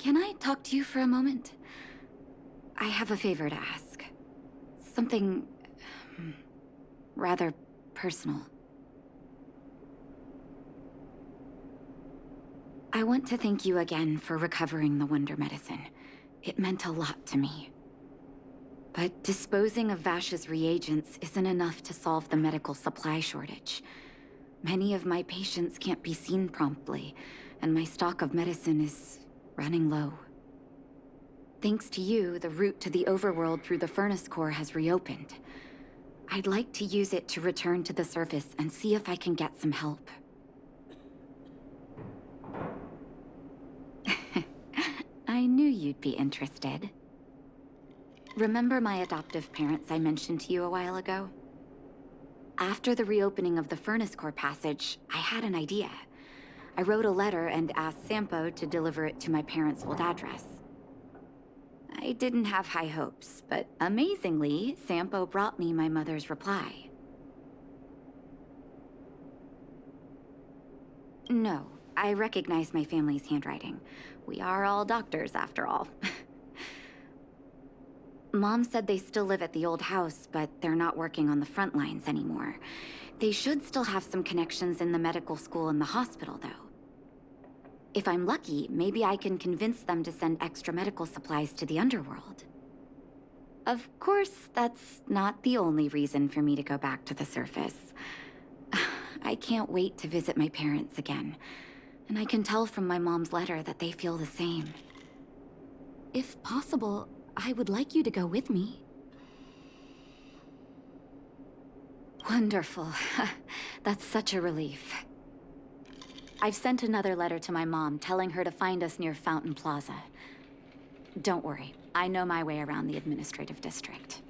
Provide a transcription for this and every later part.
can I talk to you for a moment? I have a favor to ask. Something... rather personal. I want to thank you again for recovering the Wonder Medicine. It meant a lot to me. But disposing of Vash's reagents isn't enough to solve the medical supply shortage. Many of my patients can't be seen promptly, and my stock of medicine is running low. Thanks to you, the route to the overworld through the furnace core has reopened. I'd like to use it to return to the surface and see if I can get some help. I knew you'd be interested. Remember my adoptive parents I mentioned to you a while ago? After the reopening of the furnace core passage, I had an idea. I wrote a letter and asked Sampo to deliver it to my parents' old address. I didn't have high hopes, but amazingly, Sampo brought me my mother's reply. No, I recognize my family's handwriting. We are all doctors, after all. Mom said they still live at the old house, but they're not working on the front lines anymore. They should still have some connections in the medical school and the hospital, though. If I'm lucky, maybe I can convince them to send extra medical supplies to the underworld. Of course, that's not the only reason for me to go back to the surface. I can't wait to visit my parents again, and I can tell from my mom's letter that they feel the same. If possible, I would like you to go with me. Wonderful. That's such a relief. I've sent another letter to my mom telling her to find us near Fountain Plaza. Don't worry, I know my way around the administrative district.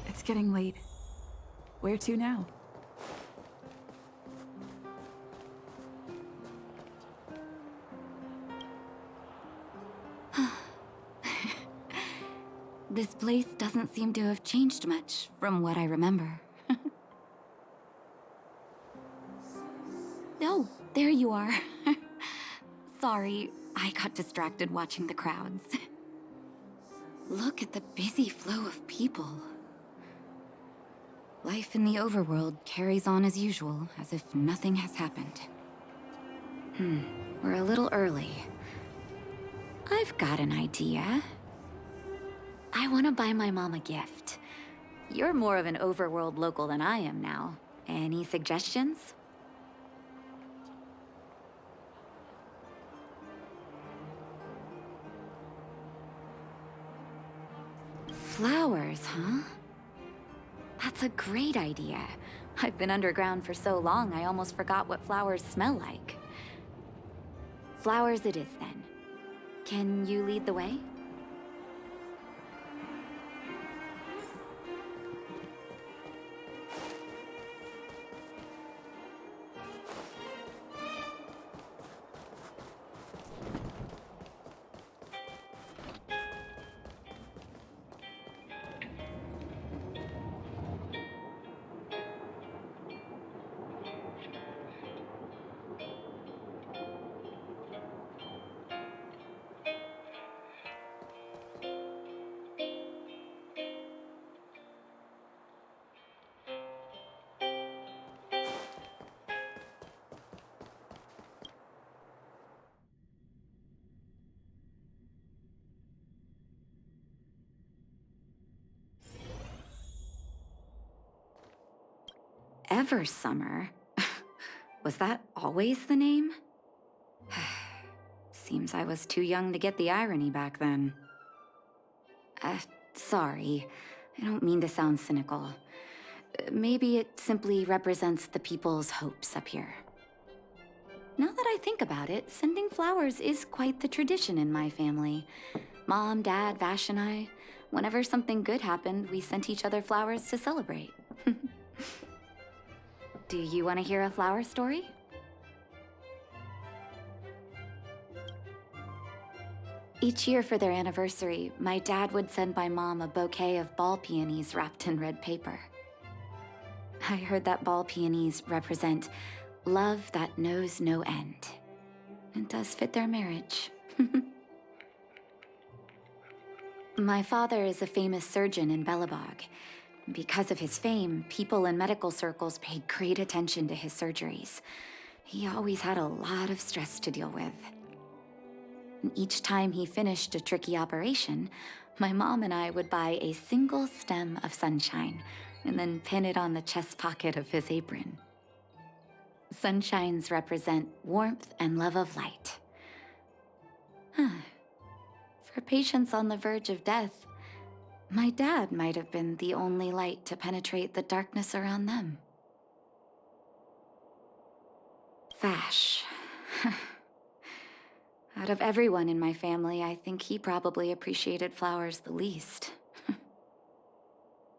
It's getting late. Where to now? This place doesn't seem to have changed much from what I remember. Oh, there you are. Sorry, I got distracted watching the crowds. Look at the busy flow of people. Life in the overworld carries on as usual, as if nothing has happened. We're a little early. I've got an idea. I want to buy my mom a gift. You're more of an overworld local than I am now. Any suggestions? Flowers, huh? That's a great idea. I've been underground for so long, I almost forgot what flowers smell like. Flowers it is, then. Can you lead the way? Ever Summer? Was that always the name? Seems I was too young to get the irony back then. Sorry. I don't mean to sound cynical. Maybe it simply represents the people's hopes up here. Now that I think about it, sending flowers is quite the tradition in my family. Mom, Dad, Vash, and I, whenever something good happened, we sent each other flowers to celebrate. Do you want to hear a flower story? Each year for their anniversary, my dad would send my mom a bouquet of ball peonies wrapped in red paper. I heard that ball peonies represent love that knows no end. It does fit their marriage. My father is a famous surgeon in Belobog. Because of his fame, people in medical circles paid great attention to his surgeries. He always had a lot of stress to deal with. And each time he finished a tricky operation, my mom and I would buy a single stem of sunshine and then pin it on the chest pocket of his apron. Sunshines represent warmth and love of light. For patients on the verge of death, my dad might have been the only light to penetrate the darkness around them. Vash. Out of everyone in my family, I think he probably appreciated flowers the least.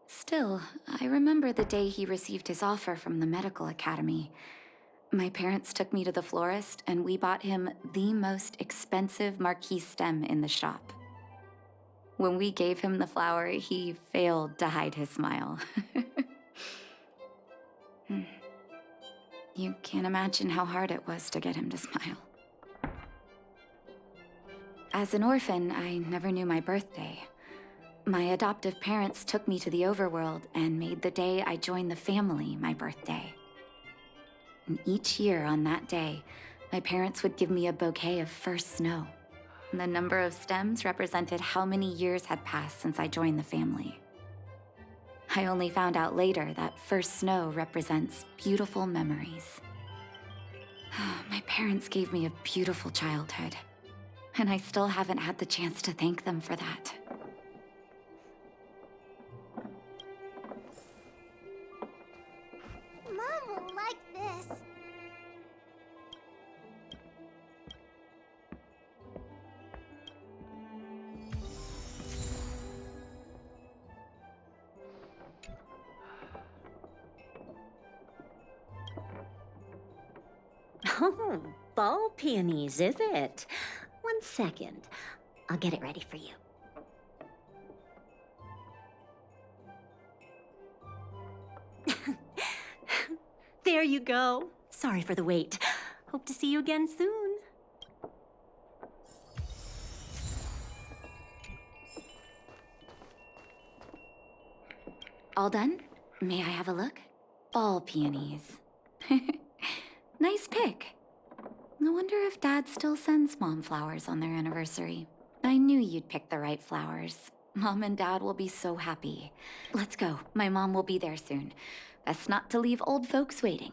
Still, I remember the day he received his offer from the medical academy. My parents took me to the florist, and we bought him the most expensive marquee stem in the shop. When we gave him the flower, he failed to hide his smile. You can't imagine how hard it was to get him to smile. As an orphan, I never knew my birthday. My adoptive parents took me to the overworld and made the day I joined the family my birthday. And each year on that day, my parents would give me a bouquet of first snow. And the number of stems represented how many years had passed since I joined the family. I only found out later that first snow represents beautiful memories. My parents gave me a beautiful childhood, and I still haven't had the chance to thank them for that. Mom will like this. Oh, ball peonies, is it? 1 second. I'll get it ready for you. There you go. Sorry for the wait. Hope to see you again soon. All done? May I have a look? Ball peonies. Nice pick. I wonder if Dad still sends Mom flowers on their anniversary. I knew you'd pick the right flowers. Mom and Dad will be so happy. Let's go. My mom will be there soon. Best not to leave old folks waiting.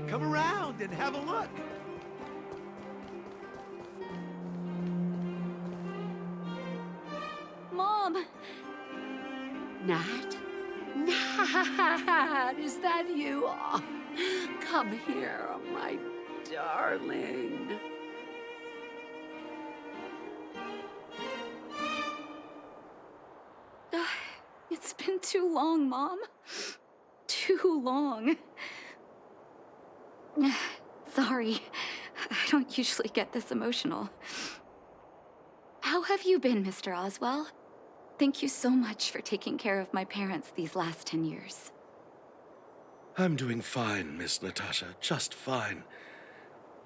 Come around and have a look. Mom! Nat? Nat, is that you? Oh, come here, my darling. It's been too long, Mom. Too long. Sorry, I don't usually get this emotional. How have you been, Mr. Oswell? Thank you so much for taking care of my parents these last 10 years. I'm doing fine, Miss Natasha, just fine.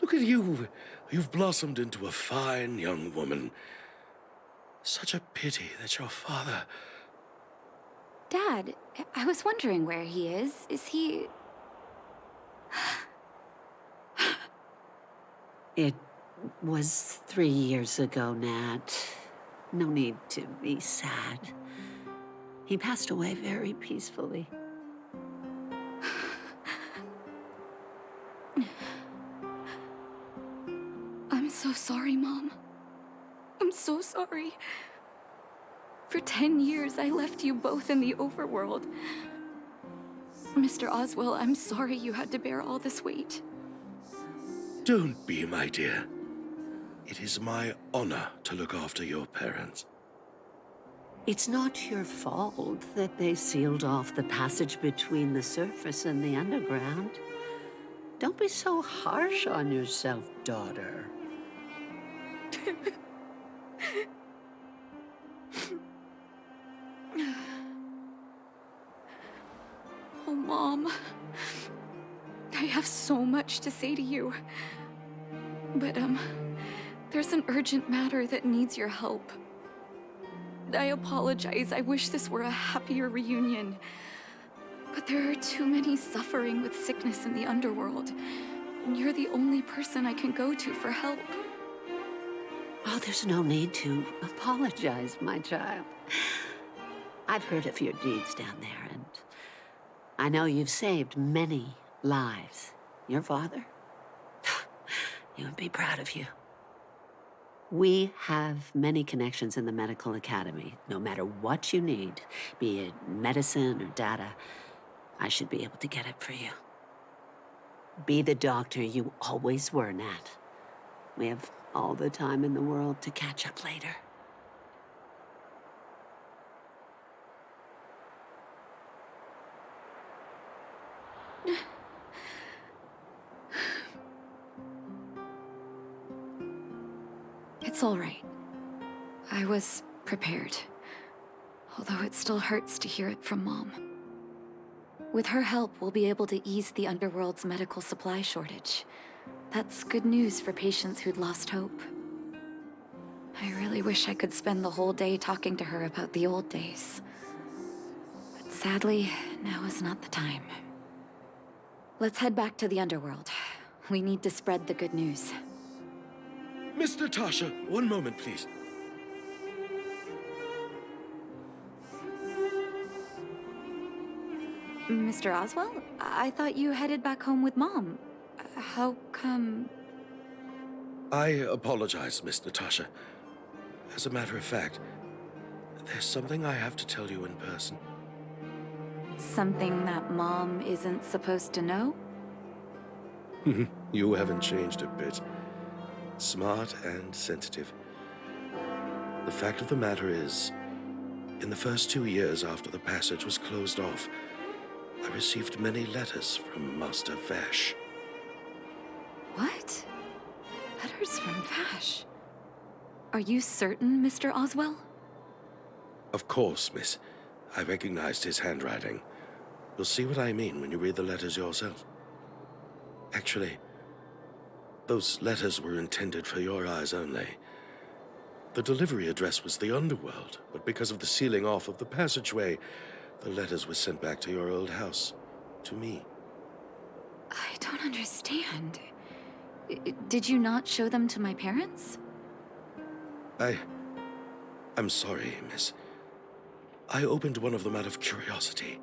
Look at you. You've blossomed into a fine young woman. Such a pity that your father... Dad, I was wondering where he is. Is he... It was 3 years ago, Nat. No need to be sad. He passed away very peacefully. I'm so sorry, Mom. I'm so sorry. For 10 years, I left you both in the overworld. Mr. Oswell, I'm sorry you had to bear all this weight. Don't be, my dear. It is my honor to look after your parents. It's not your fault that they sealed off the passage between the surface and the underground. Don't be so harsh on yourself, daughter. Oh, Mom. I have so much to say to you. But, there's an urgent matter that needs your help. I apologize. I wish this were a happier reunion. But there are too many suffering with sickness in the underworld. And you're the only person I can go to for help. Oh, there's no need to apologize, my child. I've heard of your deeds down there, and I know you've saved many lives. Your father? He would be proud of you. We have many connections in the medical academy. No matter what you need, be it medicine or data, I should be able to get it for you. Be the doctor you always were, Nat. We have all the time in the world to catch up later. It's all right. I was prepared. Although it still hurts to hear it from Mom. With her help, we'll be able to ease the underworld's medical supply shortage. That's good news for patients who'd lost hope. I really wish I could spend the whole day talking to her about the old days. But sadly, now is not the time. Let's head back to the underworld. We need to spread the good news. Miss Natasha, one moment, please. Mr. Oswell? I thought you headed back home with Mom. How come... I apologize, Miss Natasha. As a matter of fact, there's something I have to tell you in person. Something that Mom isn't supposed to know? You haven't changed a bit. Smart and sensitive. The fact of the matter is, in the first 2 years after the passage was closed off, I received many letters from Master Vash. What? Letters from Vash? Are you certain, Mr. Oswell? Of course, miss. I recognized his handwriting. You'll see what I mean when you read the letters yourself. Actually, those letters were intended for your eyes only. The delivery address was the underworld, but because of the sealing off of the passageway, the letters were sent back to your old house. To me. I don't understand. Did you not show them to my parents? I'm sorry, miss. I opened one of them out of curiosity.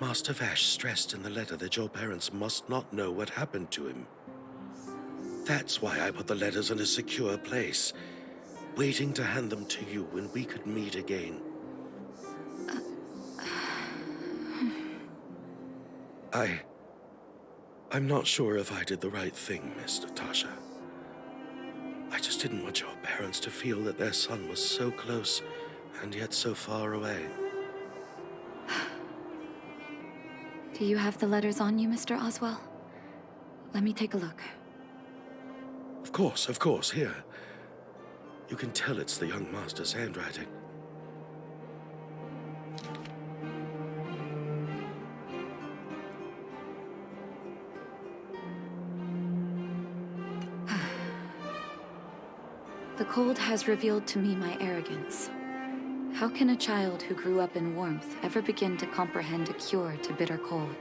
Master Vash stressed in the letter that your parents must not know what happened to him. That's why I put the letters in a secure place, waiting to hand them to you when we could meet again. I'm not sure if I did the right thing, Miss Natasha. I just didn't want your parents to feel that their son was so close and yet so far away. Do you have the letters on you, Mr. Oswell? Let me take a look. Of course, here. You can tell it's the young master's handwriting. The cold has revealed to me my arrogance. How can a child who grew up in warmth ever begin to comprehend a cure to bitter cold?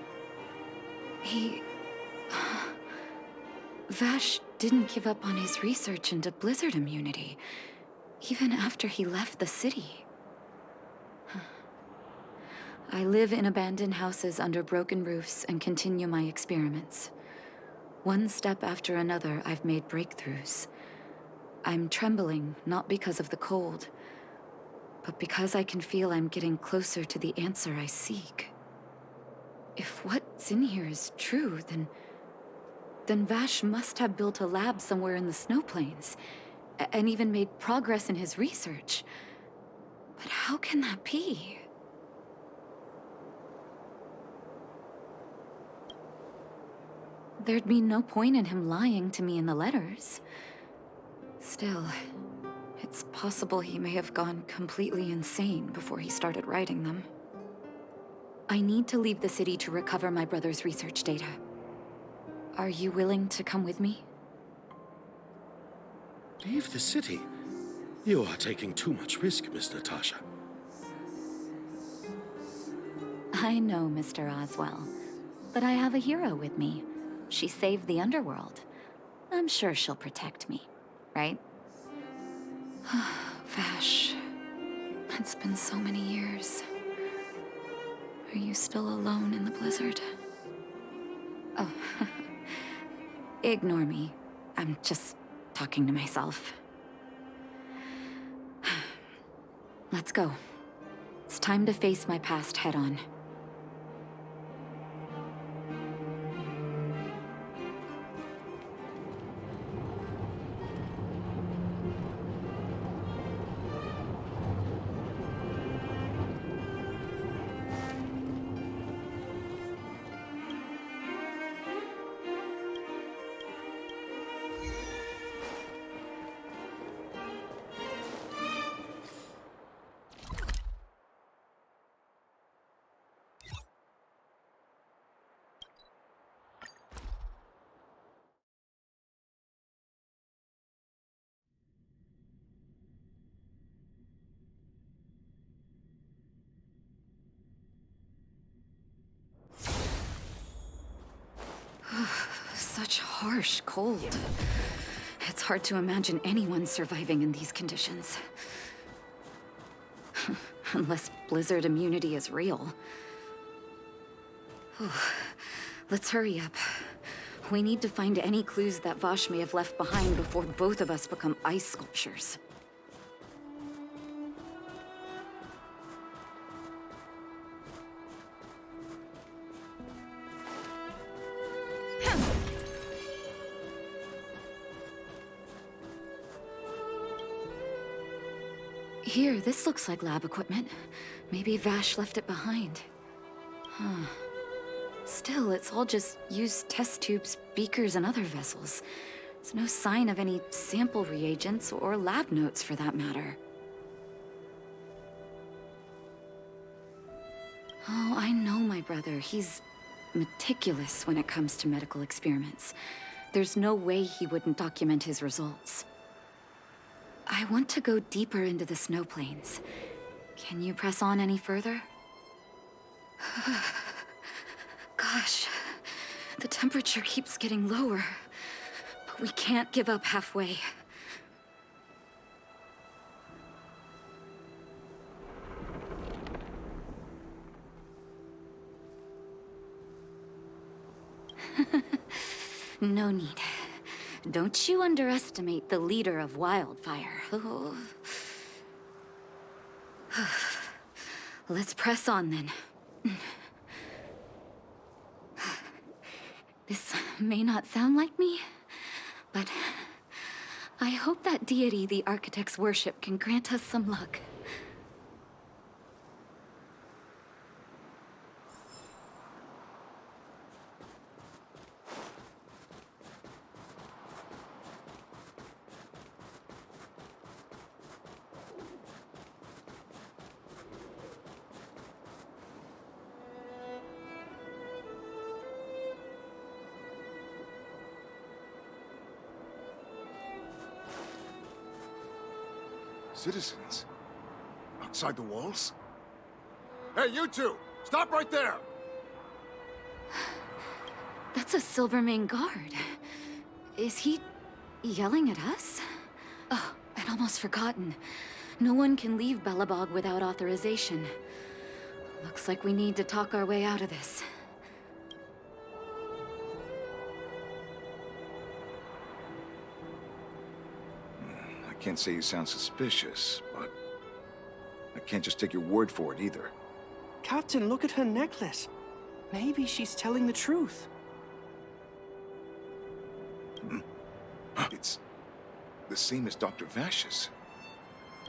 Vash didn't give up on his research into blizzard immunity, even after he left the city. I live in abandoned houses under broken roofs and continue my experiments. One step after another, I've made breakthroughs. I'm trembling, not because of the cold, but because I can feel I'm getting closer to the answer I seek. If what's in here is true, then Vash must have built a lab somewhere in the snow plains, and even made progress in his research. But how can that be? There'd be no point in him lying to me in the letters. Still, it's possible he may have gone completely insane before he started writing them. I need to leave the city to recover my brother's research data. Are you willing to come with me? Leave the city? You are taking too much risk, Miss Natasha. I know, Mr. Oswell, but I have a hero with me. She saved the underworld. I'm sure she'll protect me, right? Vash, it's been so many years. Are you still alone in the blizzard? Oh, ignore me. I'm just talking to myself. Let's go. It's time to face my past head-on. Such harsh cold. It's hard to imagine anyone surviving in these conditions. Unless blizzard immunity is real. Let's hurry up. We need to find any clues that Vash may have left behind before both of us become ice sculptures. Here, this looks like lab equipment. Maybe Vash left it behind. Huh. Still, it's all just used test tubes, beakers, and other vessels. There's no sign of any sample reagents or lab notes for that matter. Oh, I know my brother. He's meticulous when it comes to medical experiments. There's no way he wouldn't document his results. I want to go deeper into the snow plains. Can you press on any further? Gosh, the temperature keeps getting lower, but we can't give up halfway. No need. Don't you underestimate the leader of Wildfire. Oh. Let's press on then. This may not sound like me, but I hope that deity the architects worship can grant us some luck. Citizens? Outside the walls? Hey, you two! Stop right there! That's a Silvermane guard. Is he yelling at us? Oh, I'd almost forgotten. No one can leave Belobog without authorization. Looks like we need to talk our way out of this. I can't say you sound suspicious, but I can't just take your word for it either. Captain, look at her necklace. Maybe she's telling the truth. It's the same as Dr. Vash's.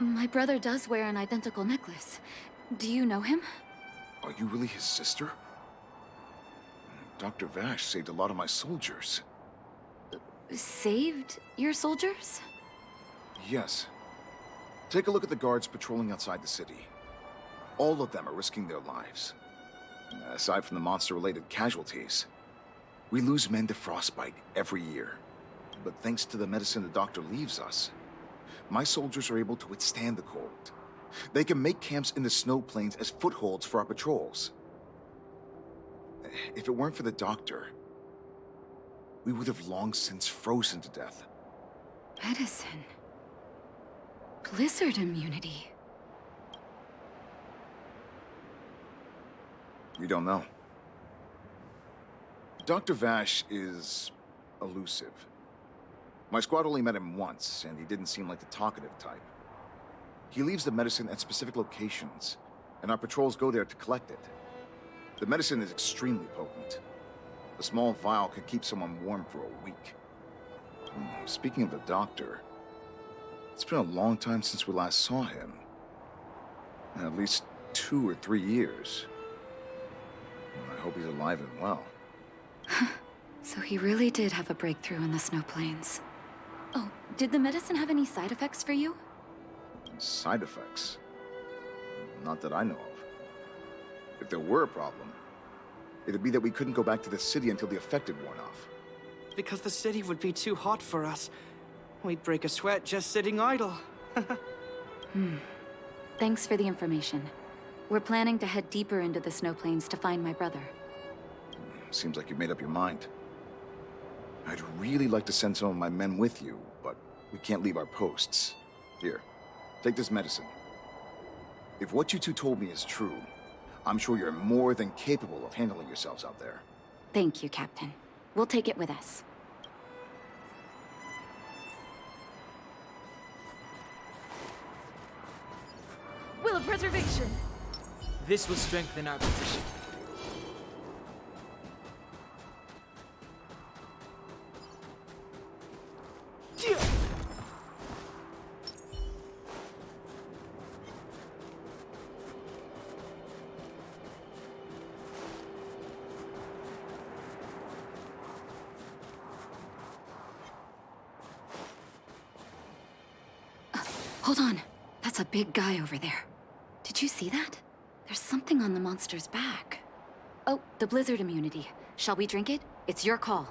My brother does wear an identical necklace. Do you know him? Are you really his sister? Dr. Vash saved a lot of my soldiers. Saved your soldiers? Yes. Take a look at the guards patrolling outside the city. All of them are risking their lives. Aside from the monster-related casualties, we lose men to frostbite every year. But thanks to the medicine the doctor leaves us, my soldiers are able to withstand the cold. They can make camps in the snow plains as footholds for our patrols. If it weren't for the doctor, we would have long since frozen to death. Medicine. Blizzard immunity. We don't know. Dr. Vash is elusive. My squad only met him once, and he didn't seem like the talkative type. He leaves the medicine at specific locations, and our patrols go there to collect it. The medicine is extremely potent. A small vial could keep someone warm for a week. Speaking of the doctor, it's been a long time since we last saw him. At least 2 or 3 years. I hope he's alive and well. So he really did have a breakthrough in the snow plains. Oh, did the medicine have any side effects for you? Side effects? Not that I know of. If there were a problem, it'd be that we couldn't go back to the city until the effect had worn off. Because the city would be too hot for us. We'd break a sweat just sitting idle. Thanks for the information. We're planning to head deeper into the snow plains to find my brother. Seems like you've made up your mind. I'd really like to send some of my men with you, but we can't leave our posts. Here, take this medicine. If what you two told me is true, I'm sure you're more than capable of handling yourselves out there. Thank you, Captain. We'll take it with us. Will of preservation! This will strengthen our position. Hold on. That's a big guy over there. Did you see that? There's something on the monster's back. Oh, the blizzard immunity. Shall we drink it? It's your call.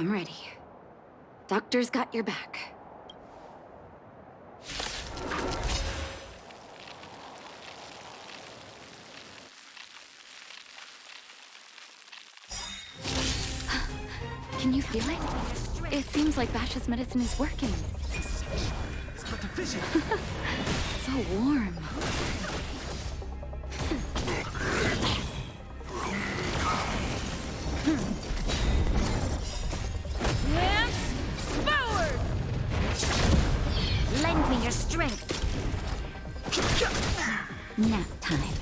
I'm ready. Doctor's got your back. Can you feel it? It seems like Vash's medicine is working. It's Dr. vision! So warm. And forward! Lend me your strength. Nap time.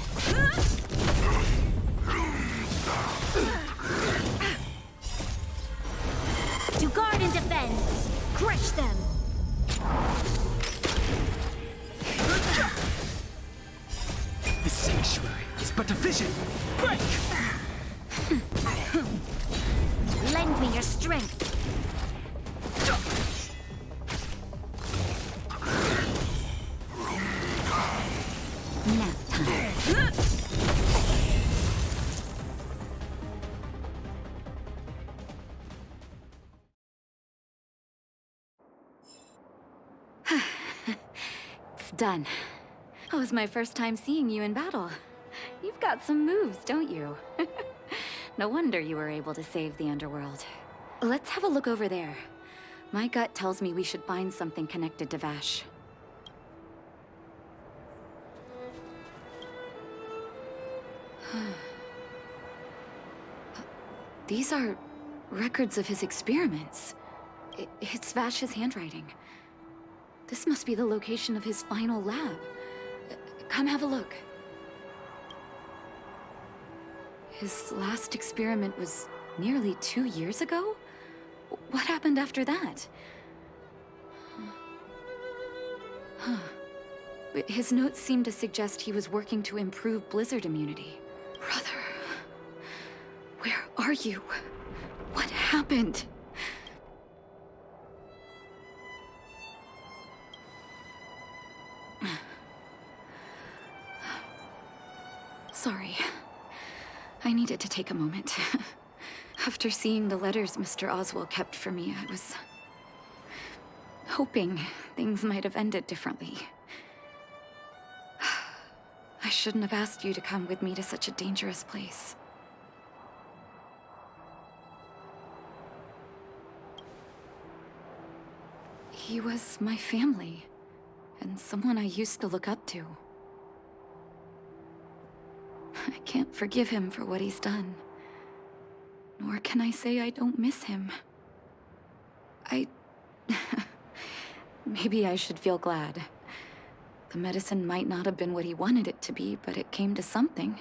To guard and defend. Crush them. The sanctuary is but a vision! Break! Lend me your strength. Nap time. It's done. That was my first time seeing you in battle. You've got some moves, don't you? No wonder you were able to save the underworld. Let's have a look over there. My gut tells me we should find something connected to Vash. These are records of his experiments. It's Vash's handwriting. This must be the location of his final lab. Come have a look. His last experiment was nearly 2 years ago? What happened after that? Huh. His notes seem to suggest he was working to improve blizzard immunity. Brother, where are you? What happened? Sorry. I needed to take a moment. After seeing the letters Mr. Oswald kept for me, I was hoping things might have ended differently. I shouldn't have asked you to come with me to such a dangerous place. He was my family, and someone I used to look up to. I can't forgive him for what he's done. Nor can I say I don't miss him. Maybe I should feel glad. The medicine might not have been what he wanted it to be, but it came to something.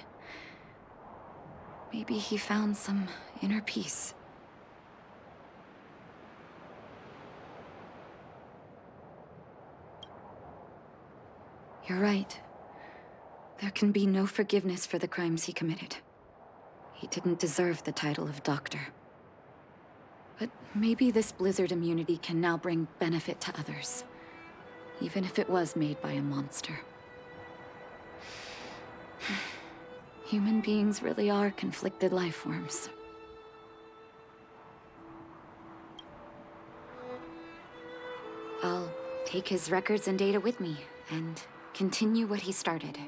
Maybe he found some inner peace. You're right. There can be no forgiveness for the crimes he committed. He didn't deserve the title of doctor. But maybe this blizzard immunity can now bring benefit to others, even if it was made by a monster. Human beings really are conflicted life forms. I'll take his records and data with me, and continue what he started.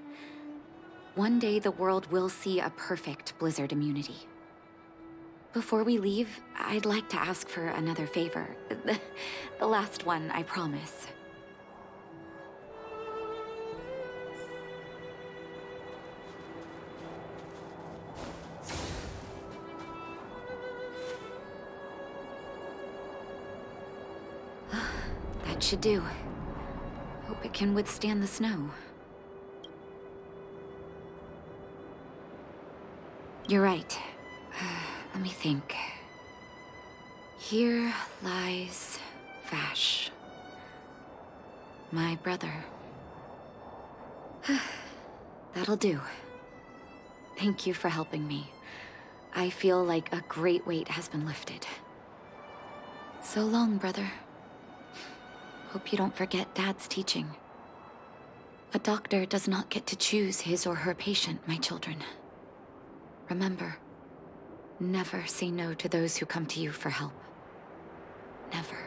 One day the world will see a perfect blizzard immunity. Before we leave, I'd like to ask for another favor. The last one, I promise. That should do. Hope it can withstand the snow. You're right. Let me think. Here lies Vash. My brother. That'll do. Thank you for helping me. I feel like a great weight has been lifted. So long, brother. Hope you don't forget Dad's teaching. A doctor does not get to choose his or her patient, my children. Remember, never say no to those who come to you for help. Never.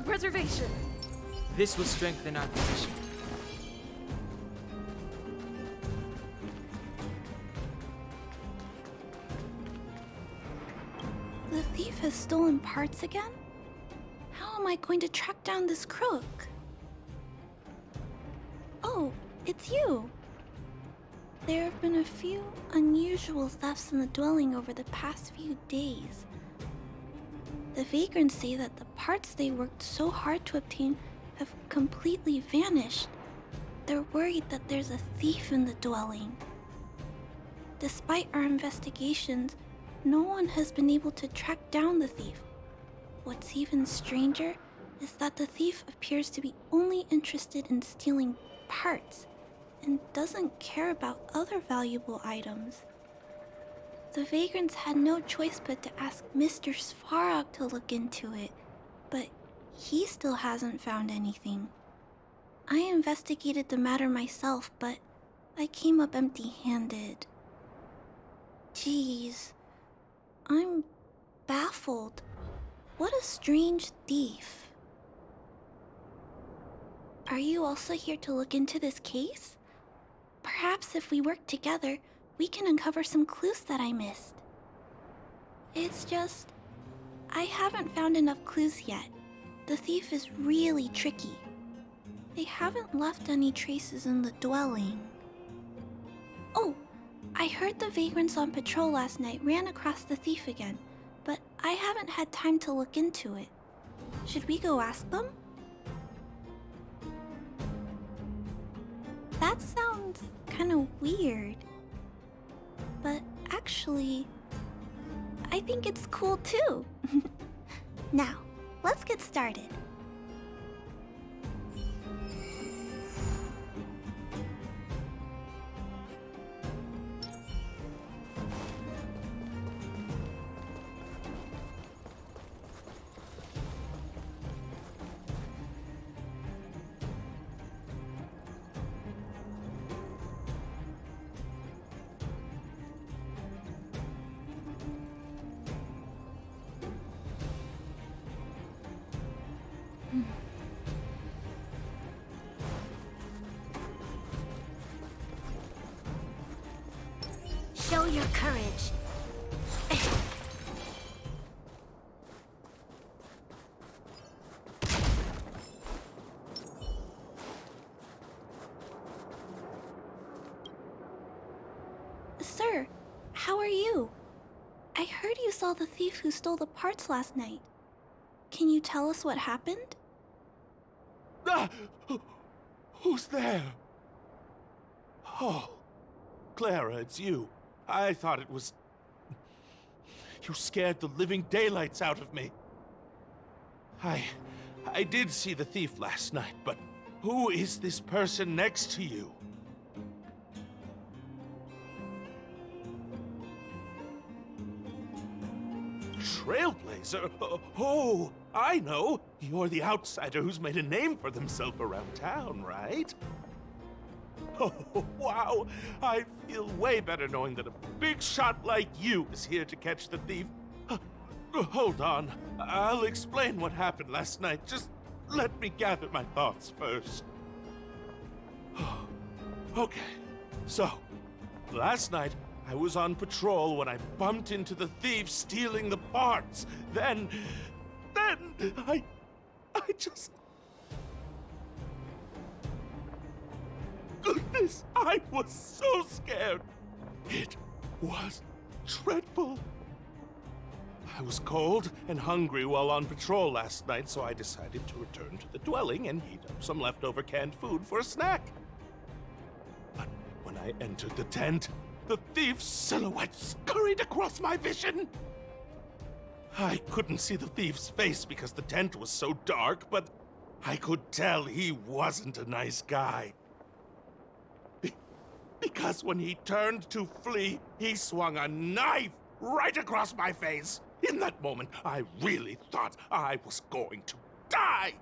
self-preservation. This will strengthen our position. The thief has stolen parts again? How am I going to track down this crook? Oh, it's you! There have been a few unusual thefts in the dwelling over the past few days. The vagrants say that the parts they worked so hard to obtain have completely vanished. They're worried that there's a thief in the dwelling. Despite our investigations, no one has been able to track down the thief. What's even stranger is that the thief appears to be only interested in stealing parts and doesn't care about other valuable items. The vagrants had no choice but to ask Mr. Svarog to look into it, but he still hasn't found anything. I investigated the matter myself, but I came up empty-handed. Geez, I'm baffled. What a strange thief. Are you also here to look into this case? Perhaps if we work together, we can uncover some clues that I missed. It's just, I haven't found enough clues yet. The thief is really tricky. They haven't left any traces in the dwelling. Oh, I heard the vagrants on patrol last night ran across the thief again, but I haven't had time to look into it. Should we go ask them? That sounds kind of weird. But actually, I think it's cool too. Now, let's get started. Show your courage. Sir, how are you? I heard you saw the thief who stole the parts last night. Can you tell us what happened? Ah! Who's there? Oh, Clara, it's you. I thought it was... You scared the living daylights out of me. I did see the thief last night, but who is this person next to you? Trailblazer? Oh, I know. You're the outsider who's made a name for themselves around town, right? Oh, wow. I feel way better knowing that a big shot like you is here to catch the thief. Hold on. I'll explain what happened last night. Just let me gather my thoughts first. Okay. So, last night, I was on patrol when I bumped into the thief stealing the parts. Then I just... Goodness, I was so scared. It was dreadful. I was cold and hungry while on patrol last night, so I decided to return to the dwelling and heat up some leftover canned food for a snack. But when I entered the tent, the thief's silhouette scurried across my vision. I couldn't see the thief's face because the tent was so dark, but I could tell he wasn't a nice guy. Because when he turned to flee, he swung a knife right across my face. In that moment, I really thought I was going to die.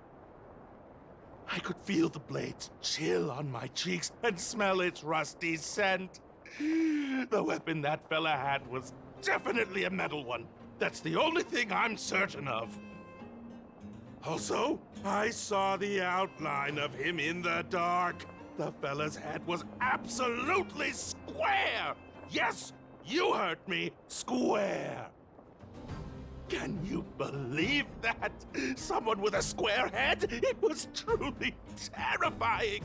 I could feel the blades chill on my cheeks and smell its rusty scent. The weapon that fella had was definitely a metal one. That's the only thing I'm certain of. Also, I saw the outline of him in the dark. The fella's head was absolutely square! Yes, you heard me, square! Can you believe that? Someone with a square head? It was truly terrifying!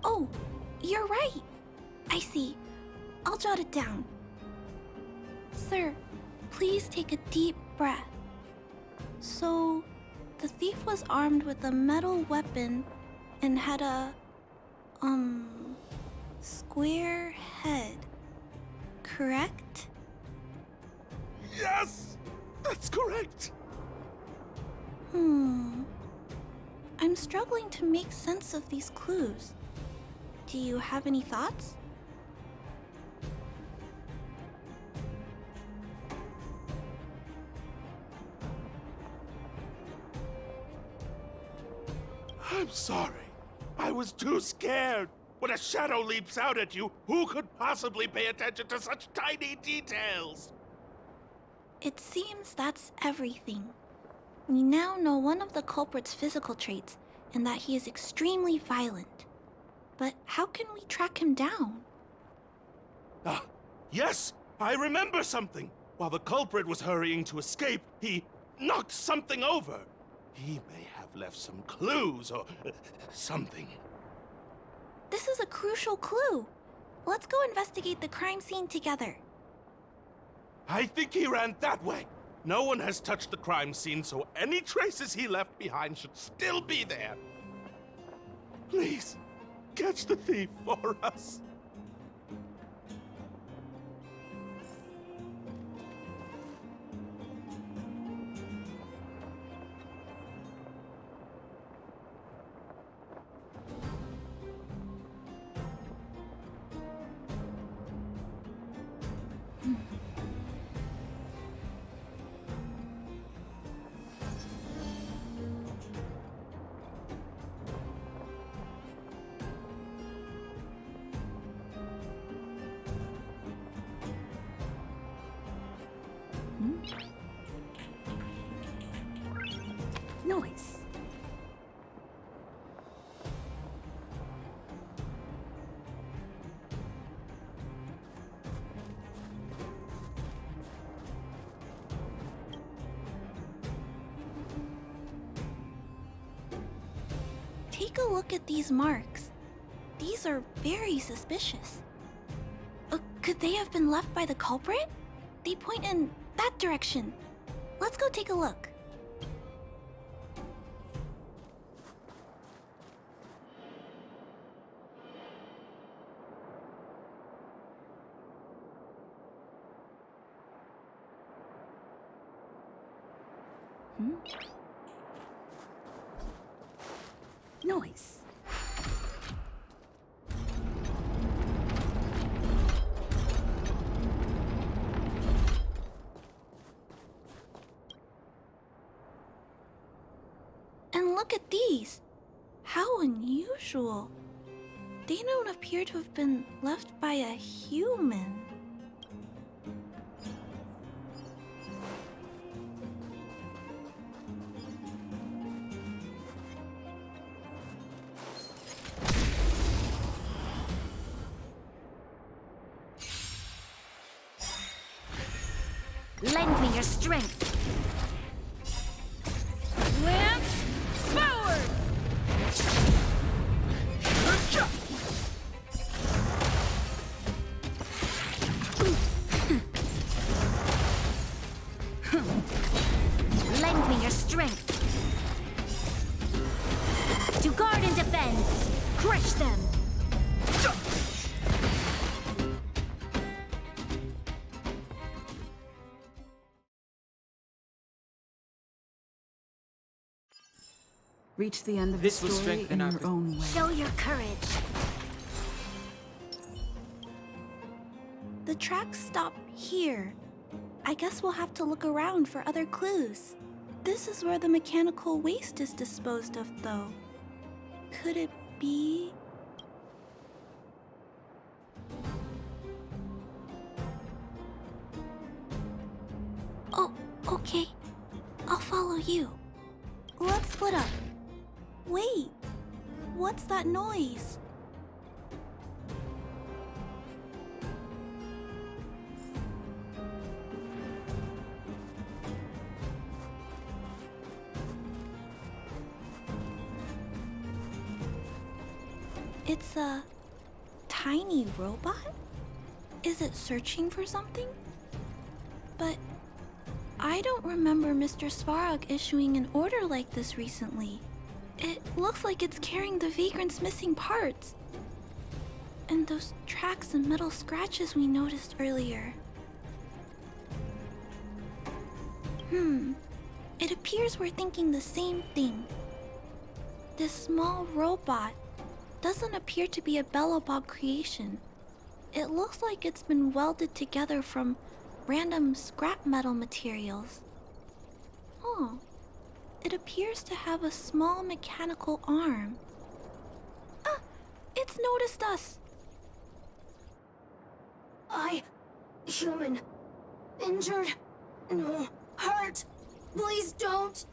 Oh, you're right. I see. I'll jot it down. Sir, please take a deep breath. So, the thief was armed with a metal weapon and had a, square head, correct? Yes! That's correct! I'm struggling to make sense of these clues. Do you have any thoughts? I'm sorry. I was too scared. When a shadow leaps out at you, who could possibly pay attention to such tiny details? It seems that's everything. We now know one of the culprit's physical traits, and that he is extremely violent. But how can we track him down? Ah, yes! I remember something! While the culprit was hurrying to escape, he knocked something over. He may have left some clues or something. This is a crucial clue. Let's go investigate the crime scene together. I think he ran that way. No one has touched the crime scene, so any traces he left behind should still be there. Please, catch the thief for us. Noise. Take a look at these marks. These are very suspicious. Could they have been left by the culprit? They point in that direction. Let's go take a look. Noise. And look at these. How unusual. They don't appear to have been left by a human. Lend me your strength. Lance forward! Lend me your strength. To guard and defend. Crush them. Reach the end of This the will story strengthen in our your own way. Show your courage. The tracks stop here. I guess we'll have to look around for other clues. This is where the mechanical waste is disposed of, though. Could it be... Oh, okay. I'll follow you. Let's split up. Wait, what's that noise? It's a tiny robot? Is it searching for something? But I don't remember Mr. Svarog issuing an order like this recently. It looks like it's carrying the Vagrant's missing parts. And those tracks and metal scratches we noticed earlier. It appears we're thinking the same thing. This small robot doesn't appear to be a Belobog creation. It looks like it's been welded together from random scrap metal materials. Oh, it appears to have a small mechanical arm. Ah, it's noticed us. Human. Injured. No. Hurt. Please don't.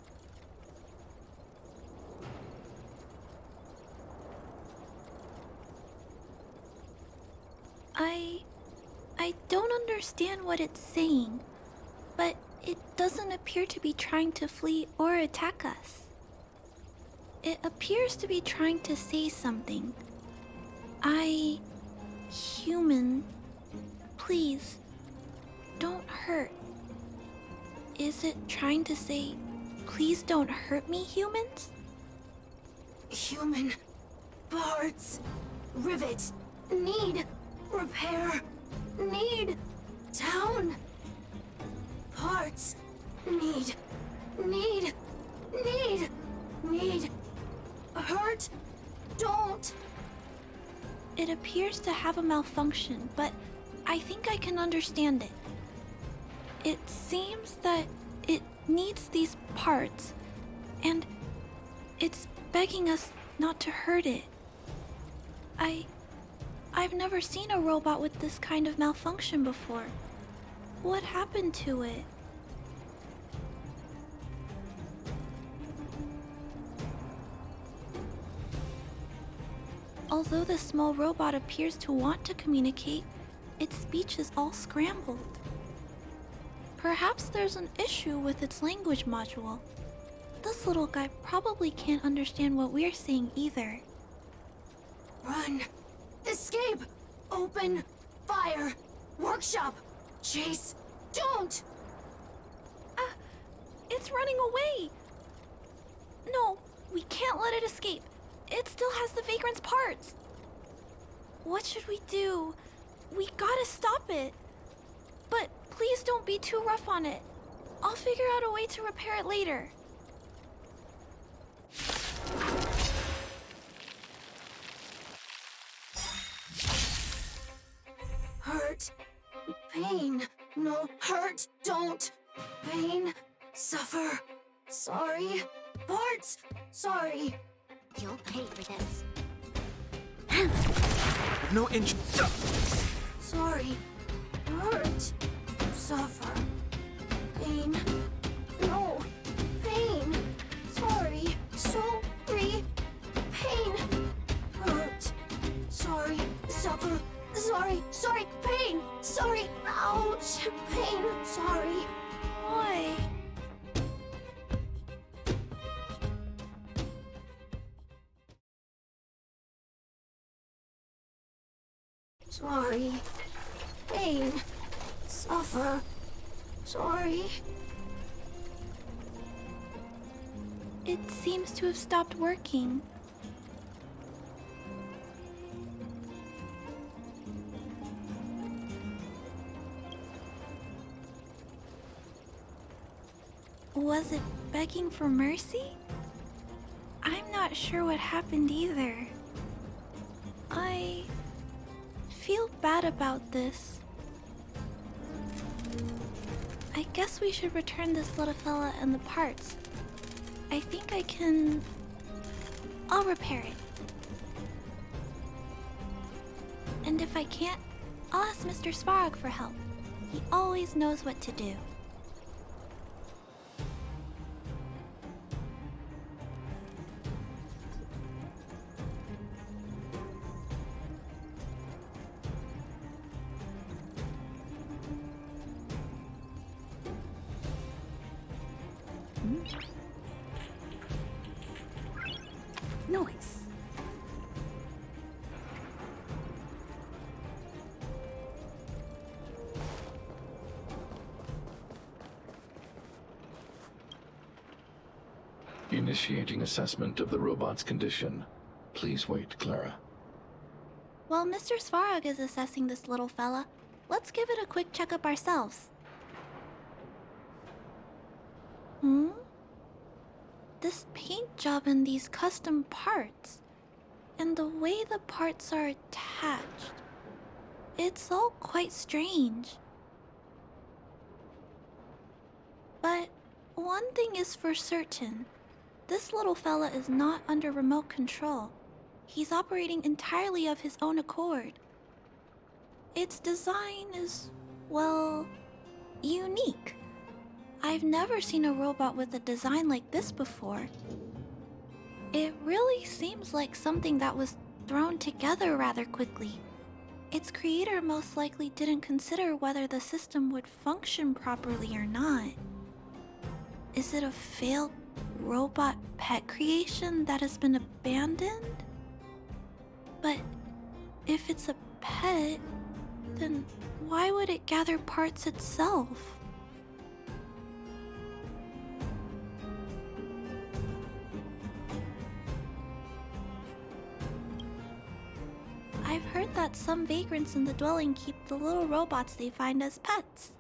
I don't understand what it's saying, but it doesn't appear to be trying to flee or attack us. It appears to be trying to say something. Human, please, don't hurt. Is it trying to say, please don't hurt me, humans? Human. Parts. Rivet. Need. Repair. Need. Down. Parts. Need. Hurt. Don't. It appears to have a malfunction, but I think I can understand it. It seems that it needs these parts, and it's begging us not to hurt it. I've never seen a robot with this kind of malfunction before. What happened to it? Although the small robot appears to want to communicate, its speech is all scrambled. Perhaps there's an issue with its language module. This little guy probably can't understand what we're saying either. Run. Escape. Open. Fire. Workshop. Chase. Don't. It's running away. No, we can't let it escape. It still has the Vagrant's parts. What should we do? We gotta stop it. But please don't be too rough on it. I'll figure out a way to repair it later. Hurt. Pain. No. Hurt. Don't. Pain. Suffer. Sorry. Parts. Sorry. You'll pay for this. No inch. Sorry. Hurt. Suffer. Pain. No. Pain. Sorry. Sorry. Pain. Hurt. Sorry. Suffer. Sorry. Sorry. Pain. Sorry. Ouch. Pain. Sorry. Why? Sorry. Pain. Suffer. Sorry. It seems to have stopped working. Was it begging for mercy? I'm not sure what happened either. I feel bad about this. I guess we should return this little fella and the parts. I think I can... I'll repair it. And if I can't, I'll ask Mr. Svarog for help. He always knows what to do. Nice. Initiating assessment of the robot's condition. Please wait, Clara. While Mr. Svarog is assessing this little fella, let's give it a quick checkup ourselves. This paint job and these custom parts, and the way the parts are attached, it's all quite strange. But one thing is for certain, this little fella is not under remote control. He's operating entirely of his own accord. Its design is, well, unique. I've never seen a robot with a design like this before. It really seems like something that was thrown together rather quickly. Its creator most likely didn't consider whether the system would function properly or not. Is it a failed robot pet creation that has been abandoned? But if it's a pet, then why would it gather parts itself? I've heard that some vagrants in the dwelling keep the little robots they find as pets.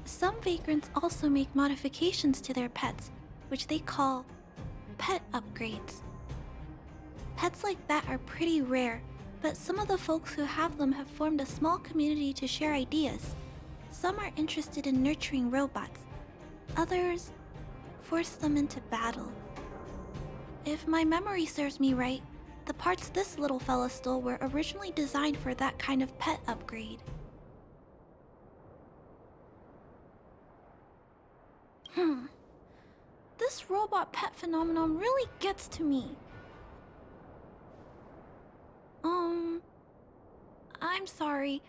Some vagrants also make modifications to their pets, which they call pet upgrades. Pets like that are pretty rare, but some of the folks who have them have formed a small community to share ideas. Some are interested in nurturing robots. Others force them into battle. If my memory serves me right, the parts this little fella stole were originally designed for that kind of pet upgrade. This robot pet phenomenon really gets to me. I'm sorry.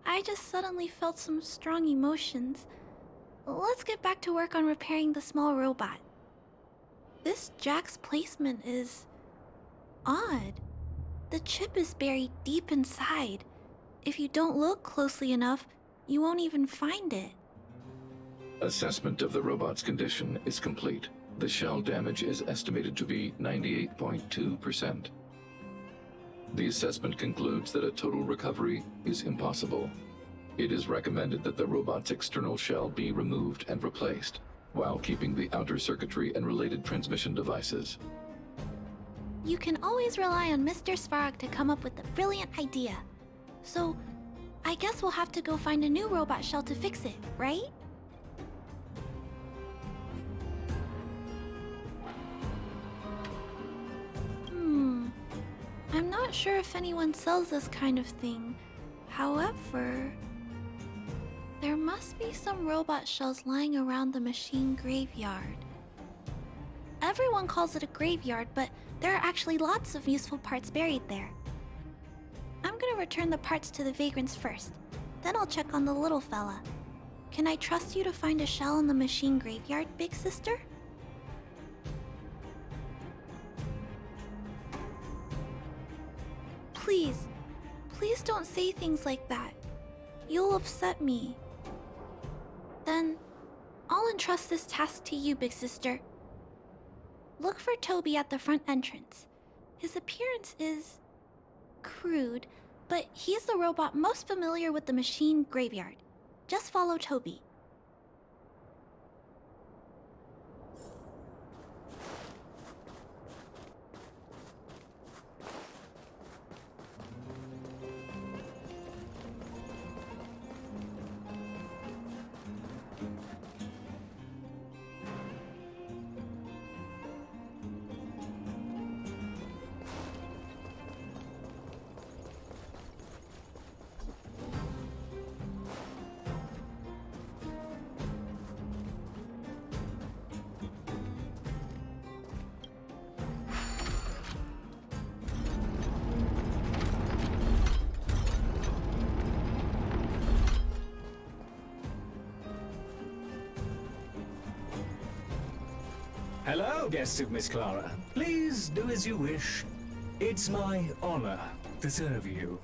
I just suddenly felt some strong emotions. Let's get back to work on repairing the small robot. This jack's placement is odd. The chip is buried deep inside. If you don't look closely enough, you won't even find it. Assessment of the robot's condition is complete. The shell damage is estimated to be 98.2%. The assessment concludes that a total recovery is impossible. It is recommended that the robot's external shell be removed and replaced, while keeping the outer circuitry and related transmission devices. You can always rely on Mr. Svarog to come up with a brilliant idea. So, I guess we'll have to go find a new robot shell to fix it, right? I'm not sure if anyone sells this kind of thing. However, there must be some robot shells lying around the machine graveyard. Everyone calls it a graveyard, but there are actually lots of useful parts buried there. I'm gonna return the parts to the vagrants first. Then I'll check on the little fella. Can I trust you to find a shell in the machine graveyard, big sister? Please don't say things like that. You'll upset me. Then, I'll entrust this task to you, big sister. Look for Toby at the front entrance. His appearance is crude, but he's the robot most familiar with the machine graveyard. Just follow Toby. Hello, guests of Miss Clara. Please do as you wish. It's my honor to serve you.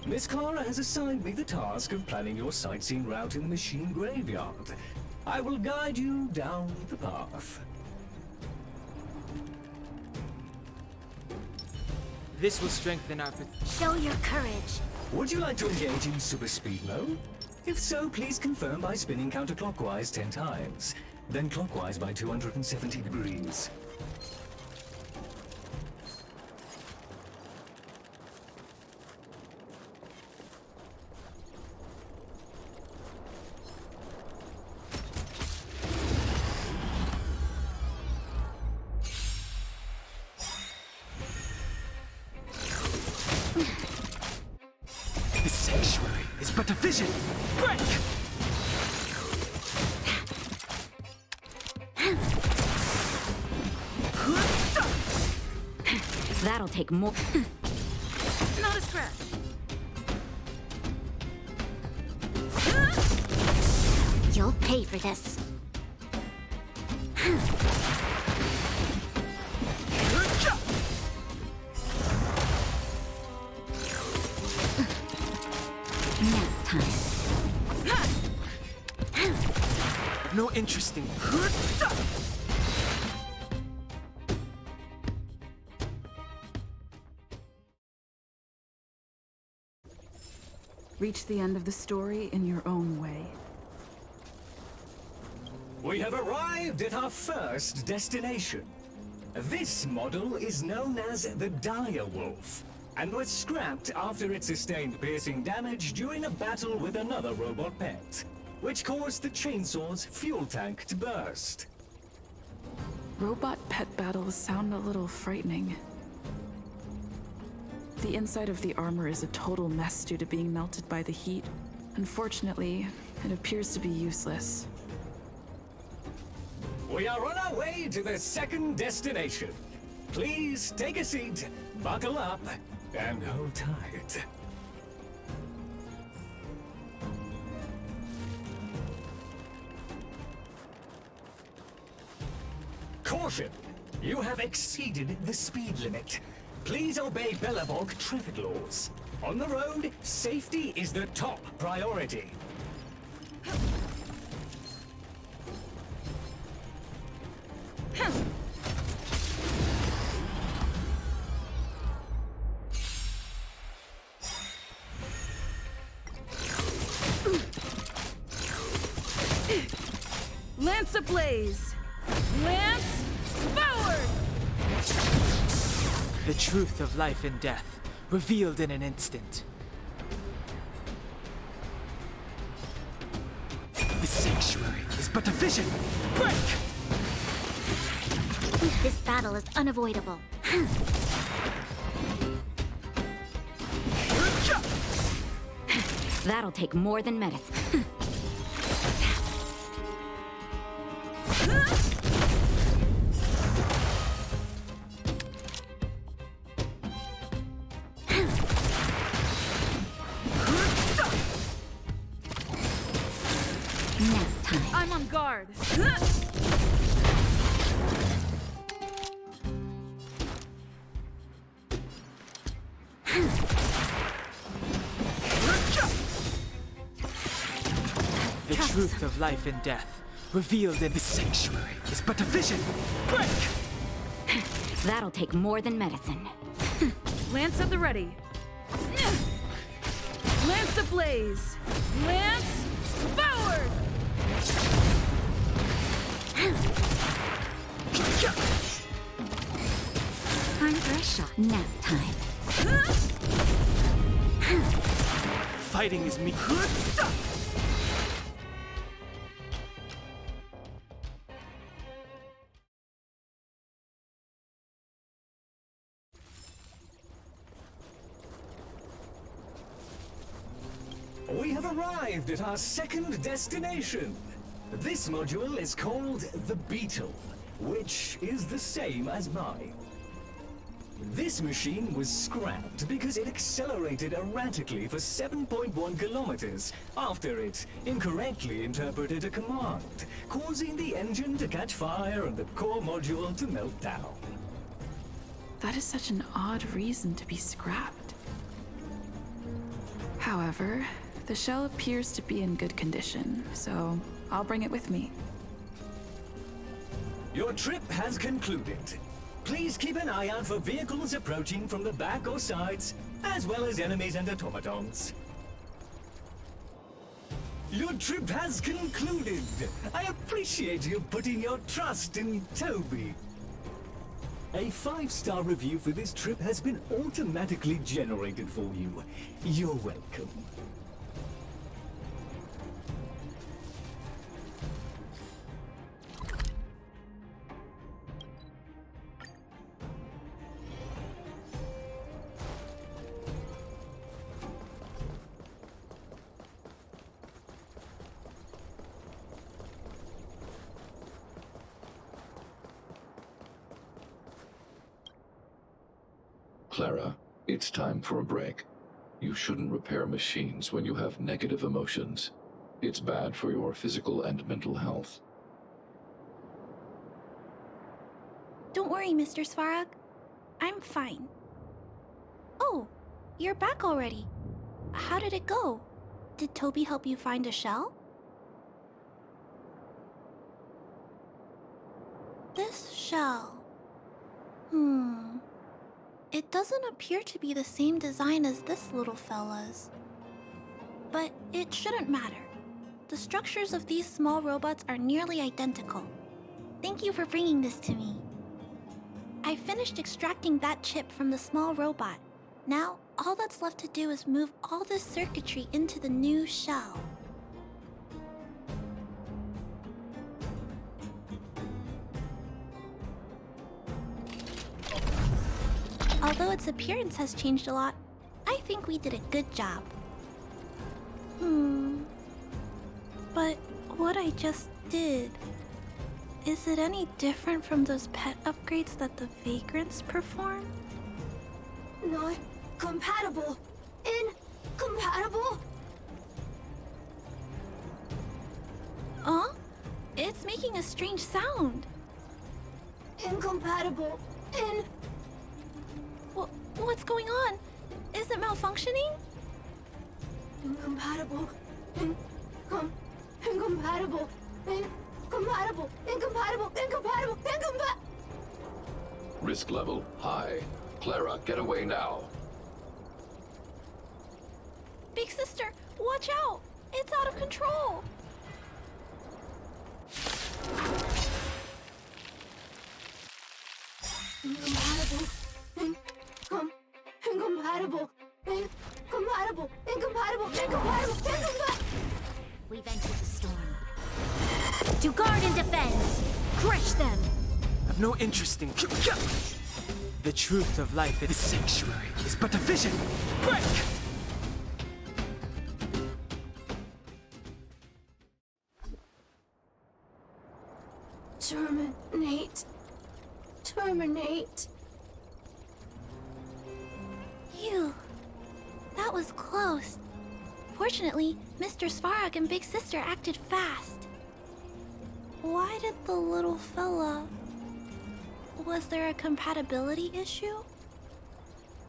Miss Clara has assigned me the task of planning your sightseeing route in the machine graveyard. I will guide you down the path. This will strengthen our... Show your courage. Would you like to engage in super speed mode? If so, please confirm by spinning counterclockwise 10 times, then clockwise by 270 degrees. The sanctuary is but a vision! Break! That'll take more. Not a scratch. You'll pay for this. Nap time. I've no interest in... Reach the end of the story in your own way. We have arrived at our first destination. This model is known as the Dire Wolf, and was scrapped after it sustained piercing damage during a battle with another robot pet, which caused the chainsaw's fuel tank to burst. Robot pet battles sound a little frightening. The inside of the armor is a total mess due to being melted by the heat. Unfortunately, it appears to be useless. We are on our way to the second destination. Please take a seat, buckle up, and hold tight. Caution! You have exceeded the speed limit. Please obey Bellevog traffic laws. On the road, safety is the top priority. Lance ablaze! Lance forward! The truth of life and death, revealed in an instant. The sanctuary is but a vision! Break! This battle is unavoidable. That'll take more than medicine. Nap time. I'm on guard. The truth of life and death, revealed in the sanctuary, is but a vision. Break! That'll take more than medicine. Lance at the ready. Lance ablaze! Lance forward! Time for a shot. Nap time. Fighting is me. We have arrived at our second destination. This module is called the Beetle, which is the same as mine. This machine was scrapped because it accelerated erratically for 7.1 kilometers after it incorrectly interpreted a command, causing the engine to catch fire and the core module to melt down. That is such an odd reason to be scrapped. However, the shell appears to be in good condition, so I'll bring it with me. Your trip has concluded. Please keep an eye out for vehicles approaching from the back or sides, as well as enemies and automatons. Your trip has concluded. I appreciate you putting your trust in Toby. A 5-star review for this trip has been automatically generated for you. You're welcome. Clara, it's time for a break. You shouldn't repair machines when you have negative emotions. It's bad for your physical and mental health. Don't worry, Mr. Svarog. I'm fine. Oh, you're back already. How did it go? Did Toby help you find a shell? This shell... It doesn't appear to be the same design as this little fella's. But it shouldn't matter. The structures of these small robots are nearly identical. Thank you for bringing this to me. I finished extracting that chip from the small robot. Now, all that's left to do is move all this circuitry into the new shell. Although its appearance has changed a lot, I think we did a good job. But what I just did... Is it any different from those pet upgrades that the Vagrants perform? Not compatible. Incompatible? Huh? It's making a strange sound. Incompatible. What's going on? Is it malfunctioning? Incompatible. Incompatible. Risk level high. Clara, get away now. Big sister, watch out! It's out of control! Incompatible. We've entered the storm. To guard and defend! Crush them! I've no interest in... The truth of life in this sanctuary is but a vision. Break! Terminate. Phew. That was close. Fortunately, Mr. Svarog and Big Sister acted fast. Why did the little fella... Was there a compatibility issue?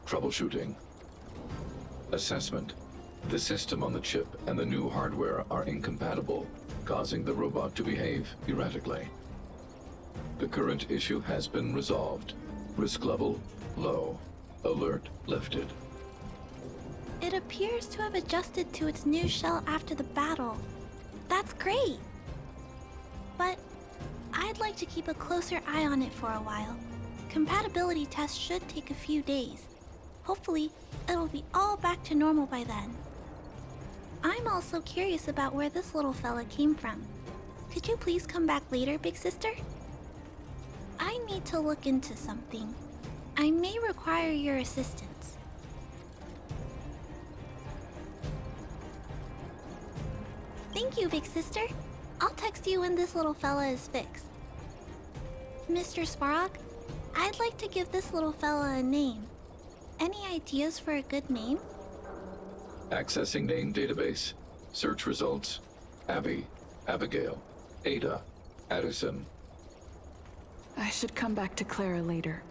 Troubleshooting. Assessment. The system on the chip and the new hardware are incompatible, causing the robot to behave erratically. The current issue has been resolved. Risk level low. Alert lifted. It appears to have adjusted to its new shell after the battle. That's great! But I'd like to keep a closer eye on it for a while. Compatibility tests should take a few days. Hopefully, it'll be all back to normal by then. I'm also curious about where this little fella came from. Could you please come back later, Big Sister? I need to look into something. I may require your assistance. Thank you, Big Sister. I'll text you when this little fella is fixed. Mr. Svarog, I'd like to give this little fella a name. Any ideas for a good name? Accessing name database. Search results. Abby, Abigail, Ada, Addison. I should come back to Clara later.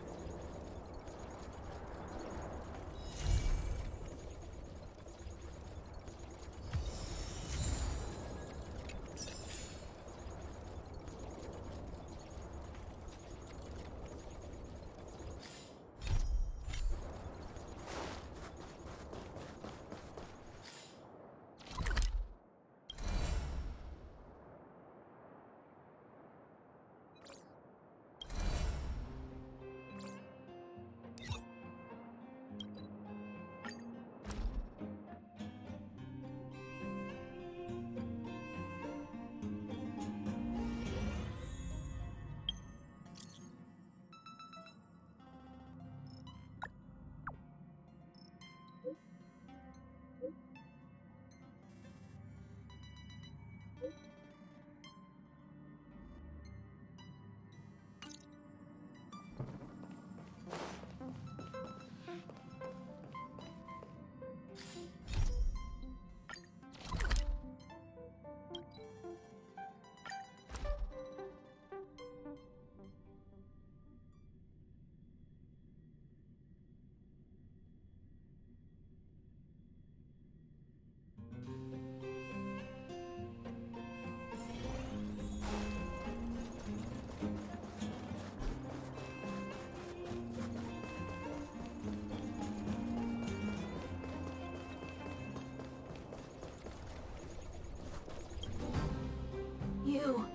You,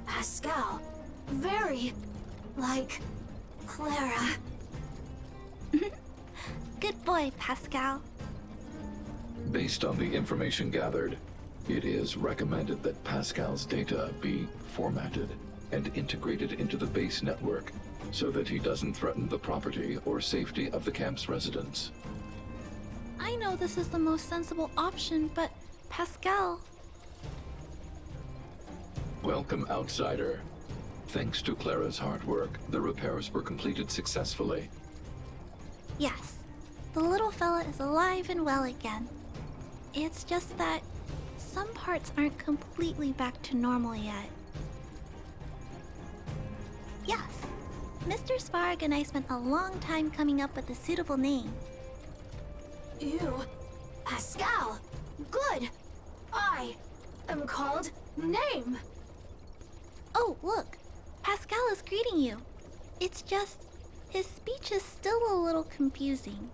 Pascal, very like Clara. Good boy, Pascal. Based on the information gathered, it is recommended that Pascal's data be formatted and integrated into the base network so that he doesn't threaten the property or safety of the camp's residents. I know this is the most sensible option, but Pascal... Welcome, outsider. Thanks to Clara's hard work, the repairs were completed successfully. Yes, the little fella is alive and well again. It's just that some parts aren't completely back to normal yet. Yes, Mr. Svarg and I spent a long time coming up with a suitable name. You, Pascal, good. I am called Name. Oh, look, Pascal is greeting you. It's just, his speech is still a little confusing.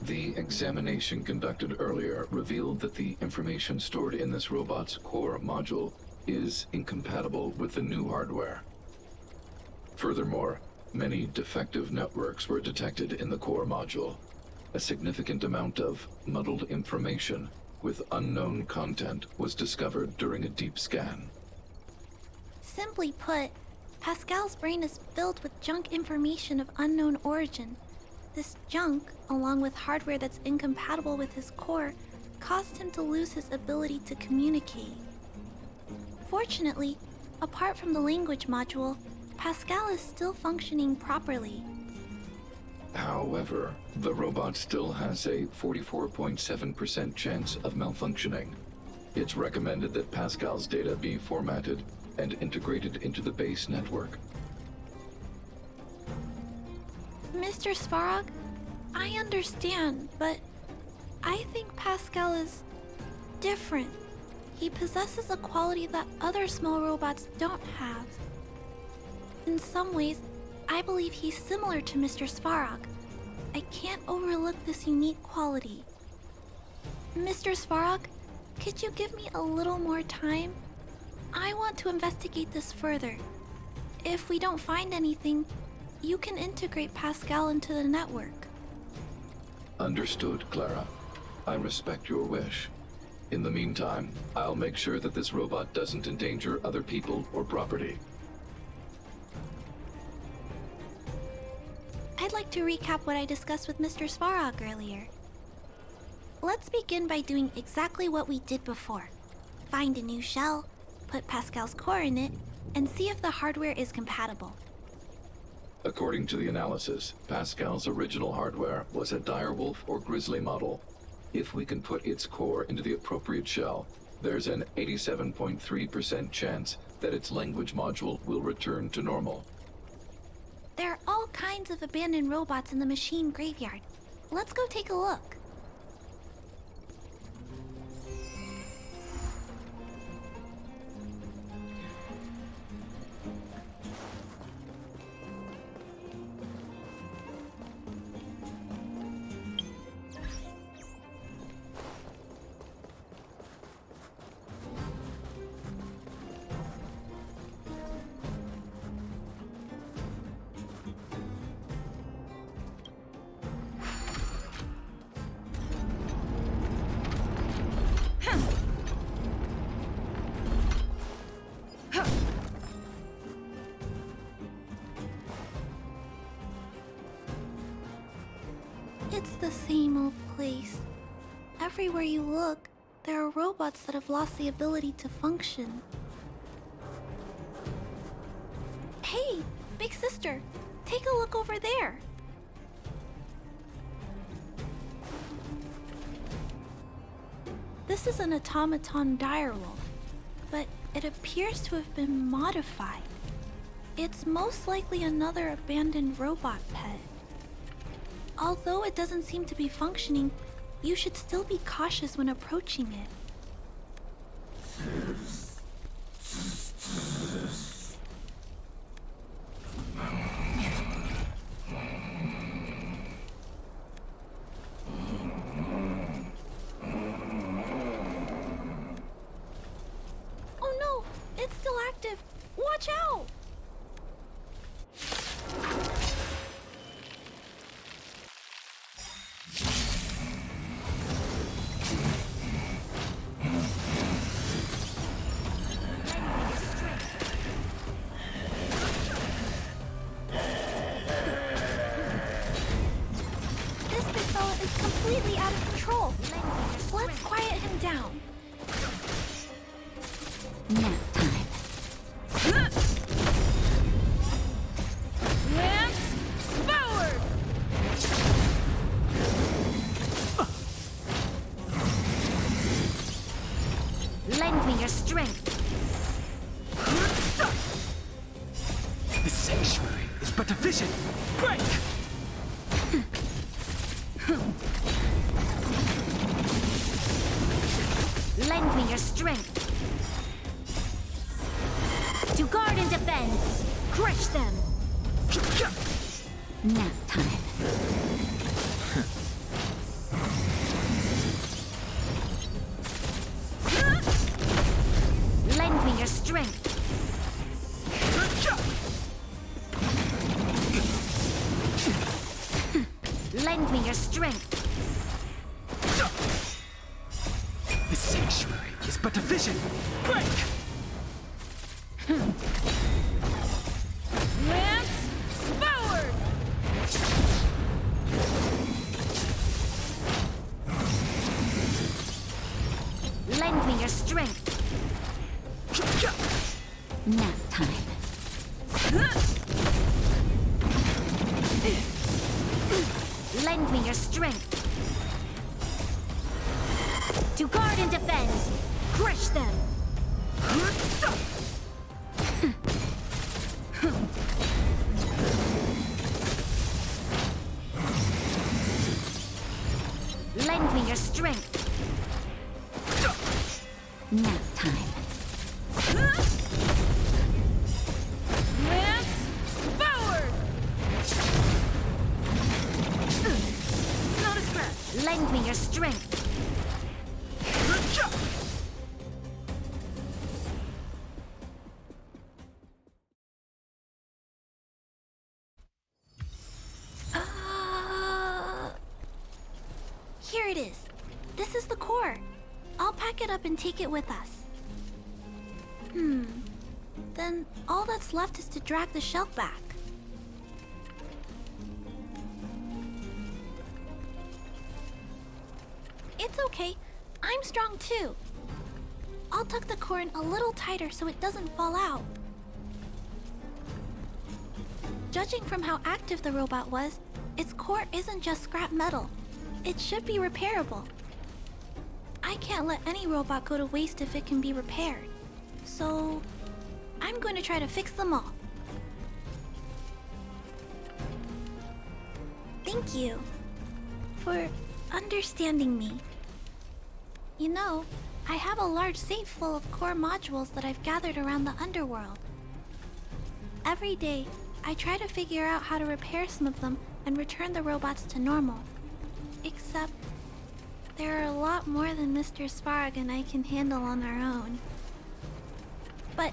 The examination conducted earlier revealed that the information stored in this robot's core module is incompatible with the new hardware. Furthermore, many defective networks were detected in the core module. A significant amount of muddled information with unknown content was discovered during a deep scan. Simply put, Pascal's brain is filled with junk information of unknown origin. This junk, along with hardware that's incompatible with his core, caused him to lose his ability to communicate. Fortunately, apart from the language module, Pascal is still functioning properly. However, the robot still has a 44.7% chance of malfunctioning. It's recommended that Pascal's data be formatted and integrated into the base network. Mr. Svarog, I understand, but I think Pascal is different. He possesses a quality that other small robots don't have. In some ways, I believe he's similar to Mr. Svarog. I can't overlook this unique quality. Mr. Svarog, could you give me a little more time? I want to investigate this further. If we don't find anything, you can integrate Pascal into the network. Understood, Clara. I respect your wish. In the meantime, I'll make sure that this robot doesn't endanger other people or property. I'd like to recap what I discussed with Mr. Svarog earlier. Let's begin by doing exactly what we did before. Find a new shell, put Pascal's core in it, and see if the hardware is compatible. According to the analysis, Pascal's original hardware was a direwolf or grizzly model. If we can put its core into the appropriate shell, there's an 87.3% chance that its language module will return to normal. There are all kinds of abandoned robots in the machine graveyard. Let's go take a look. It's the same old place. Everywhere you look, there are robots that have lost the ability to function. Hey, big sister, take a look over there. This is an automaton direwolf, but it appears to have been modified. It's most likely another abandoned robot pet. Although it doesn't seem to be functioning, you should still be cautious when approaching it. Oh no! It's still active! Watch out! Completely out of control. Let's quiet him down. Nap time. Lance forward! Lend me your strength. The sanctuary is but a vision. Break! Lend me your strength. To guard and defend. Crush them. Nap time. Lend me your strength. Lend me your strength. The sanctuary is but a vision. Break! Lance forward! Lend me your strength. Nap time. Lend me your strength. To guard and defend. Crush them. Lend me your strength. Nap time. Lance forward! Not a scratch. Lend me your strength. Here it is. This is the core. I'll pack it up and take it with us. Then all that's left is to drag the shell back. It's okay. I'm strong too. I'll tuck the core in a little tighter so it doesn't fall out. Judging from how active the robot was, its core isn't just scrap metal. It should be repairable. I can't let any robot go to waste if it can be repaired. So, I'm going to try to fix them all. Thank you for understanding me. You know, I have a large safe full of core modules that I've gathered around the underworld. Every day, I try to figure out how to repair some of them and return the robots to normal. Except, there are a lot more than Mr. Svarg and I can handle on our own. But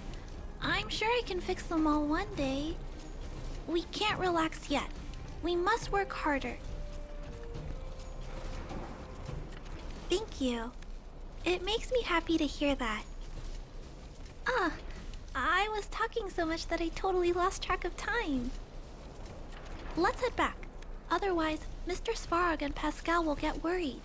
I'm sure I can fix them all one day. We can't relax yet. We must work harder. Thank you. It makes me happy to hear that. I was talking so much that I totally lost track of time. Let's head back. Otherwise, Mr. Svarg and Pascal will get worried.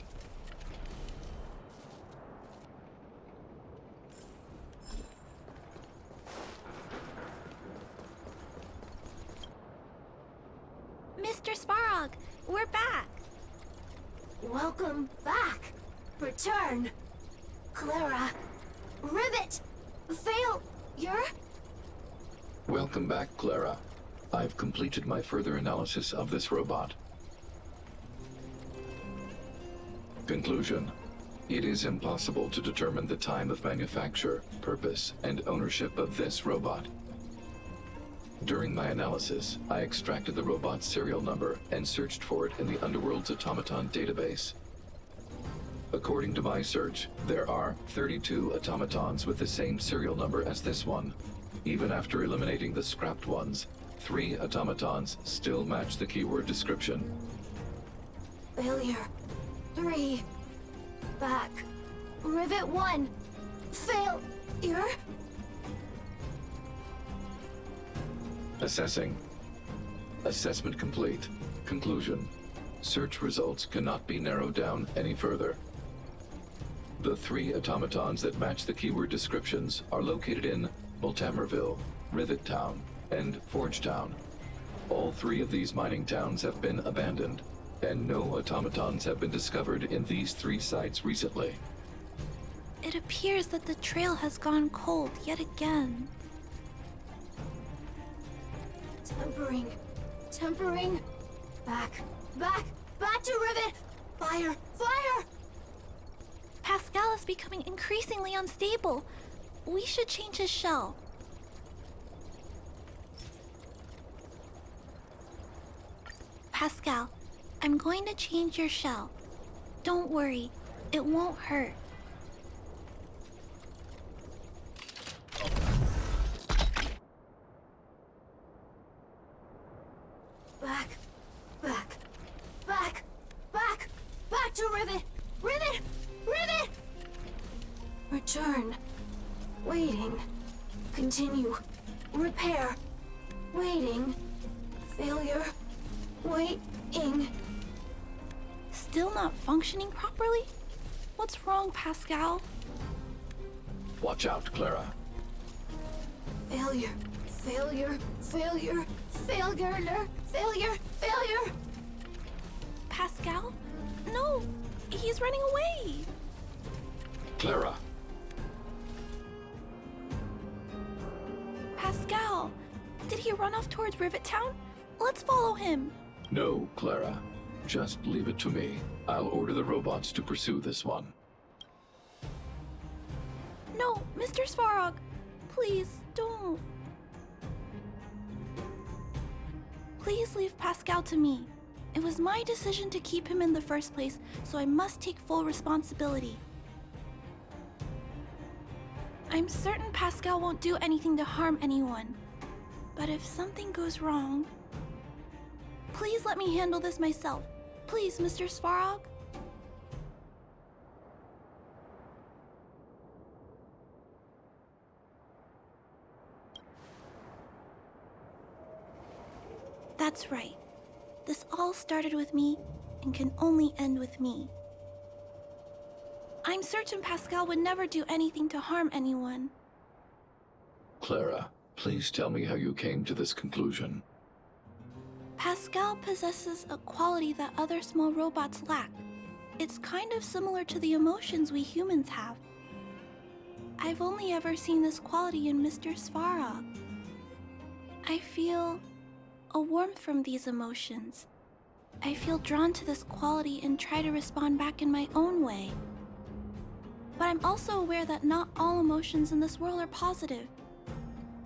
Mr. Svarg, we're back. Welcome back. Return. Clara. Rivet. Failure. Welcome back, Clara. I've completed my further analysis of this robot. Conclusion. It is impossible to determine the time of manufacture, purpose, and ownership of this robot. During my analysis, I extracted the robot's serial number and searched for it in the Underworld's automaton database. According to my search, there are 32 automatons with the same serial number as this one. Even after eliminating the scrapped ones, 3 automatons still match the keyword description. Failure. 3. Back. Rivet 1. Failure. Assessing. Assessment complete. Conclusion. Search results cannot be narrowed down any further. The 3 automatons that match the keyword descriptions are located in Multamerville, Rivet Town, and Forge Town. All 3 of these mining towns have been abandoned, and no automatons have been discovered in these 3 sites recently. It appears that the trail has gone cold yet again. Tempering. Back to Rivet. Fire. Pascal is becoming increasingly unstable. We should change his shell. Pascal, I'm going to change your shell. Don't worry, it won't hurt. Back to Rivet. Return. Waiting. Continue. Repair. Waiting. Failure. Waiting. Still not functioning properly? What's wrong, Pascal? Watch out, Clara. Failure. Pascal? No! He's running away! Clara. Pascal! Did he run off towards Rivet Town? Let's follow him! No, Clara. Just leave it to me. I'll order the robots to pursue this one. No, Mr. Svarog! Please, don't. Please leave Pascal to me. It was my decision to keep him in the first place, so I must take full responsibility. I'm certain Pascal won't do anything to harm anyone. But if something goes wrong... Please let me handle this myself. Please, Mr. Svarog. That's right. This all started with me and can only end with me. I'm certain Pascal would never do anything to harm anyone. Clara, please tell me how you came to this conclusion. Pascal possesses a quality that other small robots lack. It's kind of similar to the emotions we humans have. I've only ever seen this quality in Mr. Svarog. I feel a warmth from these emotions. I feel drawn to this quality and try to respond back in my own way. But I'm also aware that not all emotions in this world are positive.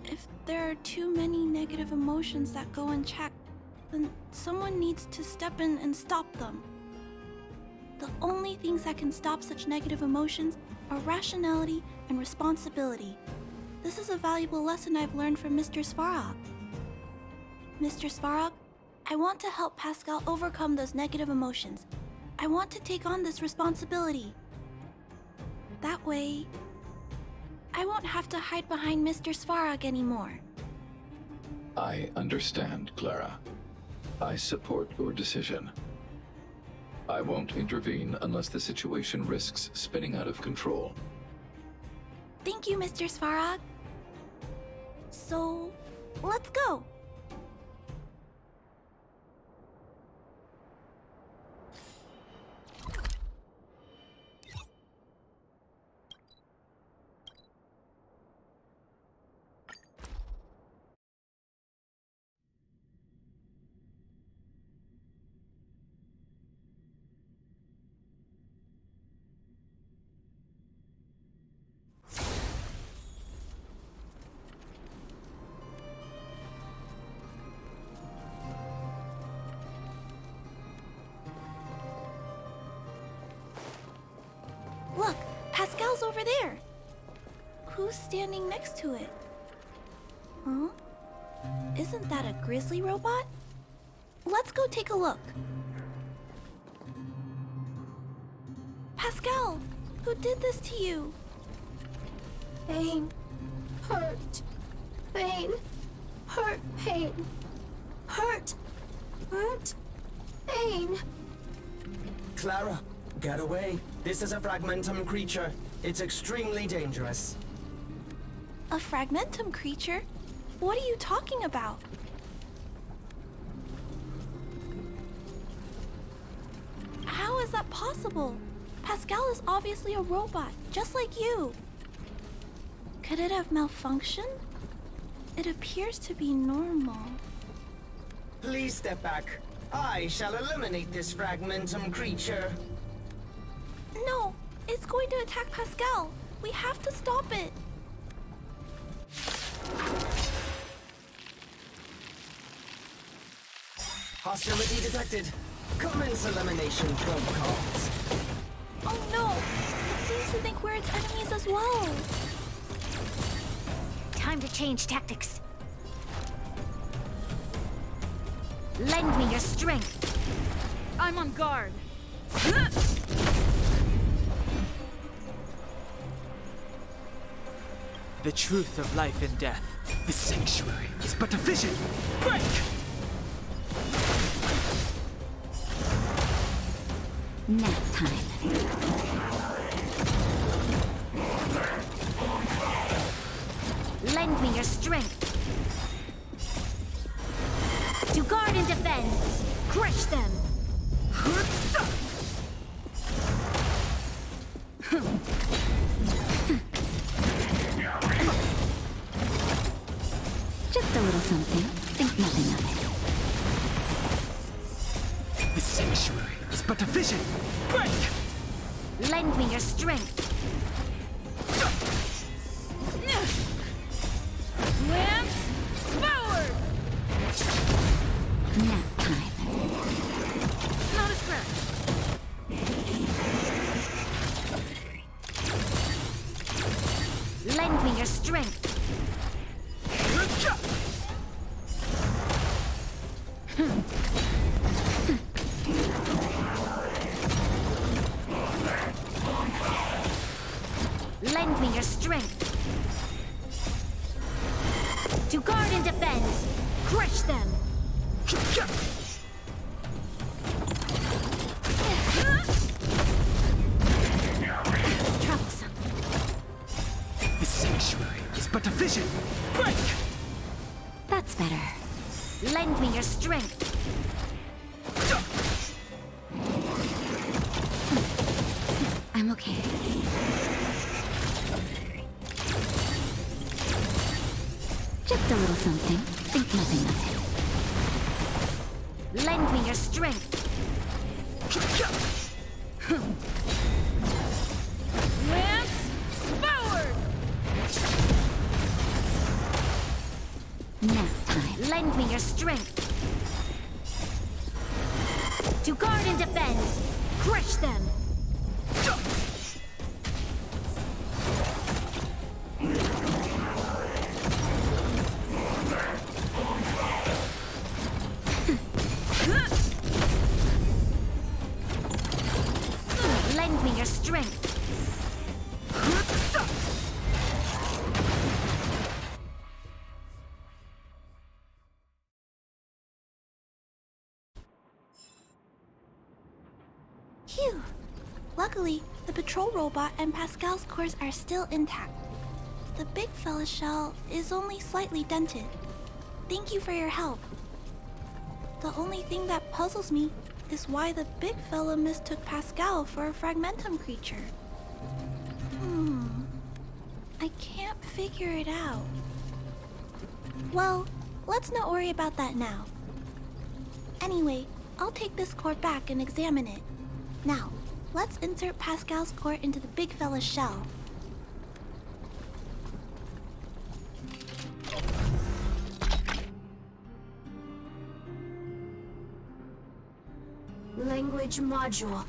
If there are too many negative emotions that go unchecked, then someone needs to step in and stop them. The only things that can stop such negative emotions are rationality and responsibility. This is a valuable lesson I've learned from Mr. Svarog. Mr. Svarog, I want to help Pascal overcome those negative emotions. I want to take on this responsibility. That way, I won't have to hide behind Mr. Svarog anymore. I understand, Clara. I support your decision. I won't intervene unless the situation risks spinning out of control. Thank you, Mr. Svarog. So, let's go. Look, Pascal's over there. Who's standing next to it? Huh? Isn't that a grizzly robot? Let's go take a look. Pascal, who did this to you? Pain. Hurt. Pain. Hurt. Pain. Hurt. Hurt. Pain. Clara, get away. This is a fragmentum creature. It's extremely dangerous. A fragmentum creature? What are you talking about? How is that possible? Pascal is obviously a robot, just like you. Could it have malfunctioned? It appears to be normal. Please step back. I shall eliminate this fragmentum creature. No, it's going to attack Pascal. We have to stop it. Hostility detected. Commence elimination protocols. Oh no! It seems to think we're its enemies as well. Time to change tactics. Lend me your strength. I'm on guard. The truth of life and death. The sanctuary is but a vision. Break! Nap time. Lend me your strength. To guard and defend. Crush them. Just a little something. Think nothing of it. The sanctuary is but a vision. Break! Lend me your strength. Lance forward! Nap time. Not a scratch. Lend me your strength. Lend me your strength. To guard and defend. Crush them. Troublesome. The sanctuary is but a vision. Break! That's better. Lend me your strength. I'm okay. Just a little something. Think nothing of it. Lend me your strength. Lance, forward! Nap time. Lend me your strength. To guard and defend. Crush them. Lend me your strength. Phew! Luckily, the patrol robot and Pascal's cores are still intact. The big fella's shell is only slightly dented. Thank you for your help. The only thing that puzzles me is why the big fella mistook Pascal for a fragmentum creature. I can't figure it out. Well, let's not worry about that now. Anyway, I'll take this core back and examine it. Now, let's insert Pascal's core into the big fella's shell. Language module.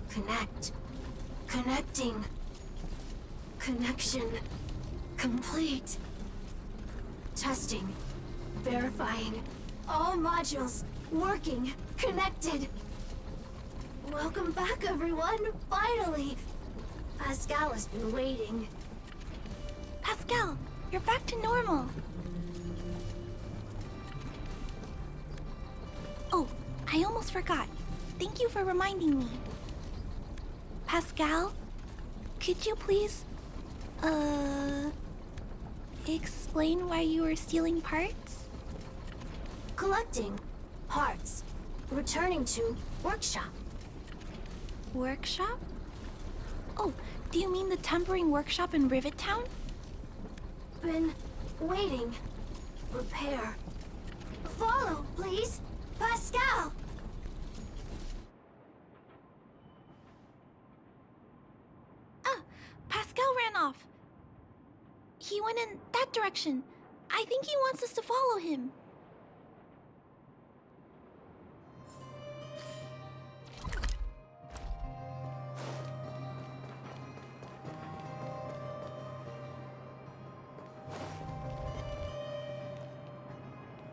Connect. Connecting. Connection. Complete. Testing. Verifying. All modules working. Connected. Welcome back, everyone. Finally. Pascal has been waiting. Pascal, you're back to normal. Oh, I almost forgot. Thank you for reminding me. Pascal, could you please, explain why you were stealing parts? Collecting. Parts. Returning to workshop. Workshop? Oh, do you mean the tempering workshop in Rivet Town? Been waiting. Repair. Follow, please. Pascal! Pascal ran off. He went in that direction. I think he wants us to follow him.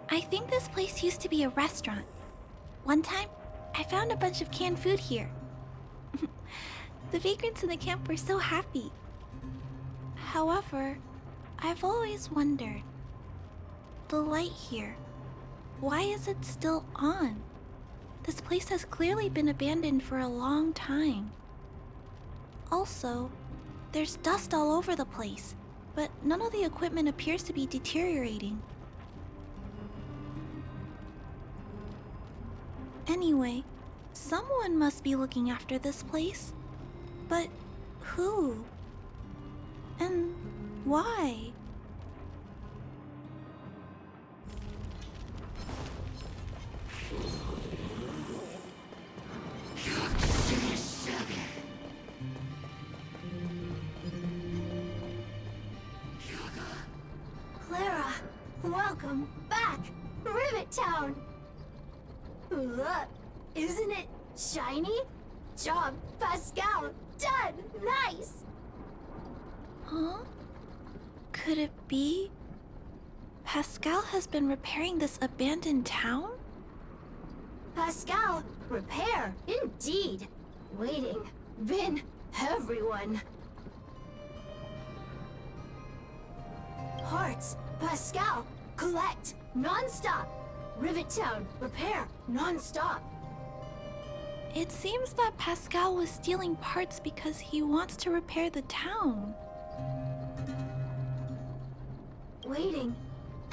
I think this place used to be a restaurant. One time, I found a bunch of canned food here. The vagrants in the camp were so happy. However, I've always wondered, the light here, why is it still on? This place has clearly been abandoned for a long time. Also, there's dust all over the place, but none of the equipment appears to be deteriorating. Anyway, someone must be looking after this place. But who? And why? Clara, welcome back! Rivet Town! Look, isn't it shiny? Job, Pascal! Done! Nice! Huh? Could it be Pascal has been repairing this abandoned town? Pascal, repair, indeed. Waiting, been everyone. Parts, Pascal, collect, non-stop. Rivet Town, repair, non-stop. It seems that Pascal was stealing parts because he wants to repair the town. Waiting,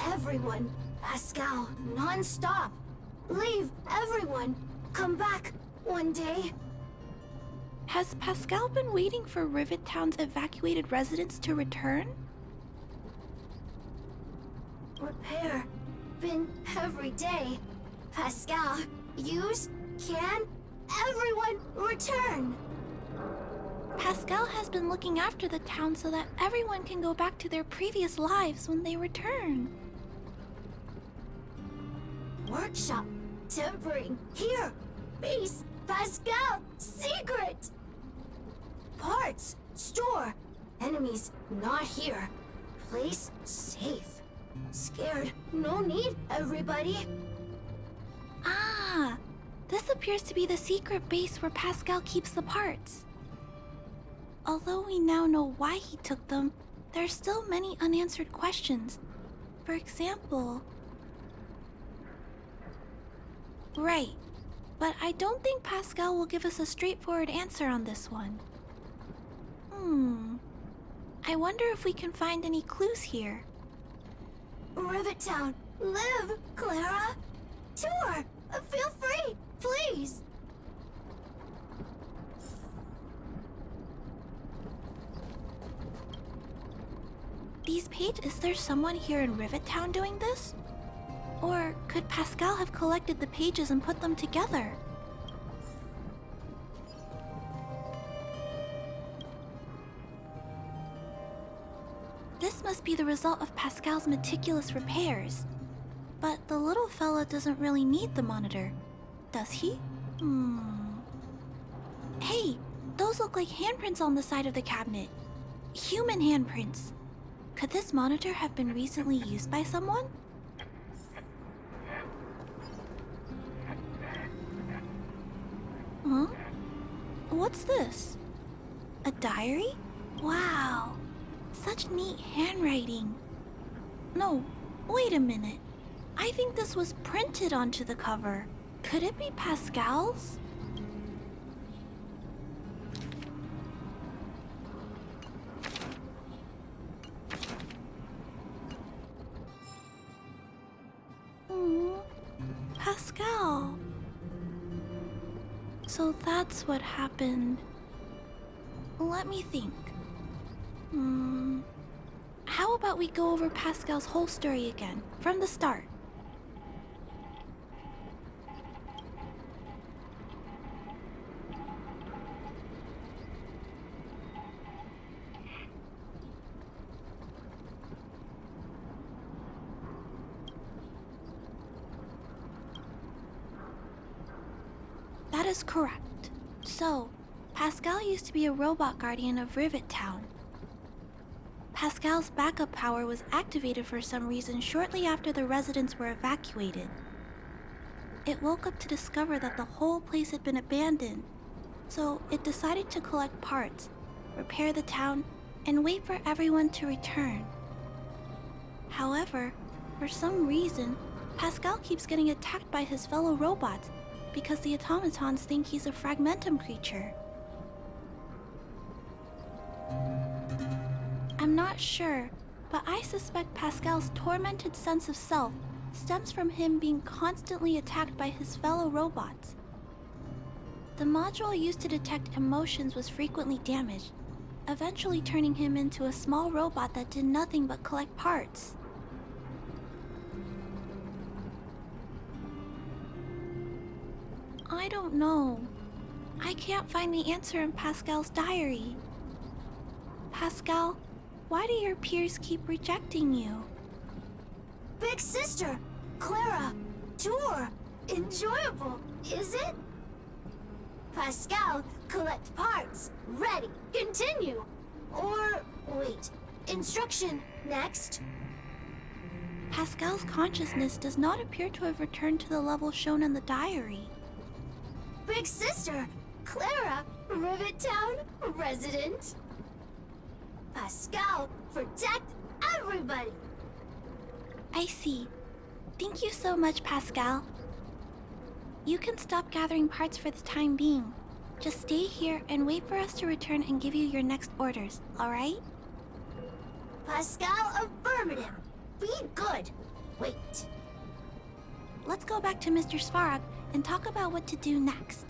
everyone, Pascal, non-stop. leave, everyone. Come back one day. Has Pascal been waiting for Rivet Town's evacuated residents to return? Repair. Been every day. Pascal, use, can, everyone return. Pascal has been looking after the town so that everyone can go back to their previous lives when they return. Workshop. Tempering. Here. Base. Pascal. Secret. Parts. Store. Enemies. Not here. Place. Safe. Scared. No need, everybody. Ah, this appears to be the secret base where Pascal keeps the parts. Although we now know why he took them, there are still many unanswered questions. For example... Right, but I don't think Pascal will give us a straightforward answer on this one. I wonder if we can find any clues here. Rivet Town. Live, Clara. Tour. Feel free, please. These pages, is there someone here in Rivet Town doing this? Or could Pascal have collected the pages and put them together? This must be the result of Pascal's meticulous repairs. But the little fella doesn't really need the monitor, does he? Hey, those look like handprints on the side of the cabinet. Human handprints. Could this monitor have been recently used by someone? Huh? What's this? A diary? Wow, such neat handwriting. No, wait a minute. I think this was printed onto the cover. Could it be Pascal's? Pascal. So that's what happened. Let me think. How about we go over Pascal's whole story again, from the start? That is correct. So, Pascal used to be a robot guardian of Rivet Town. Pascal's backup power was activated for some reason shortly after the residents were evacuated. It woke up to discover that the whole place had been abandoned, so it decided to collect parts, repair the town, and wait for everyone to return. However, for some reason, Pascal keeps getting attacked by his fellow robots because the automatons think he's a fragmentum creature. I'm not sure, but I suspect Pascal's tormented sense of self stems from him being constantly attacked by his fellow robots. The module used to detect emotions was frequently damaged, eventually turning him into a small robot that did nothing but collect parts. I don't know. I can't find the answer in Pascal's diary. Pascal, why do your peers keep rejecting you? Big sister, Clara, tour, enjoyable, is it? Pascal, collect parts, ready, continue. Or, wait, instruction, next. Pascal's consciousness does not appear to have returned to the level shown in the diary. Big sister, Clara, Rivet Town, resident. Pascal, protect everybody. I see. Thank you so much, Pascal. You can stop gathering parts for the time being. Just stay here and wait for us to return and give you your next orders, alright? Pascal, affirmative. Be good. Wait. let's go back to Mr. Svarog and talk about what to do next.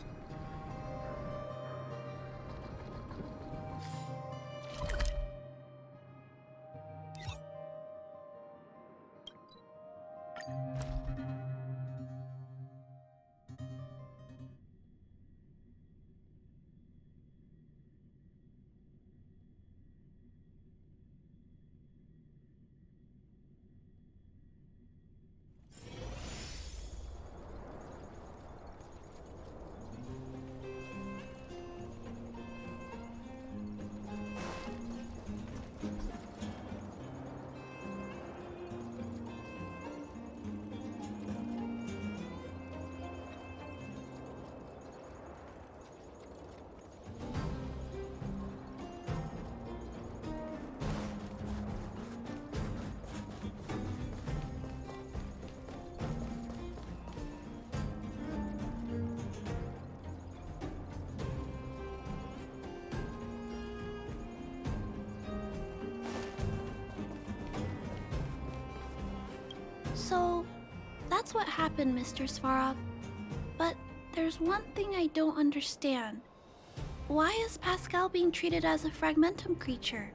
So, that's what happened, Mr. Svarog. But there's one thing I don't understand. Why is Pascal being treated as a fragmentum creature?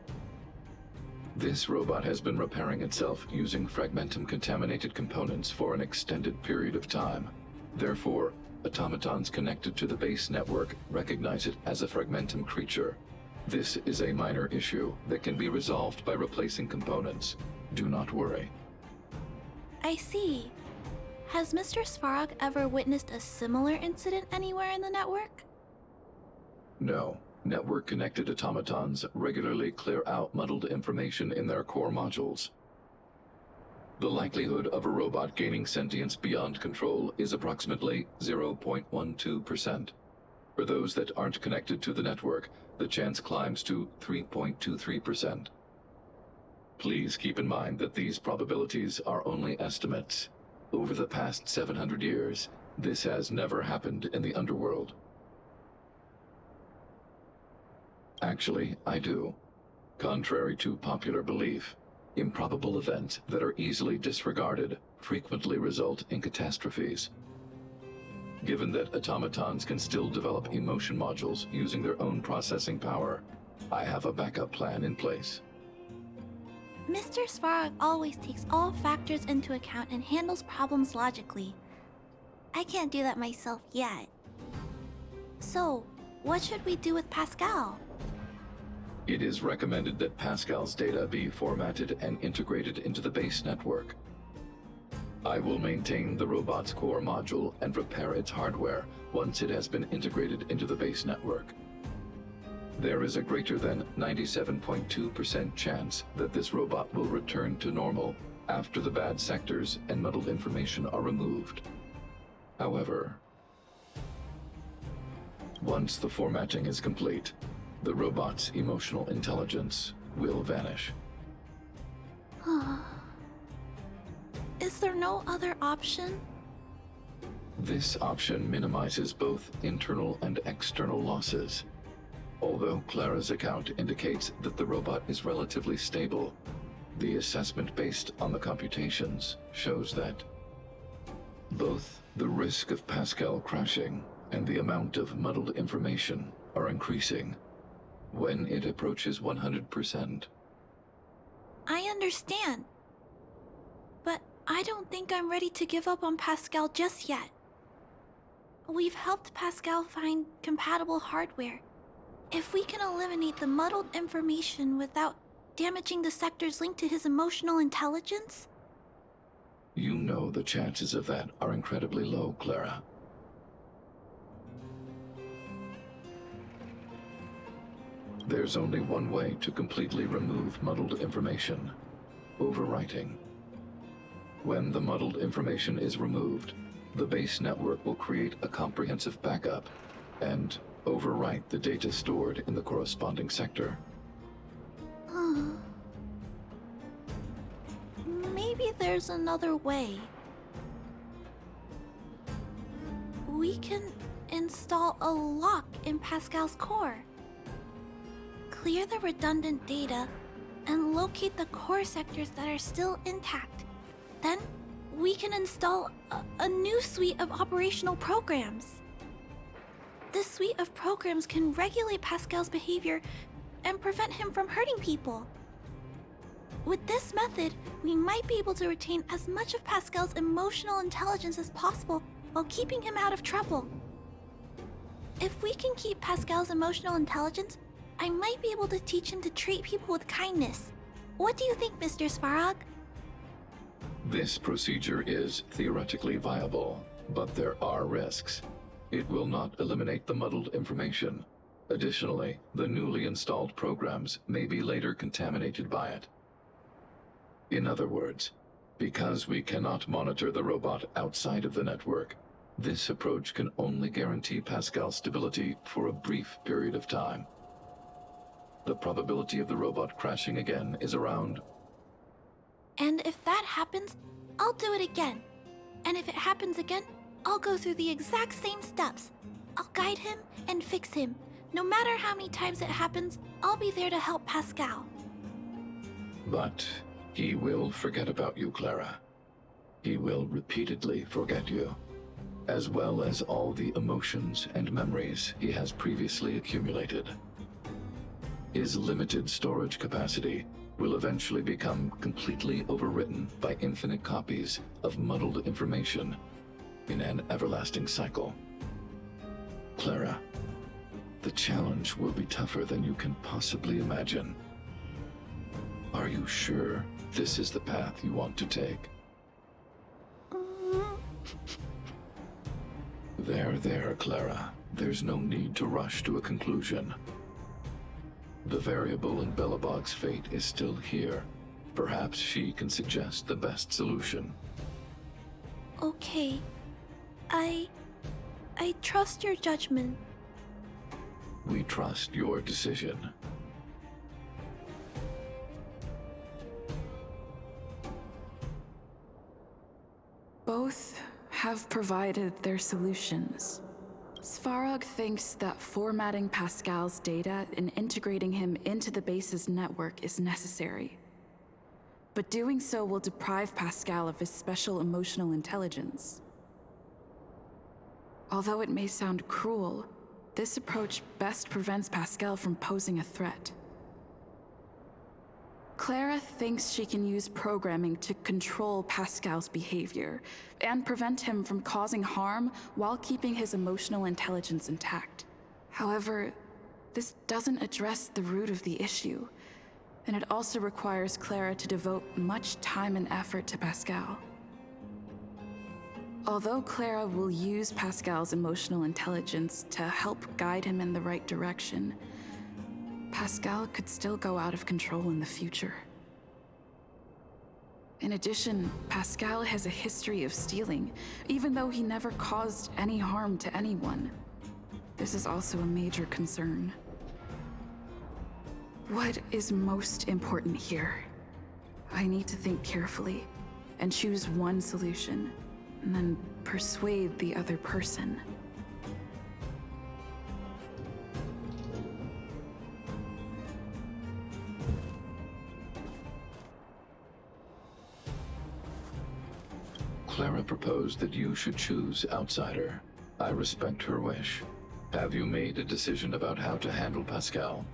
This robot has been repairing itself using fragmentum-contaminated components for an extended period of time. Therefore, automatons connected to the base network recognize it as a fragmentum creature. This is a minor issue that can be resolved by replacing components. Do not worry. I see. Has Mr. Svarog ever witnessed a similar incident anywhere in the network? No. Network-connected automatons regularly clear out muddled information in their core modules. The likelihood of a robot gaining sentience beyond control is approximately 0.12%. For those that aren't connected to the network, the chance climbs to 3.23%. Please keep in mind that these probabilities are only estimates. Over the past 700 years, this has never happened in the underworld. Actually, I do. Contrary to popular belief, improbable events that are easily disregarded frequently result in catastrophes. Given that automatons can still develop emotion modules using their own processing power, I have a backup plan in place. Mr. Svarog always takes all factors into account and handles problems logically. I can't do that myself yet. So, what should we do with Pascal? It is recommended that Pascal's data be formatted and integrated into the base network. I will maintain the robot's core module and repair its hardware once it has been integrated into the base network. There is a greater than 97.2% chance that this robot will return to normal after the bad sectors and muddled information are removed. However, once the formatting is complete, the robot's emotional intelligence will vanish. Is there no other option? This option minimizes both internal and external losses. Although Clara's account indicates that the robot is relatively stable, the assessment based on the computations shows that both the risk of Pascal crashing and the amount of muddled information are increasing when it approaches 100%. I understand. But I don't think I'm ready to give up on Pascal just yet. We've helped Pascal find compatible hardware. If we can eliminate the muddled information without damaging the sectors linked to his emotional intelligence? You know the chances of that are incredibly low, Clara. There's only one way to completely remove muddled information: overwriting. When the muddled information is removed, the base network will create a comprehensive backup and overwrite the data stored in the corresponding sector. Maybe there's another way. We can install a lock in Pascal's core. Clear the redundant data and locate the core sectors that are still intact. Then, we can install a new suite of operational programs. This suite of programs can regulate Pascal's behavior and prevent him from hurting people. With this method, we might be able to retain as much of Pascal's emotional intelligence as possible while keeping him out of trouble. If we can keep Pascal's emotional intelligence, I might be able to teach him to treat people with kindness. What do you think, Mr. Svarog? This procedure is theoretically viable, but there are risks. It will not eliminate the muddled information. Additionally, the newly installed programs may be later contaminated by it. In other words, because we cannot monitor the robot outside of the network, this approach can only guarantee Pascal's stability for a brief period of time. The probability of the robot crashing again is around... And if that happens, I'll do it again. And if it happens again, I'll go through the exact same steps. I'll guide him and fix him. No matter how many times it happens, I'll be there to help Pascal. But he will forget about you, Clara. He will repeatedly forget you, as well as all the emotions and memories he has previously accumulated. His limited storage capacity will eventually become completely overwritten by infinite copies of muddled information in an everlasting cycle. Clara, the challenge will be tougher than you can possibly imagine. Are you sure this is the path you want to take? There, Clara. There's no need to rush to a conclusion. The variable in Belobog's fate is still here. Perhaps she can suggest the best solution. Okay. I trust your judgment. We trust your decision. Both have provided their solutions. Svarog thinks that formatting Pascal's data and integrating him into the base's network is necessary. But doing so will deprive Pascal of his special emotional intelligence. Although it may sound cruel, this approach best prevents Pascal from posing a threat. Clara thinks she can use programming to control Pascal's behavior and prevent him from causing harm while keeping his emotional intelligence intact. However, this doesn't address the root of the issue, and it also requires Clara to devote much time and effort to Pascal. Although Clara will use Pascal's emotional intelligence to help guide him in the right direction, Pascal could still go out of control in the future. In addition, Pascal has a history of stealing, even though he never caused any harm to anyone. This is also a major concern. What is most important here? I need to think carefully and choose one solution, and then persuade the other person. Clara proposed that you should choose Outsider. I respect her wish. Have you made a decision about how to handle Pascal?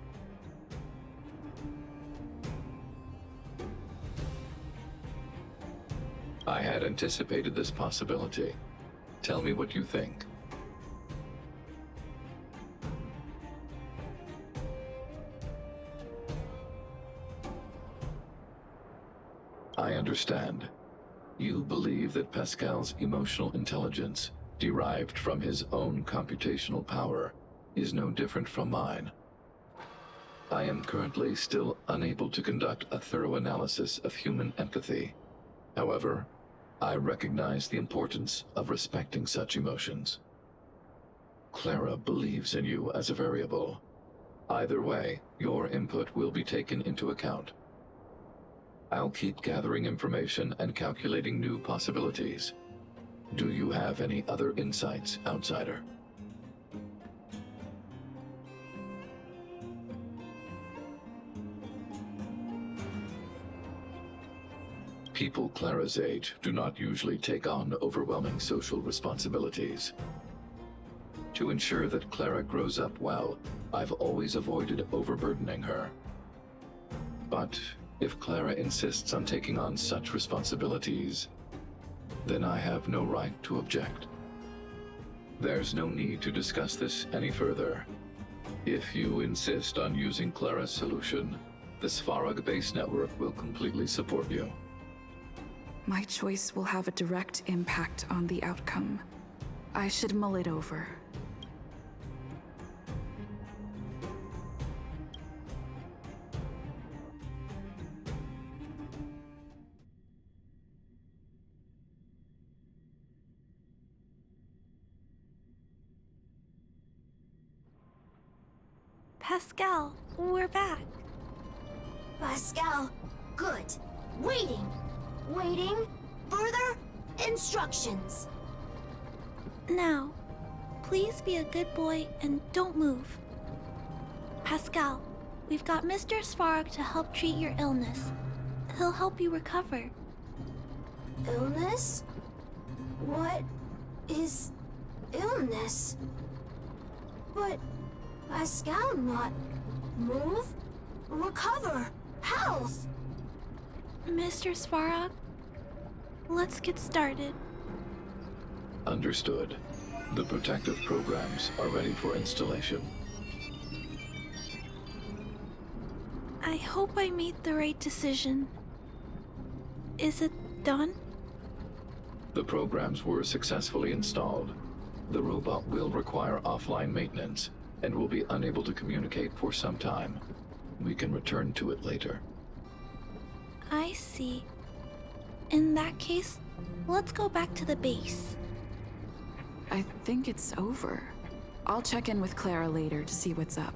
I had anticipated this possibility. Tell me what you think. I understand. You believe that Pascal's emotional intelligence, derived from his own computational power, is no different from mine. I am currently still unable to conduct a thorough analysis of human empathy. However, I recognize the importance of respecting such emotions. Clara believes in you as a variable. Either way, your input will be taken into account. I'll keep gathering information and calculating new possibilities. Do you have any other insights, Outsider? People Clara's age do not usually take on overwhelming social responsibilities. To ensure that Clara grows up well, I've always avoided overburdening her. But if Clara insists on taking on such responsibilities, then I have no right to object. There's no need to discuss this any further. If you insist on using Clara's solution, the Svarog base network will completely support you. My choice will have a direct impact on the outcome. I should mull it over. Pascal, we're back. Pascal, good. Waiting. Waiting. Further instructions. Now, please be a good boy and don't move. Pascal, we've got Mr. Svarog to help treat your illness. He'll help you recover. Illness? What is illness? But Pascal not move, recover, health. Mr. Svarog, let's get started. Understood. The protective programs are ready for installation. I hope I made the right decision. Is it done? The programs were successfully installed. The robot will require offline maintenance and will be unable to communicate for some time. We can return to it later. I see. In that case, let's go back to the base. I think it's over. I'll check in with Clara later to see what's up.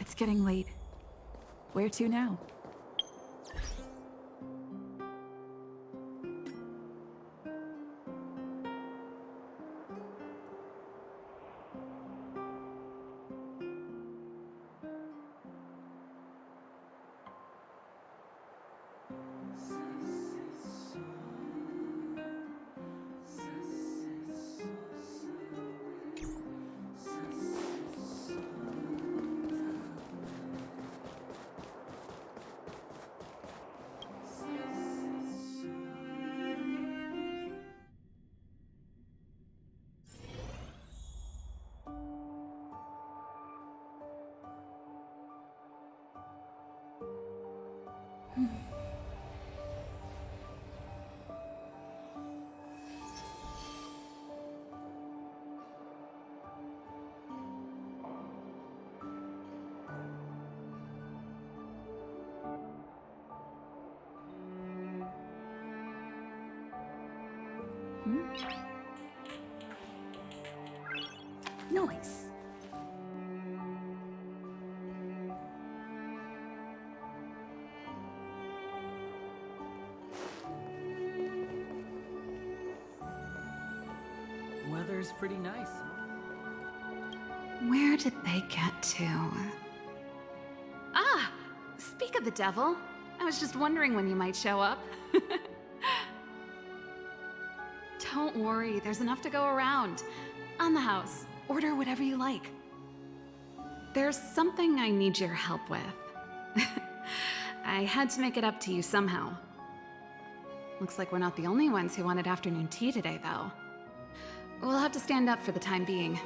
It's getting late. Where to now? Noise. Weather's pretty nice. Where did they get to? Ah! Speak of the devil. I was just wondering when you might show up. Don't worry, there's enough to go around. On the house, order whatever you like. There's something I need your help with. I had to make it up to you somehow. Looks like we're not the only ones who wanted afternoon tea today, though. We'll have to stand up for the time being.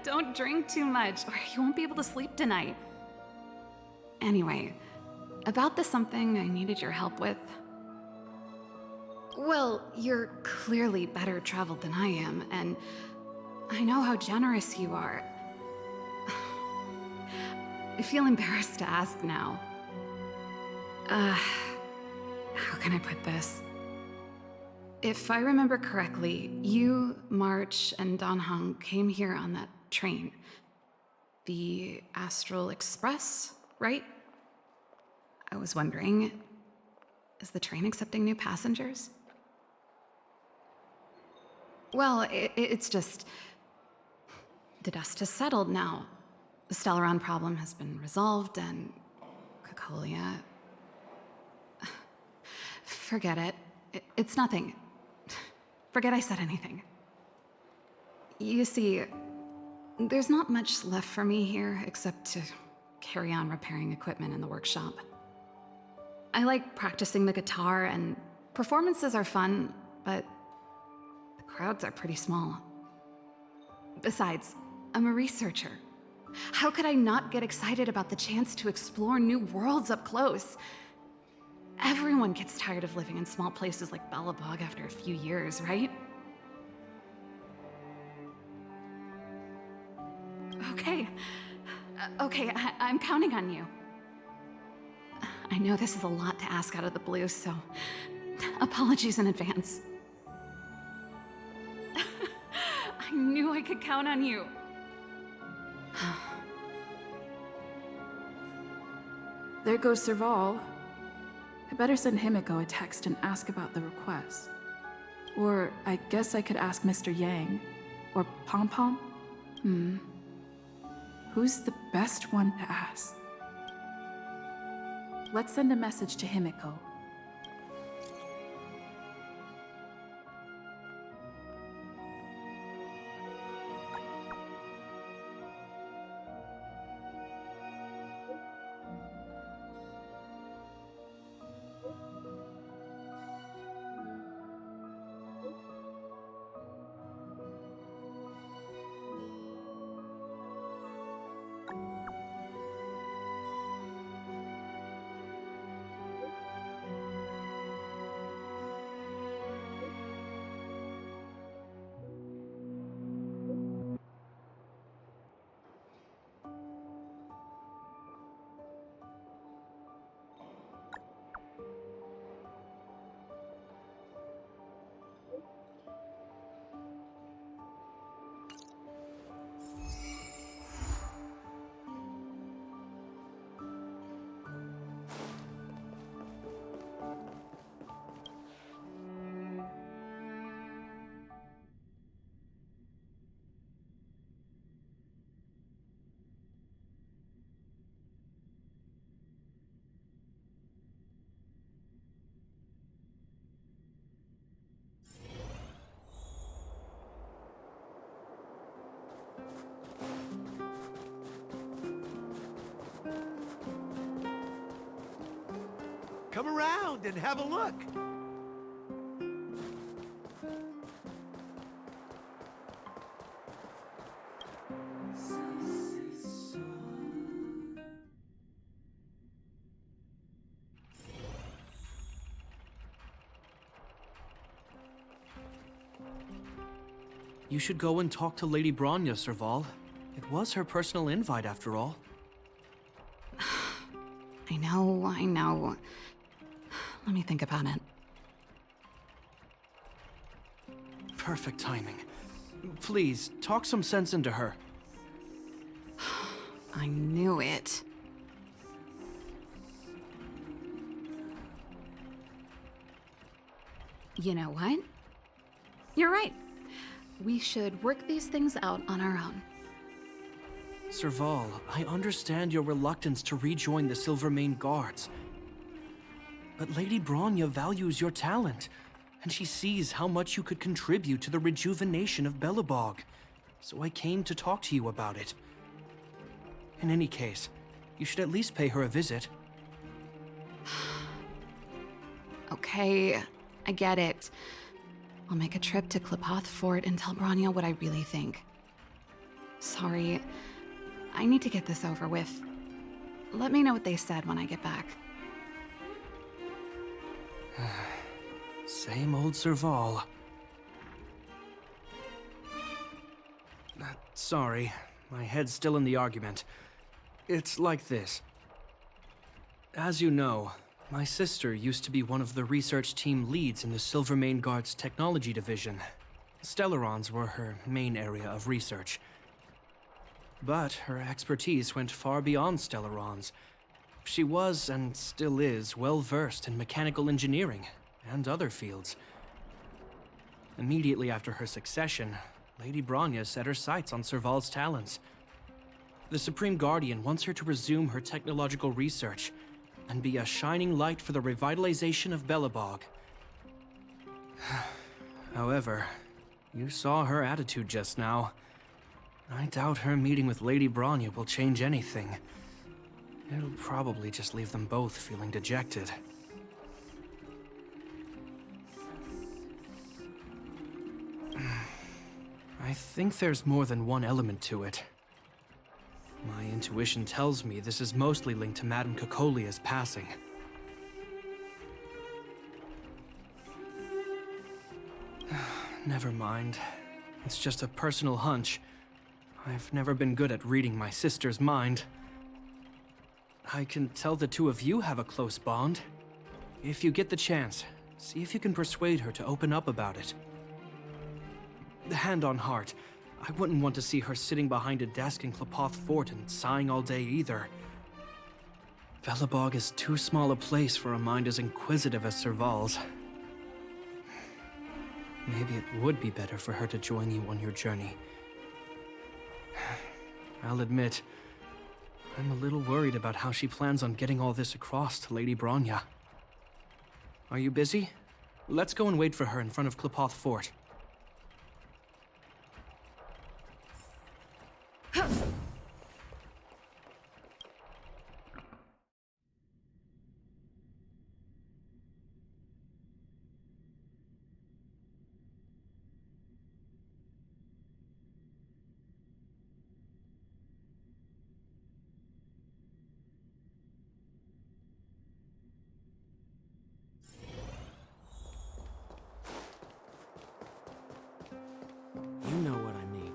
Don't drink too much, or you won't be able to sleep tonight. Anyway, about the something I needed your help with. Well, you're clearly better traveled than I am, and I know how generous you are. I feel embarrassed to ask now. How can I put this? If I remember correctly, you, March, and Don Hung came here on that train. The Astral Express, right? I was wondering, is the train accepting new passengers? Well, it's just... the dust has settled now. The Stellaron problem has been resolved, and... Cocolia... Forget it. It's nothing. Forget I said anything. You see, there's not much left for me here except to carry on repairing equipment in the workshop. I like practicing the guitar, and performances are fun, but the crowds are pretty small. Besides, I'm a researcher. How could I not get excited about the chance to explore new worlds up close? Everyone gets tired of living in small places like Bellabog after a few years, right? Okay, I'm counting on you. I know this is a lot to ask out of the blue, so apologies in advance. I knew I could count on you. There goes Serval. I better send Himiko a text and ask about the request. Or I guess I could ask Mr. Yang. Or Pom Pom. Who's the best one to ask? Let's send a message to Himiko. Come around and have a look. You should go and talk to Lady Bronya, Serval. It was her personal invite, after all. I know. Let me think about it. Perfect timing. Please, talk some sense into her. I knew it. You know what? You're right. We should work these things out on our own. Serval, I understand your reluctance to rejoin the Silvermane Guards. But Lady Bronya values your talent, and she sees how much you could contribute to the rejuvenation of Belobog. So I came to talk to you about it. In any case, you should at least pay her a visit. Okay, I get it. I'll make a trip to Klipoth Fort and tell Bronya what I really think. Sorry, I need to get this over with. Let me know what they said when I get back. Same old Serval. Sorry, my head's still in the argument. It's like this. As you know, my sister used to be one of the research team leads in the Silvermane Guard's technology division. Stellarons were her main area of research. But her expertise went far beyond Stellarons. She was, and still is, well-versed in mechanical engineering and other fields. Immediately after her succession, Lady Bronya set her sights on Serval's talents. The Supreme Guardian wants her to resume her technological research and be a shining light for the revitalization of Belobog. However, you saw her attitude just now. I doubt her meeting with Lady Bronya will change anything. It'll probably just leave them both feeling dejected. I think there's more than one element to it. My intuition tells me this is mostly linked to Madame Cocolia's passing. Never mind. It's just a personal hunch. I've never been good at reading my sister's mind. I can tell the two of you have a close bond. If you get the chance, see if you can persuade her to open up about it. Hand on heart, I wouldn't want to see her sitting behind a desk in Klipoth Fort and sighing all day either. Belobog is too small a place for a mind as inquisitive as Serval's. Maybe it would be better for her to join you on your journey. I'll admit, I'm a little worried about how she plans on getting all this across to Lady Bronya. Are you busy? Let's go and wait for her in front of Klipoth Fort. You know what I mean.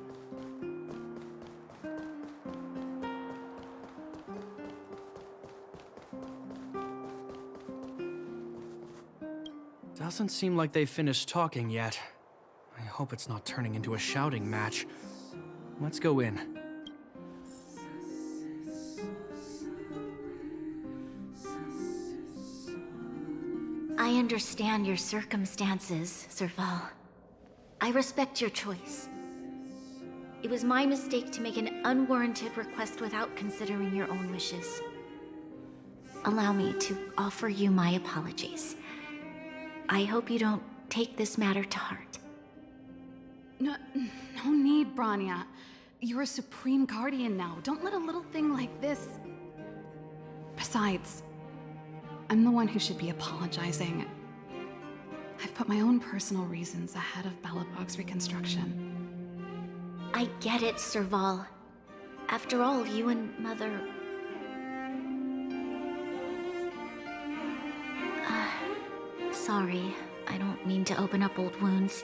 Doesn't seem like they've finished talking yet. I hope it's not turning into a shouting match. Let's go in. I understand your circumstances, Serval. I respect your choice. It was my mistake to make an unwarranted request without considering your own wishes. Allow me to offer you my apologies. I hope you don't take this matter to heart. No need, Bronya. You're a supreme guardian now. Don't let a little thing like this... Besides, I'm the one who should be apologizing. I've put my own personal reasons ahead of Balabog's reconstruction. I get it, Serval. After all, you and Mother... Sorry, I don't mean to open up old wounds.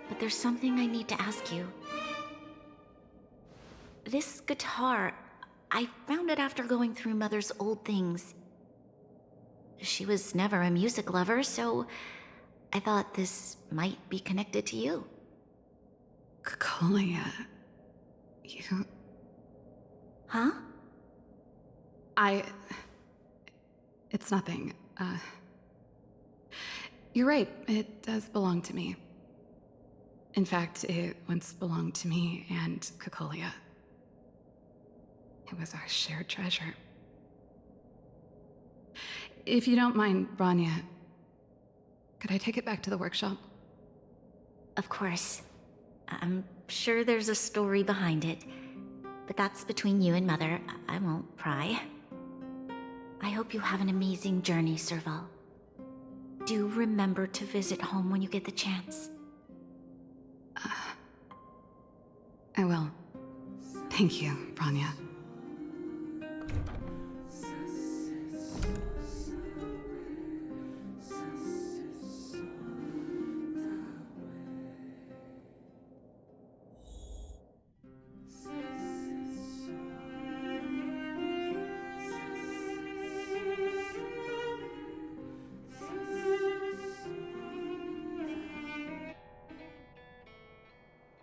But there's something I need to ask you. This guitar, I found it after going through Mother's old things. She was never a music lover, so I thought this might be connected to you. Cocolia... You... Huh? It's nothing. You're right, it does belong to me. In fact, it once belonged to me and Cocolia. It was our shared treasure. If you don't mind, Rania, could I take it back to the workshop? Of course. I'm sure there's a story behind it, but that's between you and Mother. I won't pry. I hope you have an amazing journey, Serval. Do remember to visit home when you get the chance. I will. Thank you, Rania.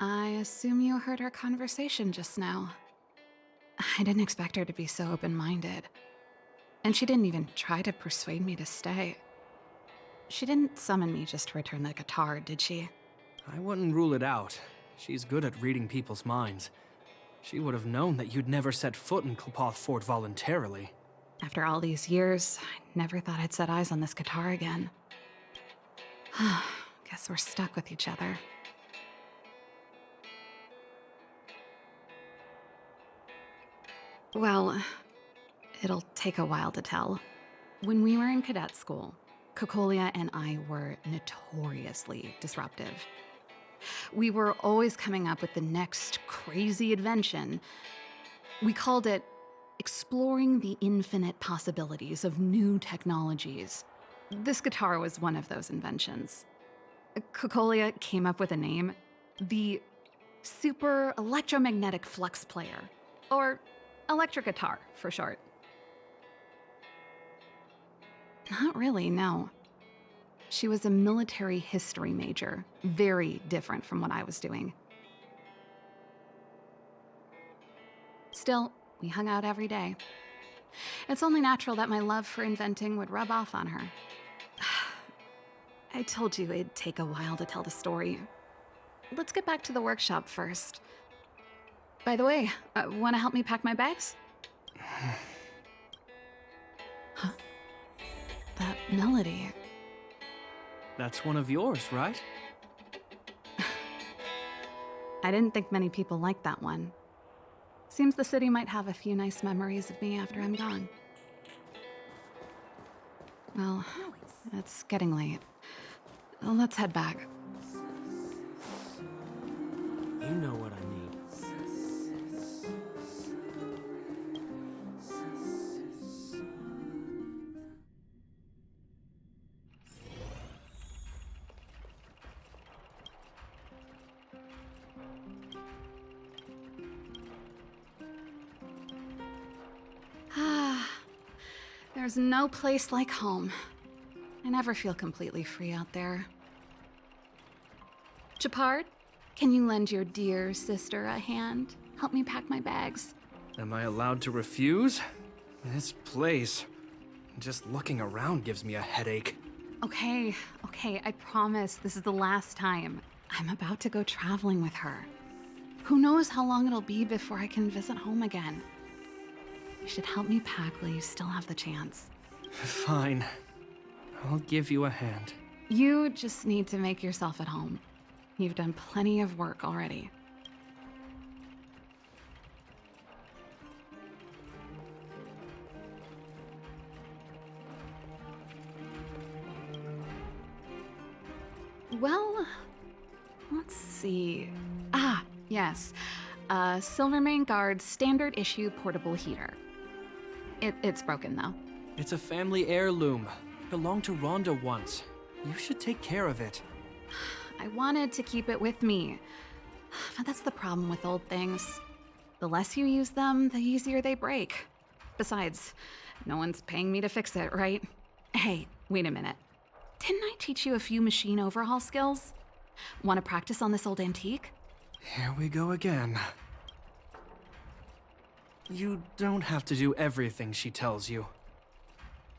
I assume you heard our conversation just now. I didn't expect her to be so open-minded. And she didn't even try to persuade me to stay. She didn't summon me just to return the guitar, did she? I wouldn't rule it out. She's good at reading people's minds. She would have known that you'd never set foot in Kilpath Fort voluntarily. After all these years, I never thought I'd set eyes on this guitar again. Guess we're stuck with each other. Well, it'll take a while to tell. When we were in cadet school, Cocolia and I were notoriously disruptive. We were always coming up with the next crazy invention. We called it exploring the infinite possibilities of new technologies. This guitar was one of those inventions. Cocolia came up with a name, the Super Electromagnetic Flux Player, or electric guitar, for short. Not really, no. She was a military history major, very different from what I was doing. Still, we hung out every day. It's only natural that my love for inventing would rub off on her. I told you it'd take a while to tell the story. Let's get back to the workshop first. By the way, want to help me pack my bags? Huh? That melody. That's one of yours, right? I didn't think many people liked that one. Seems the city might have a few nice memories of me after I'm gone. Well, it's getting late. Let's head back. You know what I need. There's no place like home. I never feel completely free out there. Chapard, can you lend your dear sister a hand? Help me pack my bags. Am I allowed to refuse? This place, just looking around gives me a headache. Okay, I promise this is the last time. I'm about to go traveling with her. Who knows how long it'll be before I can visit home again. You should help me pack while you still have the chance. Fine. I'll give you a hand. You just need to make yourself at home. You've done plenty of work already. Well, let's see. Ah, yes. Silvermane Guard's standard issue portable heater. It's broken though. It's a family heirloom. Belonged to Rhonda once. You should take care of it. I wanted to keep it with me. But that's the problem with old things. The less you use them, the easier they break. Besides, no one's paying me to fix it, right? Hey, wait a minute. Didn't I teach you a few machine overhaul skills? Want to practice on this old antique? Here we go again. You don't have to do everything she tells you.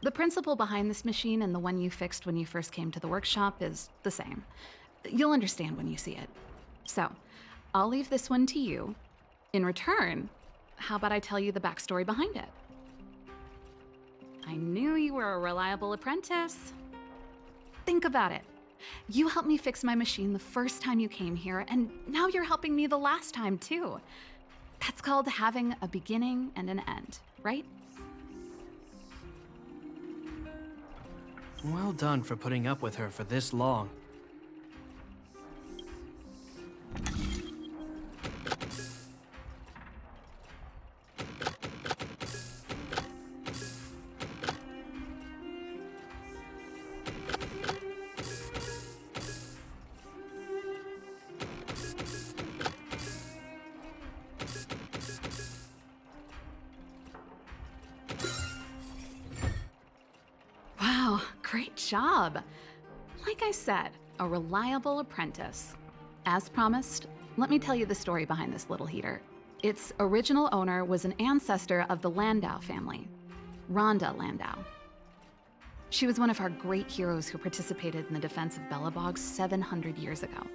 The principle behind this machine and the one you fixed when you first came to the workshop is the same. You'll understand when you see it. So, I'll leave this one to you. In return, how about I tell you the backstory behind it? I knew you were a reliable apprentice. Think about it. You helped me fix my machine the first time you came here, and now you're helping me the last time, too. That's called having a beginning and an end, right? Well done for putting up with her for this long. Wow, great job. Like I said, a reliable apprentice. As promised, let me tell you the story behind this little heater. Its original owner was an ancestor of the Landau family, Rhonda Landau. She was one of our great heroes who participated in the defense of Belobog 700 years ago.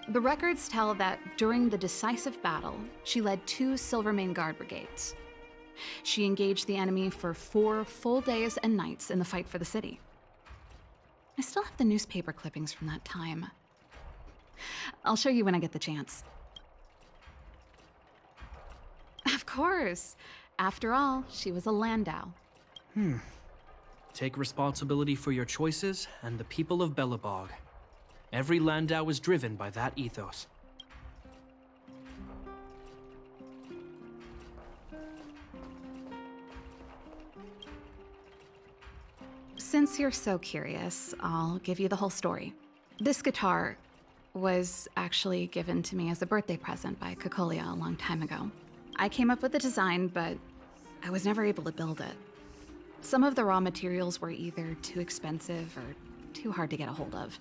The records tell that during the decisive battle, she led 2 Silvermane Guard brigades. She engaged the enemy for 4 full days and nights in the fight for the city. I still have the newspaper clippings from that time. I'll show you when I get the chance. Of course. After all, she was a Landau. Take responsibility for your choices and the people of Belobog. Every Landau is driven by that ethos. Since you're so curious, I'll give you the whole story. This guitar was actually given to me as a birthday present by Cocolia a long time ago. I came up with the design, but I was never able to build it. Some of the raw materials were either too expensive or too hard to get a hold of.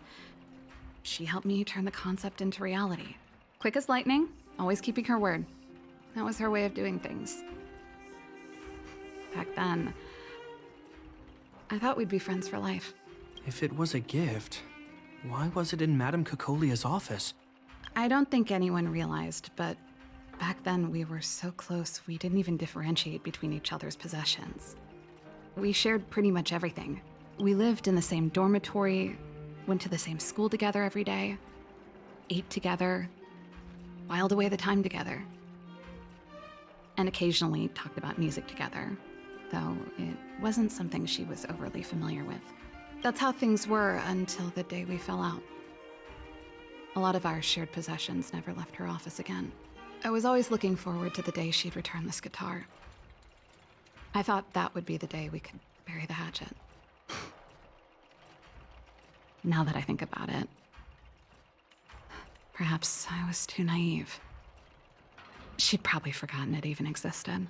She helped me turn the concept into reality. Quick as lightning, always keeping her word. That was her way of doing things. Back then, I thought we'd be friends for life. If it was a gift, why was it in Madame Cocolia's office? I don't think anyone realized, but back then we were so close we didn't even differentiate between each other's possessions. We shared pretty much everything. We lived in the same dormitory, went to the same school together every day, ate together, whiled away the time together, and occasionally talked about music together, though it wasn't something she was overly familiar with. That's how things were until the day we fell out. A lot of our shared possessions never left her office again. I was always looking forward to the day she'd return this guitar. I thought that would be the day we could bury the hatchet. Now that I think about it, perhaps I was too naive. She'd probably forgotten it even existed.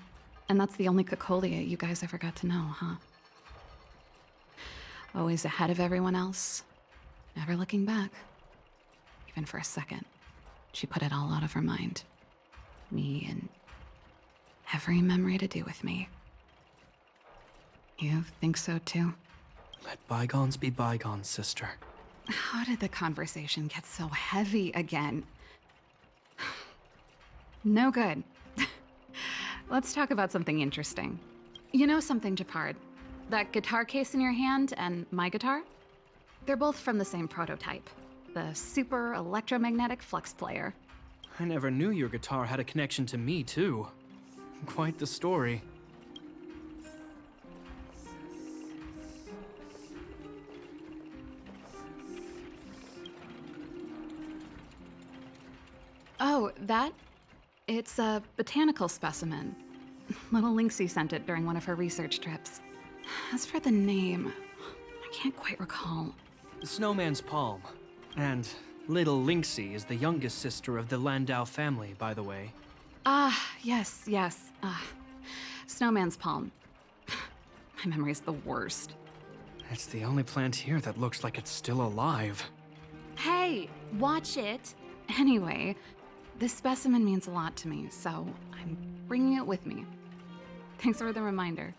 And that's the only Cocolia you guys ever got to know, huh? Always ahead of everyone else, never looking back. Even for a second, she put it all out of her mind. Me and every memory to do with me. You think so too? Let bygones be bygones, sister. How did the conversation get so heavy again? No good. Let's talk about something interesting. You know something, Japard? That guitar case in your hand and my guitar? They're both from the same prototype. The Super Electromagnetic Flux Player. I never knew your guitar had a connection to me, too. Quite the story. That? It's a botanical specimen. Little Lynxie sent it during one of her research trips. As for the name, I can't quite recall. Snowman's palm. And little Lynxie is the youngest sister of the Landau family, by the way. Yes. Snowman's palm. My memory's the worst. It's the only plant here that looks like it's still alive. Hey, watch it! Anyway, this specimen means a lot to me, so I'm bringing it with me. Thanks for the reminder.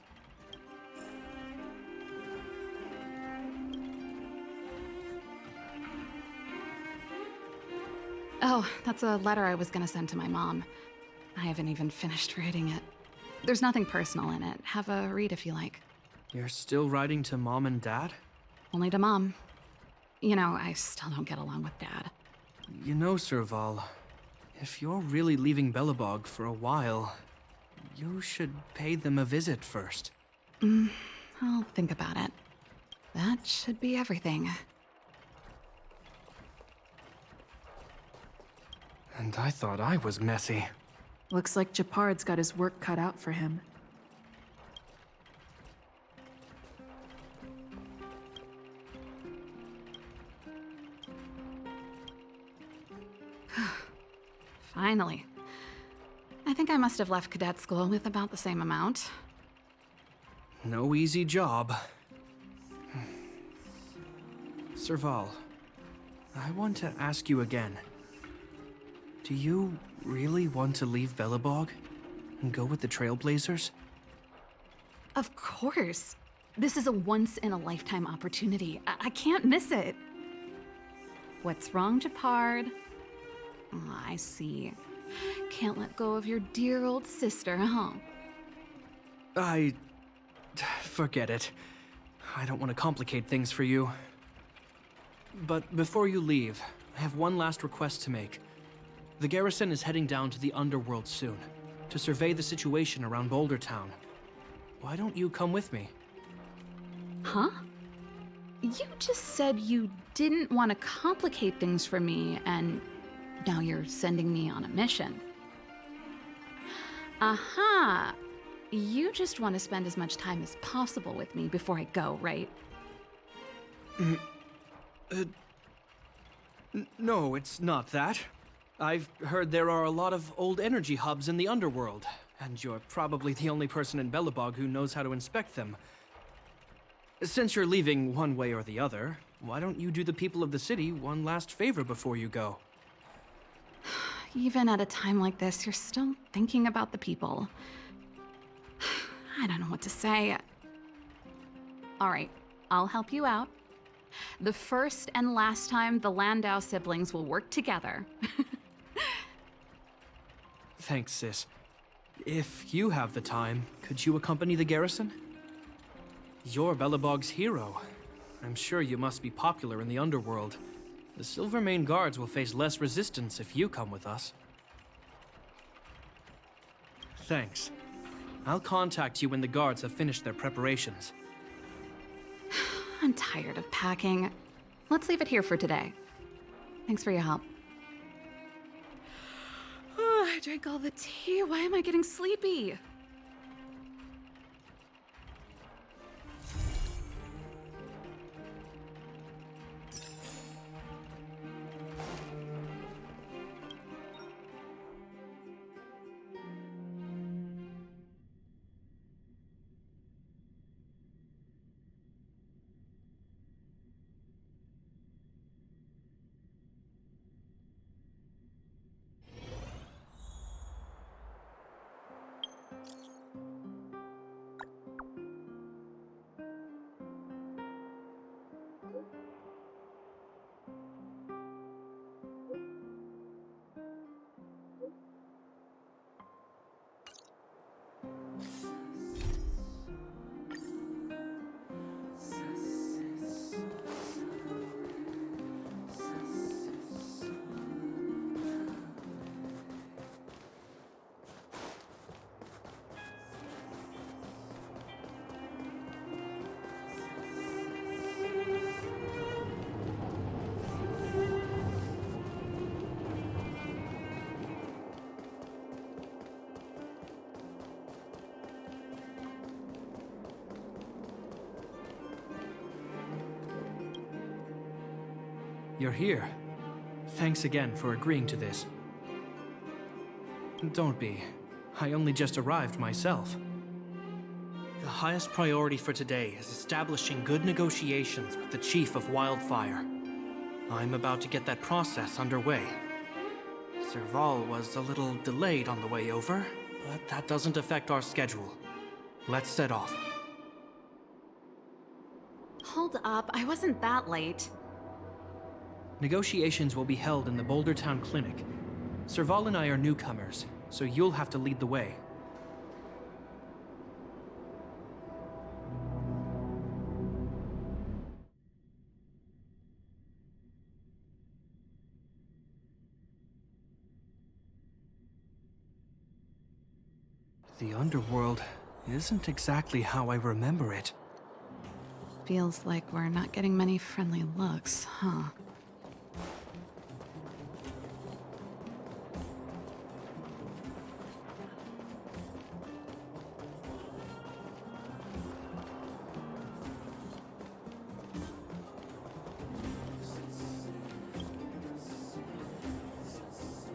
Oh, that's a letter I was gonna send to my mom. I haven't even finished writing it. There's nothing personal in it. Have a read if you like. You're still writing to Mom and Dad? Only to Mom. You know, I still don't get along with Dad. You know, Serval, if you're really leaving Belobog for a while, you should pay them a visit first. I'll think about it. That should be everything. And I thought I was messy. Looks like Japard's got his work cut out for him. Finally. I think I must have left cadet school with about the same amount. No easy job. Serval, I want to ask you again. Do you really want to leave Belobog and go with the Trailblazers? Of course. This is a once-in-a-lifetime opportunity. I can't miss it. What's wrong, Japard? Oh, I see. Can't let go of your dear old sister, huh? Forget it. I don't want to complicate things for you. But before you leave, I have one last request to make. The garrison is heading down to the underworld soon, to survey the situation around Boulder Town. Why don't you come with me? Huh? You just said you didn't want to complicate things for me, and now you're sending me on a mission. Aha! You just want to spend as much time as possible with me before I go, right? No, it's not that. I've heard there are a lot of old energy hubs in the underworld, and you're probably the only person in Belobog who knows how to inspect them. Since you're leaving one way or the other, why don't you do the people of the city one last favor before you go? Even at a time like this, you're still thinking about the people. I don't know what to say. All right, I'll help you out. The first and last time the Landau siblings will work together. Thanks, sis. If you have the time, could you accompany the garrison? You're Belobog's hero. I'm sure you must be popular in the underworld. The Silvermane Guards will face less resistance if you come with us. Thanks. I'll contact you when the guards have finished their preparations. I'm tired of packing. Let's leave it here for today. Thanks for your help. Oh, I drank all the tea. Why am I getting sleepy? You're here. Thanks again for agreeing to this. Don't be. I only just arrived myself. The highest priority for today is establishing good negotiations with the Chief of Wildfire. I'm about to get that process underway. Serval was a little delayed on the way over, but that doesn't affect our schedule. Let's set off. Hold up, I wasn't that late. Negotiations will be held in the Boulder Town Clinic. Serval and I are newcomers, so you'll have to lead the way. The underworld isn't exactly how I remember it. Feels like we're not getting many friendly looks, huh?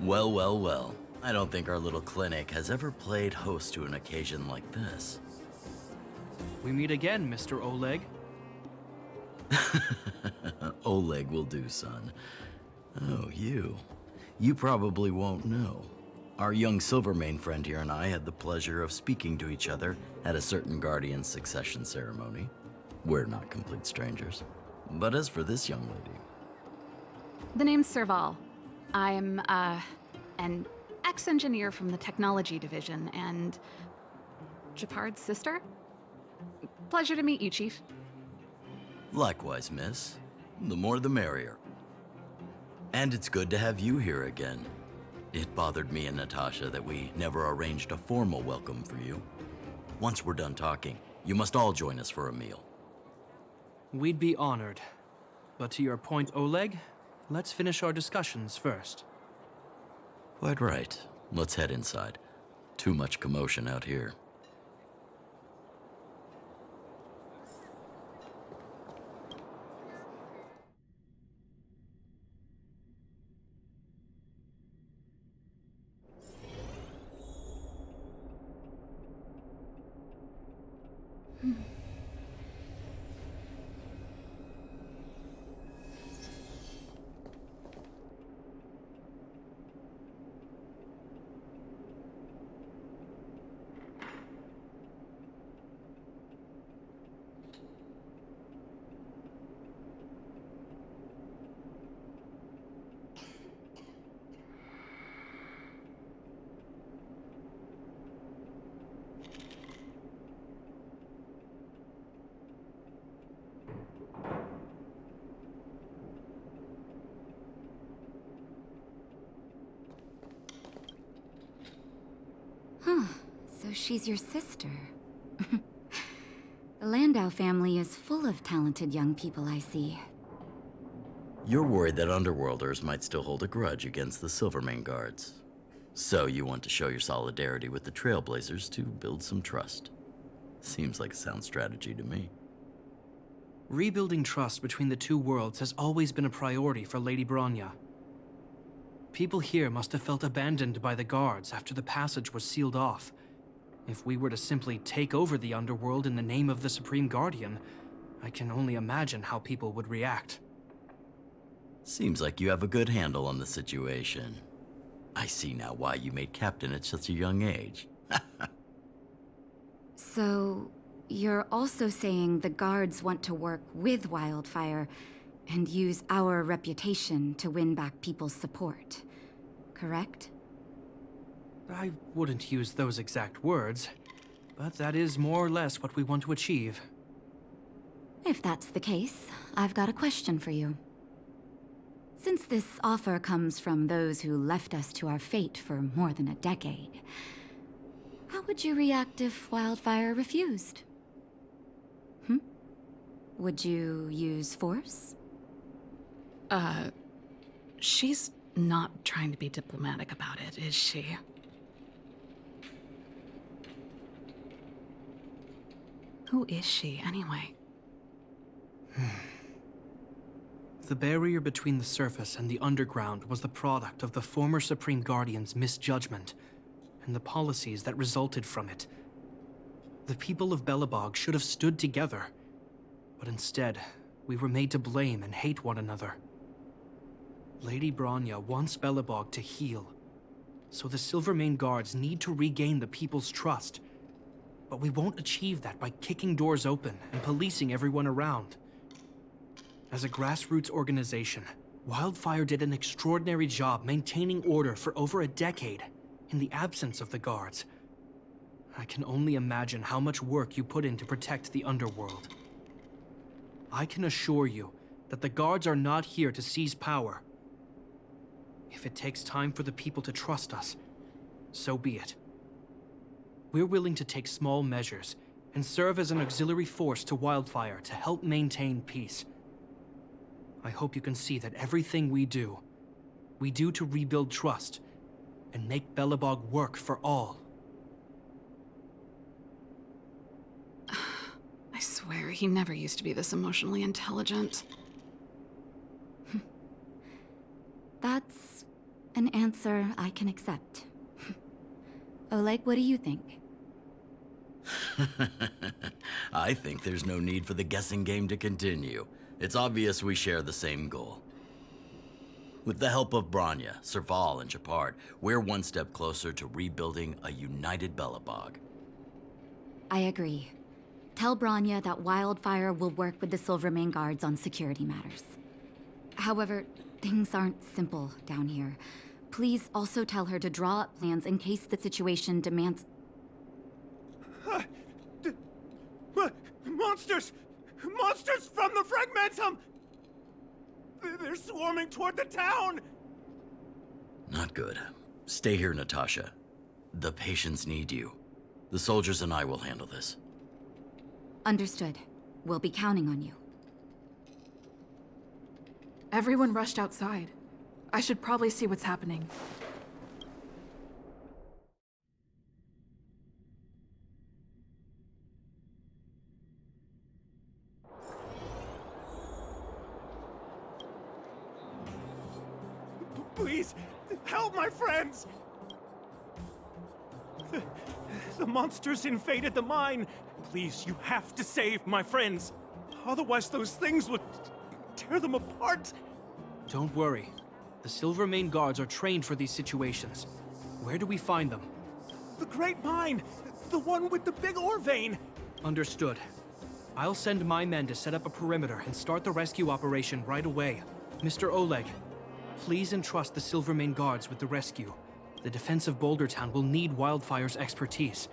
Well, well, well. I don't think our little clinic has ever played host to an occasion like this. We meet again, Mr. Oleg. Oleg will do, son. Oh, you. You probably won't know. Our young Silvermane friend here and I had the pleasure of speaking to each other at a certain Guardian succession ceremony. We're not complete strangers. But as for this young lady... The name's Serval. I'm, an ex-engineer from the technology division, and Japard's sister? Pleasure to meet you, Chief. Likewise, miss. The more the merrier. And it's good to have you here again. It bothered me and Natasha that we never arranged a formal welcome for you. Once we're done talking, you must all join us for a meal. We'd be honored. But to your point, Oleg, let's finish our discussions first. Quite right. Let's head inside. Too much commotion out here. Huh. So she's your sister. The Landau family is full of talented young people, I see. You're worried that Underworlders might still hold a grudge against the Silvermane Guards. So you want to show your solidarity with the Trailblazers to build some trust. Seems like a sound strategy to me. Rebuilding trust between the two worlds has always been a priority for Lady Bronya. People here must have felt abandoned by the guards after the passage was sealed off. If we were to simply take over the underworld in the name of the Supreme Guardian, I can only imagine how people would react. Seems like you have a good handle on the situation. I see now why you made captain at such a young age. So, you're also saying the guards want to work with Wildfire and use our reputation to win back people's support, correct? I wouldn't use those exact words, but that is more or less what we want to achieve. If that's the case, I've got a question for you. Since this offer comes from those who left us to our fate for more than a decade, how would you react if Wildfire refused? Would you use force? She's not trying to be diplomatic about it, is she? Who is she, anyway? The barrier between the surface and the underground was the product of the former Supreme Guardian's misjudgment and the policies that resulted from it. The people of Belobog should have stood together, but instead, we were made to blame and hate one another. Lady Bronya wants Belobog to heal, so the Silvermane Guards need to regain the people's trust. But we won't achieve that by kicking doors open and policing everyone around. As a grassroots organization, Wildfire did an extraordinary job maintaining order for over a decade in the absence of the guards. I can only imagine how much work you put in to protect the underworld. I can assure you that the guards are not here to seize power. If it takes time for the people to trust us, so be it. We're willing to take small measures and serve as an auxiliary force to Wildfire to help maintain peace. I hope you can see that everything we do to rebuild trust and make Belobog work for all. I swear, he never used to be this emotionally intelligent. That's an answer I can accept. Oleg, what do you think? I think there's no need for the guessing game to continue. It's obvious we share the same goal. With the help of Bronya, Serval, and Shepard, we're one step closer to rebuilding a united Belobog. I agree. Tell Bronya that Wildfire will work with the Silvermane Guards on security matters. However, things aren't simple down here. Please also tell her to draw up plans in case the situation demands... Monsters! Monsters from the Fragmentum! They're swarming toward the town! Not good. Stay here, Natasha. The patients need you. The soldiers and I will handle this. Understood. We'll be counting on you. Everyone rushed outside. I should probably see what's happening. Please, help my friends! The monsters invaded the mine. Please, you have to save my friends. Otherwise, those things would tear them apart. Don't worry. The Silvermane Guards are trained for these situations. Where do we find them? The Great Mine! The one with the big ore vein! Understood. I'll send my men to set up a perimeter and start the rescue operation right away. Mr. Oleg, please entrust the Silvermane Guards with the rescue. The defense of Boulder Town will need Wildfire's expertise.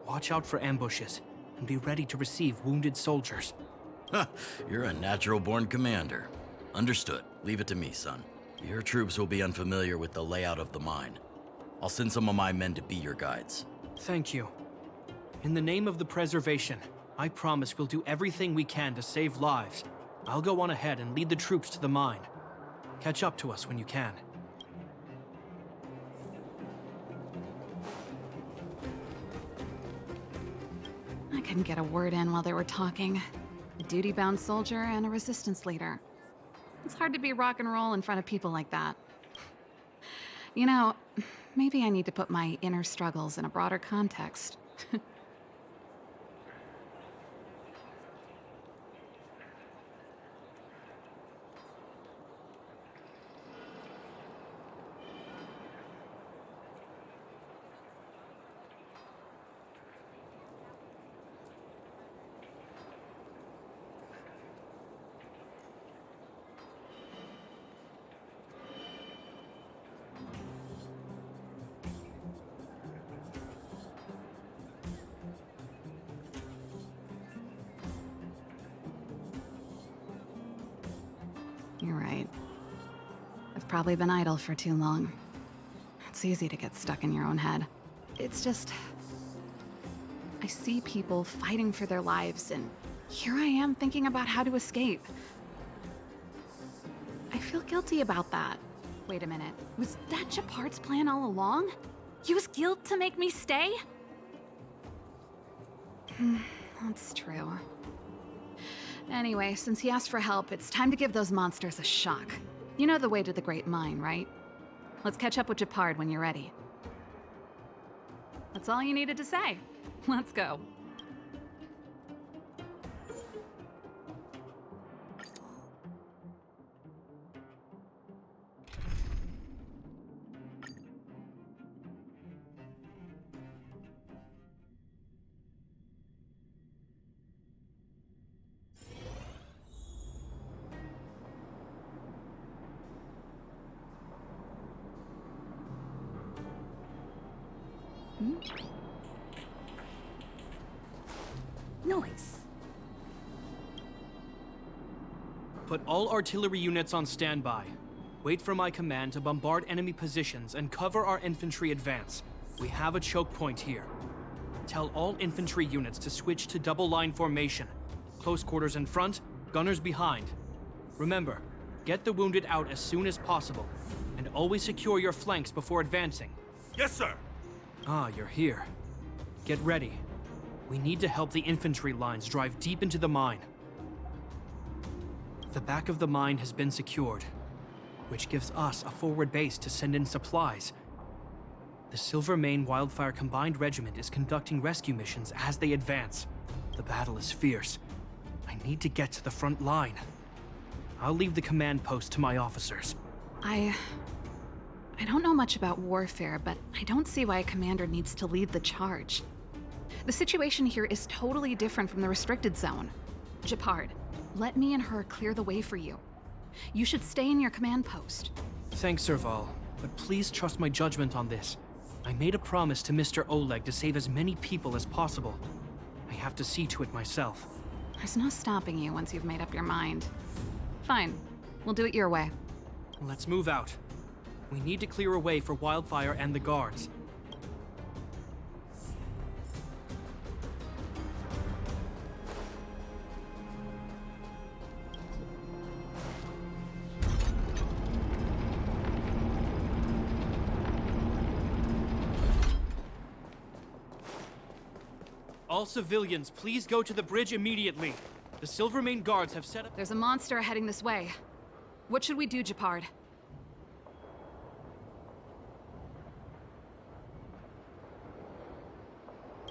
Watch out for ambushes, and be ready to receive wounded soldiers. You're a natural-born commander. Understood. Leave it to me, son. Your troops will be unfamiliar with the layout of the mine. I'll send some of my men to be your guides. Thank you. In the name of the preservation, I promise we'll do everything we can to save lives. I'll go on ahead and lead the troops to the mine. Catch up to us when you can. I couldn't get a word in while they were talking. A duty-bound soldier and a resistance leader. It's hard to be rock and roll in front of people like that. You know, maybe I need to put my inner struggles in a broader context. You're right. I've probably been idle for too long. It's easy to get stuck in your own head. It's just... I see people fighting for their lives, and here I am thinking about how to escape. I feel guilty about that. Wait a minute. Was that Shepard's plan all along? Use guilt to make me stay? That's true. Anyway, since he asked for help, it's time to give those monsters a shock. You know the way to the Great Mine, right? Let's catch up with Japard when you're ready. That's all you needed to say. Let's go. Noise. Put all artillery units on standby. Wait for my command to bombard enemy positions and cover our infantry advance. We have a choke point here. Tell all infantry units to switch to double line formation. Close quarters in front, gunners behind. Remember, get the wounded out as soon as possible, and always secure your flanks before advancing. Yes, sir. Ah, you're here. Get ready. We need to help the infantry lines drive deep into the mine. The back of the mine has been secured, which gives us a forward base to send in supplies. The Silvermane Wildfire Combined Regiment is conducting rescue missions as they advance. The battle is fierce. I need to get to the front line. I'll leave the command post to my officers. I don't know much about warfare, but I don't see why a commander needs to lead the charge. The situation here is totally different from the restricted zone. Japard, let me and her clear the way for you. You should stay in your command post. Thanks, Serval, but please trust my judgment on this. I made a promise to Mr. Oleg to save as many people as possible. I have to see to it myself. There's no stopping you once you've made up your mind. Fine, we'll do it your way. Let's move out. We need to clear a way for Wildfire and the guards. All civilians, please go to the bridge immediately. The Silvermane guards have set up— There's a monster heading this way. What should we do, Japard?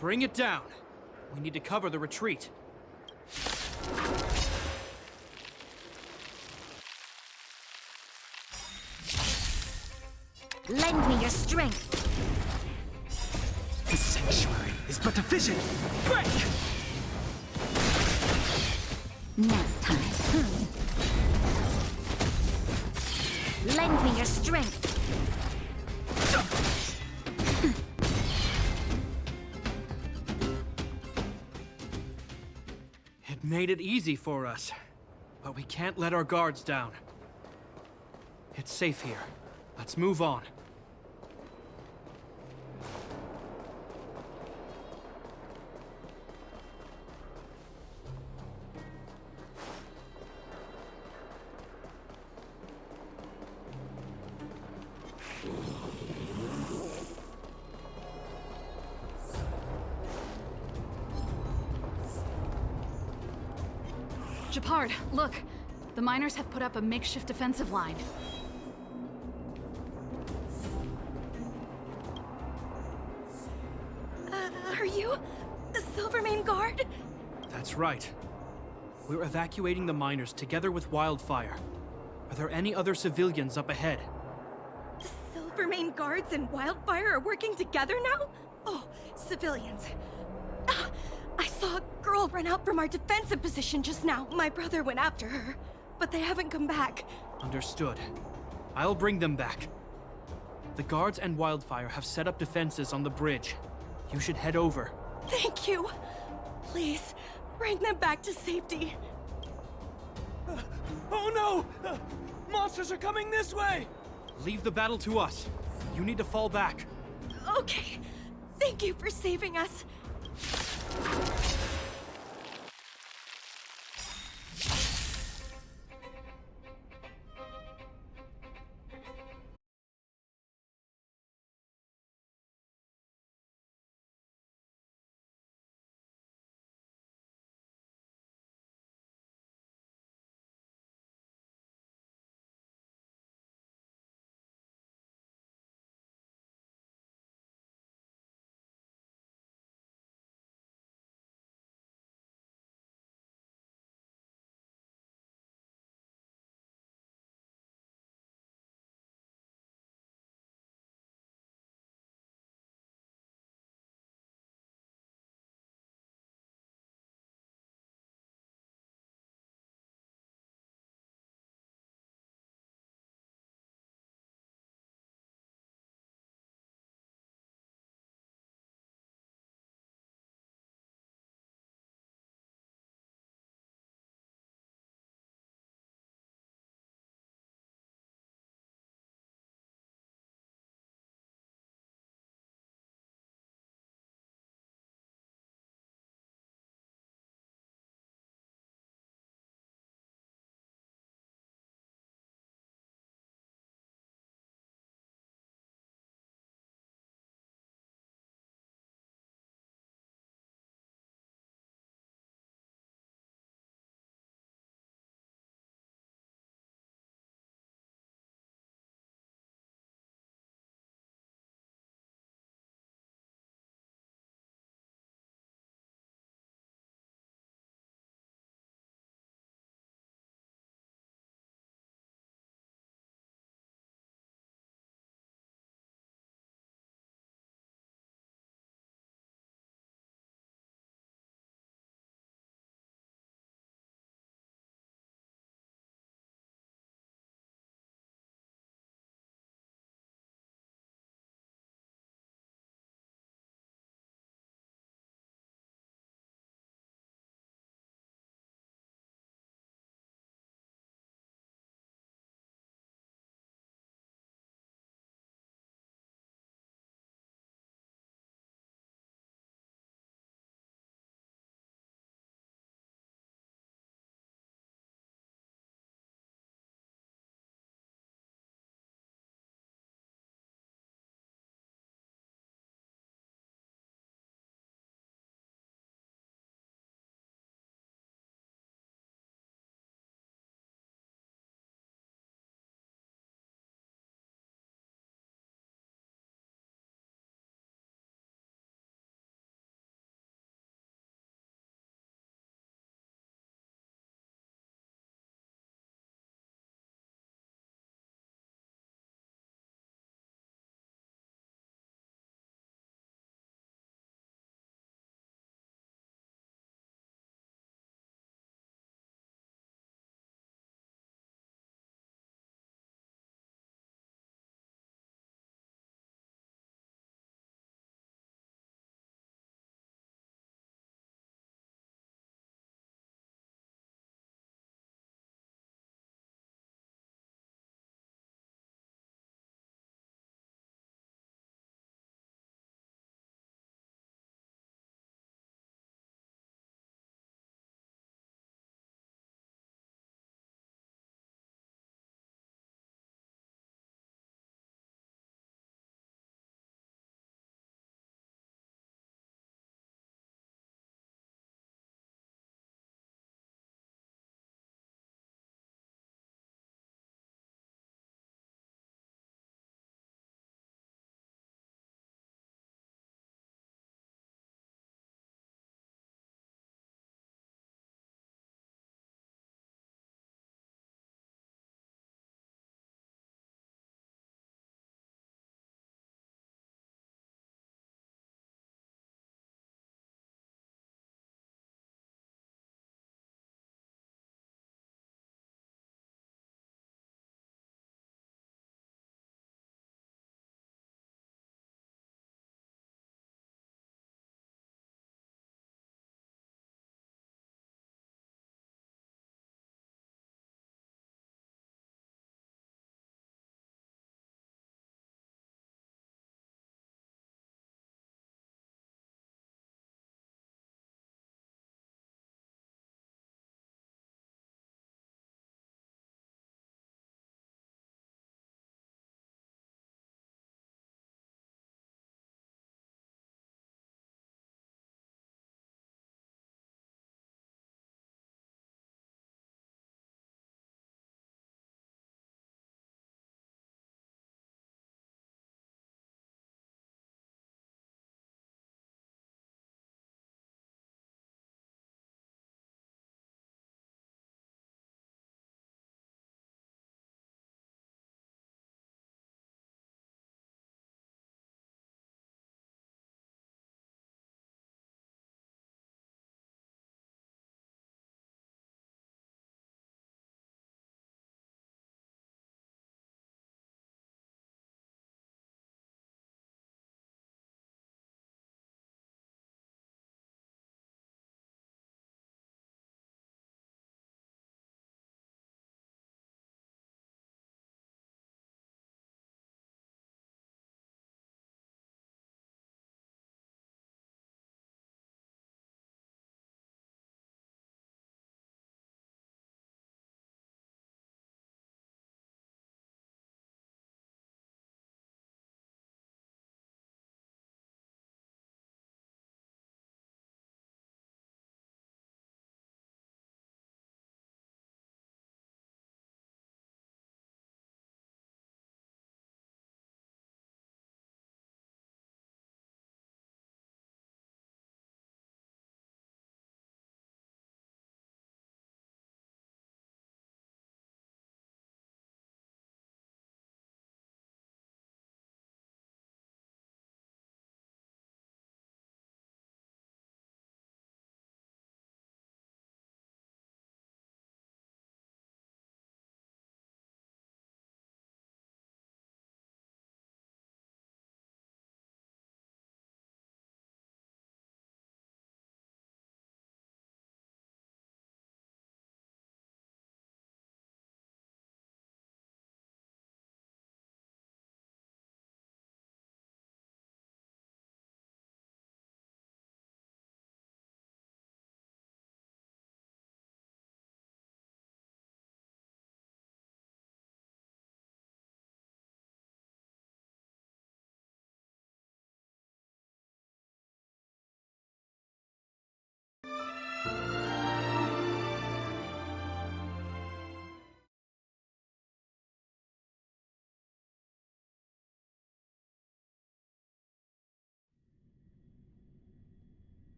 Bring it down. We need to cover the retreat. Lend me your strength. The sanctuary is but a vision. Break! Nap time. Lend me your strength. It made it easy for us, but we can't let our guards down. It's safe here. Let's move on. Japard, look! The miners have put up a makeshift defensive line. Are you the Silvermane Guard? That's right. We're evacuating the miners together with Wildfire. Are there any other civilians up ahead? The Silvermane Guards and Wildfire are working together now? Oh, civilians. I saw a girl run out from our defensive position just now. My brother went after her, but they haven't come back. Understood. I'll bring them back. The guards and Wildfire have set up defenses on the bridge. You should head over. Thank you. Please, bring them back to safety. Oh no! Monsters are coming this way! Leave the battle to us. You need to fall back. Okay. Thank you for saving us.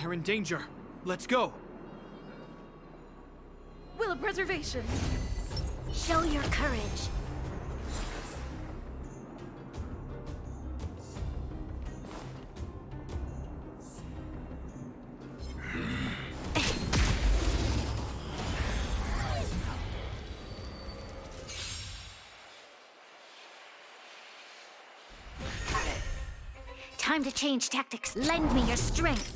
They're in danger. Let's go. Will of preservation. Show your courage. Time to change tactics. Lend me your strength.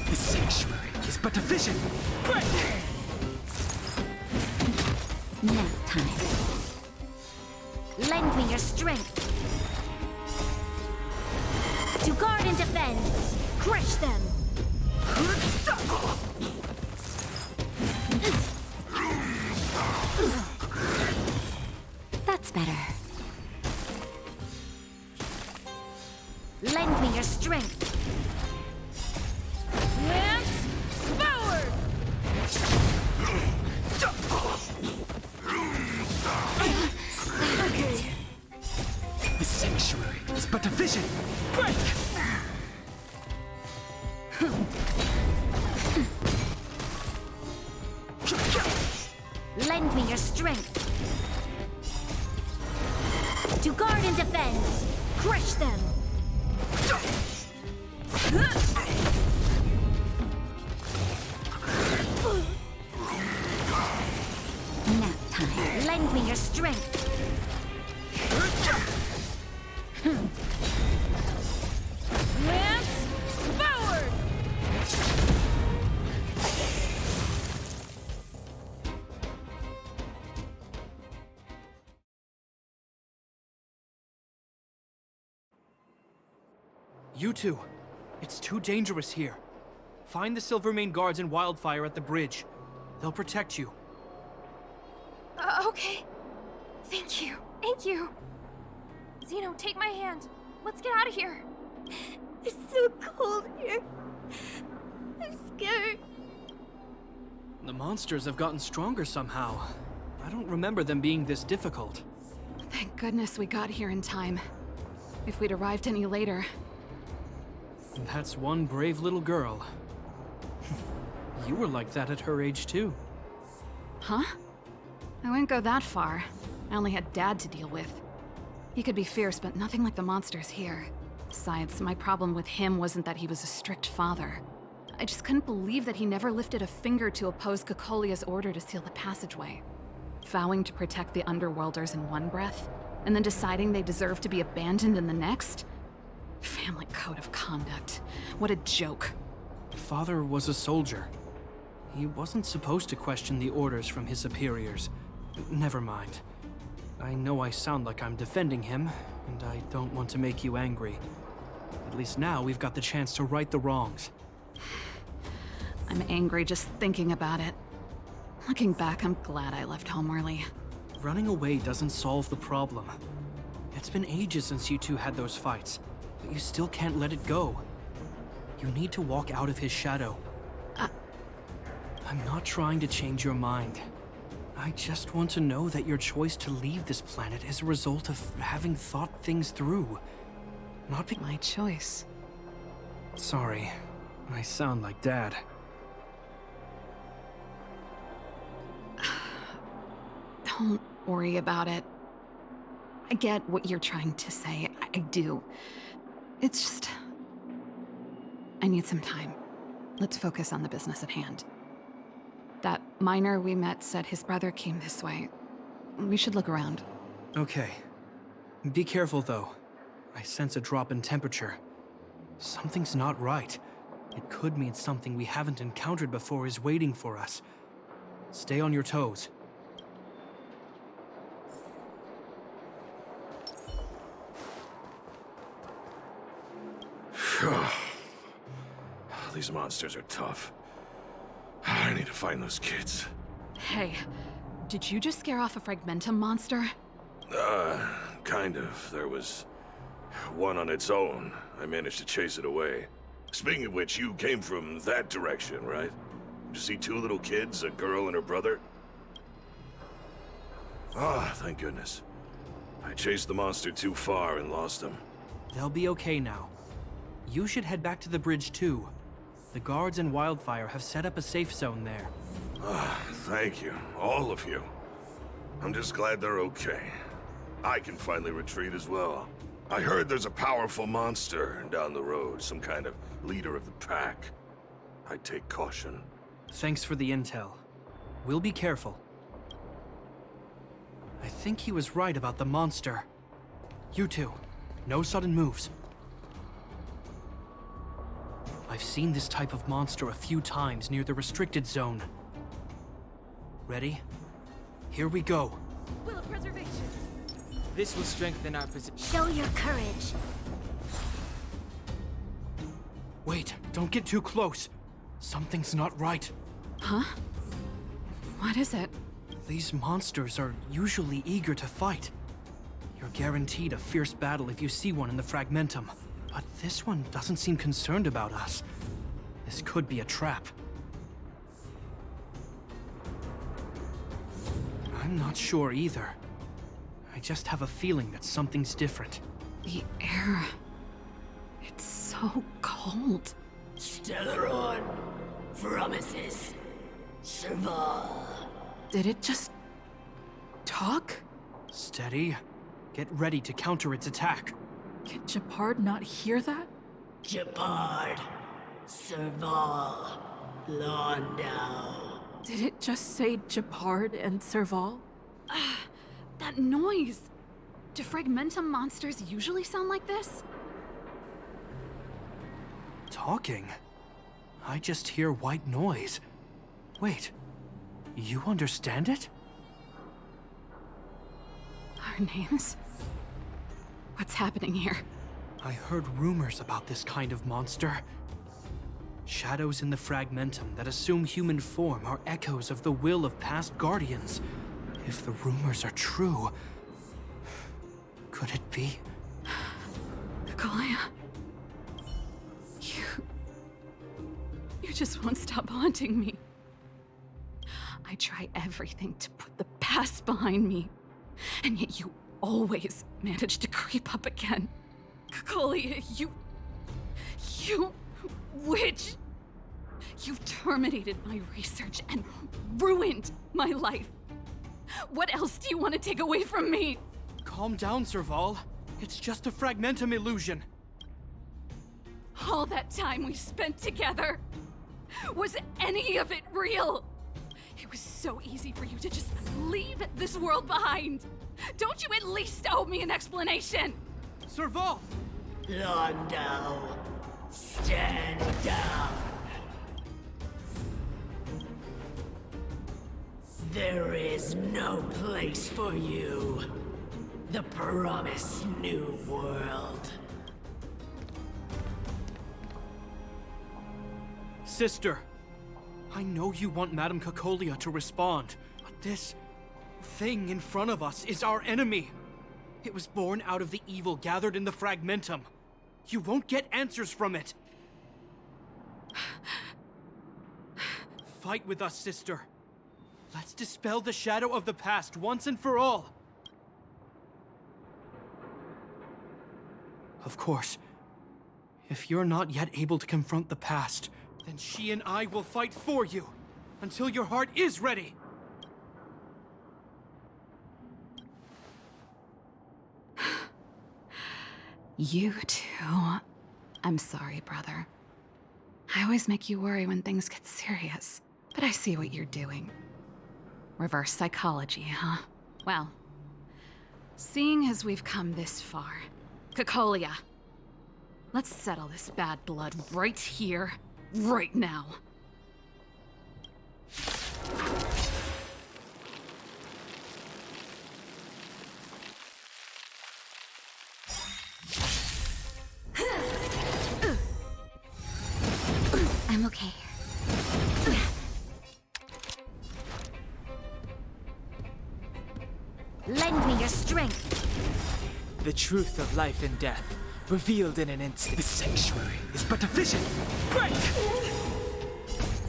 The sanctuary is but a vision. Break! Nap time. Lend me your strength. To guard and defend. Crush them. That's better. Lend me your strength. Lance forward! Okay. The sanctuary is but a vision. Break! Lend me your strength. To guard and defend. Crush them. Nap time. Lend me your strength. Lance forward! You two, it's too dangerous here. Find the Silvermane guards and Wildfire at the bridge. They'll protect you. Okay. Thank you. Thank you. Zeno, take my hand. Let's get out of here. It's so cold here. I'm scared. The monsters have gotten stronger somehow. I don't remember them being this difficult. Thank goodness we got here in time. If we'd arrived any later... And that's one brave little girl. You were like that at her age, too. Huh? I wouldn't go that far. I only had Dad to deal with. He could be fierce, but nothing like the monsters here. Besides, my problem with him wasn't that he was a strict father. I just couldn't believe that he never lifted a finger to oppose Cocolia's order to seal the passageway. Vowing to protect the Underworlders in one breath, and then deciding they deserve to be abandoned in the next? Family code of conduct. What a joke. Father was a soldier. He wasn't supposed to question the orders from his superiors. Never mind. I know I sound like I'm defending him, and I don't want to make you angry. At least now we've got the chance to right the wrongs. I'm angry just thinking about it. Looking back, I'm glad I left home early. Running away doesn't solve the problem. It's been ages since you two had those fights, but you still can't let it go. You need to walk out of his shadow. I'm not trying to change your mind. I just want to know that your choice to leave this planet is a result of having thought things through. Not my choice. Sorry, I sound like Dad. Don't worry about it. I get what you're trying to say. I do. It's just... I need some time. Let's focus on the business at hand. That miner we met said his brother came this way. We should look around. Okay. Be careful, though. I sense a drop in temperature. Something's not right. It could mean something we haven't encountered before is waiting for us. Stay on your toes. These monsters are tough. I need to find those kids. Hey, did you just scare off a Fragmentum monster? Kind of. There was One on its own. I managed to chase it away. Speaking of which, you came from that direction, right? Did you see two little kids, a girl and her brother? Ah, thank goodness. I chased the monster too far and lost him. They'll be okay now. You should head back to the bridge too. The guards and Wildfire have set up a safe zone there. Ah, thank you, all of you. I'm just glad they're okay. I can finally retreat as well. I heard there's a powerful monster down the road, some kind of leader of the pack. I'd take caution. Thanks for the intel. We'll be careful. I think he was right about the monster. You two, no sudden moves. I've seen this type of monster a few times near the restricted zone. Ready? Here we go. Will of preservation. This will strengthen our position. Show your courage. Wait, don't get too close. Something's not right. Huh? What is it? These monsters are usually eager to fight. You're guaranteed a fierce battle if you see one in the Fragmentum. But this one doesn't seem concerned about us. This could be a trap. I'm not sure either. I just have a feeling that something's different. The air... it's so cold. Stellaron promises Serval. Did it just... talk? Steady. Get ready to counter its attack. Can Jeopard not hear that? Jeopard, Serval, Londau. Did it just say Jeopard and Serval? That noise! Do Fragmentum monsters usually sound like this? Talking? I just hear white noise. Wait, you understand it? Our names? What's happening here? I heard rumors about this kind of monster. Shadows in the Fragmentum that assume human form are echoes of the will of past guardians. If the rumors are true, could it be? Kakolia. You just won't stop haunting me. I try everything to put the past behind me, and yet you always manage to creep up again. Kakolia, you witch! You've terminated my research and ruined my life. What else do you want to take away from me? Calm down, Serval. It's just a Fragmentum illusion. All that time we spent together, was any of it real? It was so easy for you to just leave this world behind. Don't you at least owe me an explanation? Serval! Londau, stand down. There is no place for you. The promised new world. Sister, I know you want Madame Kakolia to respond, but this thing in front of us is our enemy. It was born out of the evil gathered in the Fragmentum. You won't get answers from it. Fight with us, sister. Let's dispel the shadow of the past once and for all. Of course, if you're not yet able to confront the past, then she and I will fight for you until your heart is ready. You too. I'm sorry, brother. I always make you worry when things get serious, but I see what you're doing. Reverse psychology, huh? Well, seeing as we've come this far, Kakolia, let's settle this bad blood right here, right now. I'm okay. Lend me your strength. The truth of life and death, revealed in an instant. The sanctuary is but a vision. Break!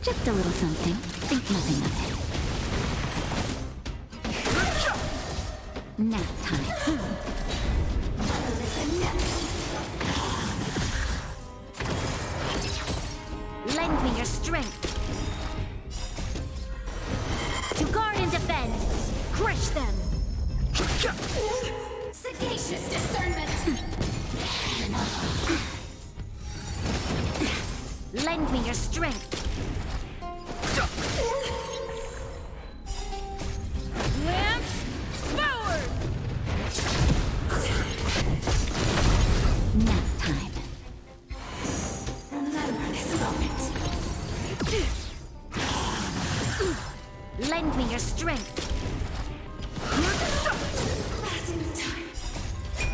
Just a little something. Think nothing of it. Nap time. Lend me your strength. To guard and defend. Crush them. Sagacious discernment. Lend me your strength. Lance forward! Nap time. Remember this moment. Lend me your strength. Passing time.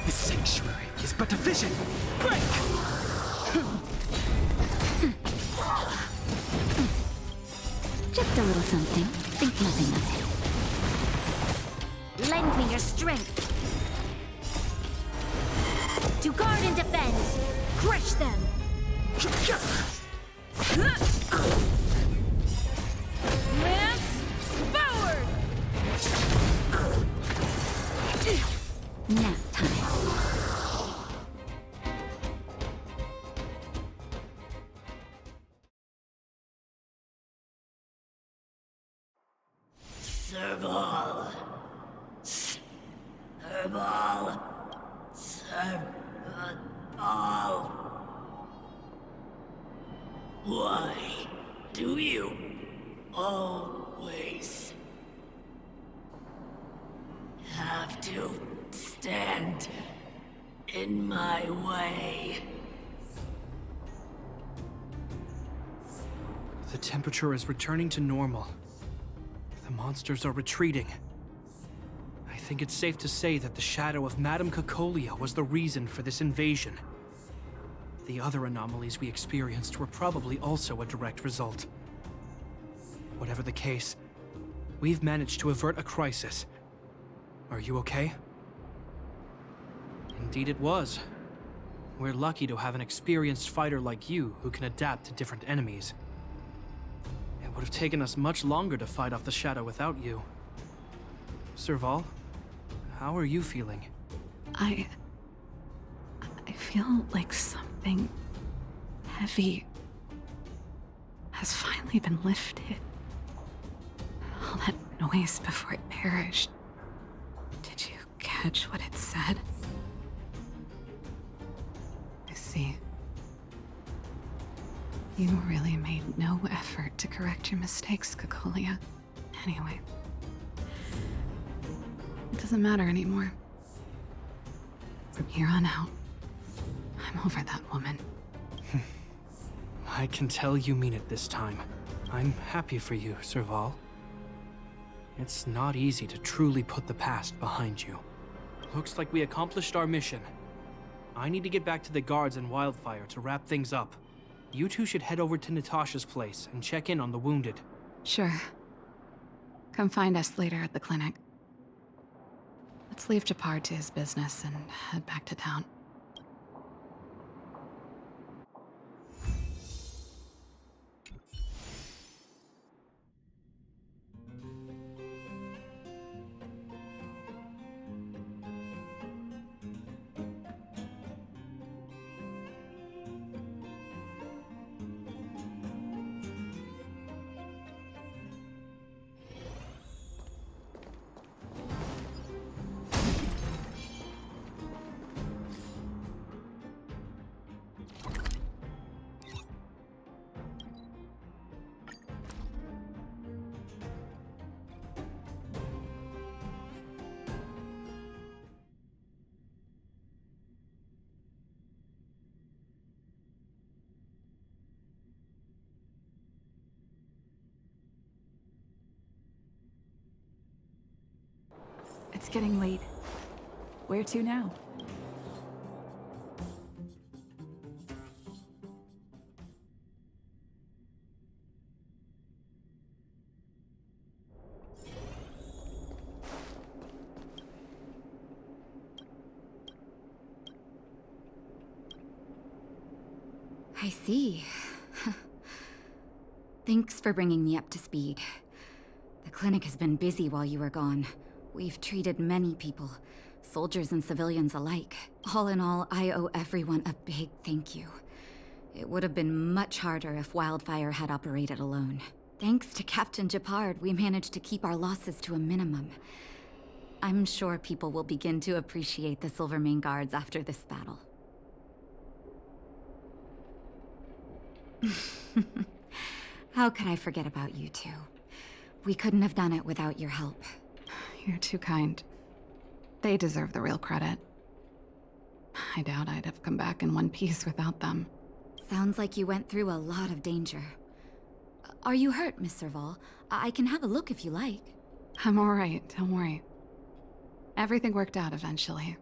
The sanctuary is but a vision. Break! Just a little something. Think nothing of it. Lend me your strength. To guard and defend. Crush them. Lance forward! Nap time. Serval. Serval. Serval. Why do you always have to stand in my way? The temperature is returning to normal. The monsters are retreating. I think it's safe to say that the shadow of Madame Cacolia was the reason for this invasion. The other anomalies we experienced were probably also a direct result. Whatever the case, we've managed to avert a crisis. Are you okay? Indeed it was. We're lucky to have an experienced fighter like you who can adapt to different enemies. It would have taken us much longer to fight off the shadow without you. Serval, how are you feeling? I feel like something heavy has finally been lifted. All that noise before it perished. Did you catch what it said? I see. You really made no effort to correct your mistakes, Cacolia. Anyway. It doesn't matter anymore. From here on out, I'm over that woman. I can tell you mean it this time. I'm happy for you, Serval. It's not easy to truly put the past behind you. Looks like we accomplished our mission. I need to get back to the guards and Wildfire to wrap things up. You two should head over to Natasha's place and check in on the wounded. Sure. Come find us later at the clinic. Let's leave Japar to his business and head back to town. It's getting late. Where to now? I see. Thanks for bringing me up to speed. The clinic has been busy while you were gone. We've treated many people, soldiers and civilians alike. All in all, I owe everyone a big thank you. It would have been much harder if Wildfire had operated alone. Thanks to Captain Japard, we managed to keep our losses to a minimum. I'm sure people will begin to appreciate the Silvermane Guards after this battle. How could I forget about you two? We couldn't have done it without your help. You're too kind. They deserve the real credit. I doubt I'd have come back in one piece without them. Sounds like you went through a lot of danger. Are you hurt, Miss Serval? I can have a look if you like. I'm alright, don't worry. Everything worked out eventually.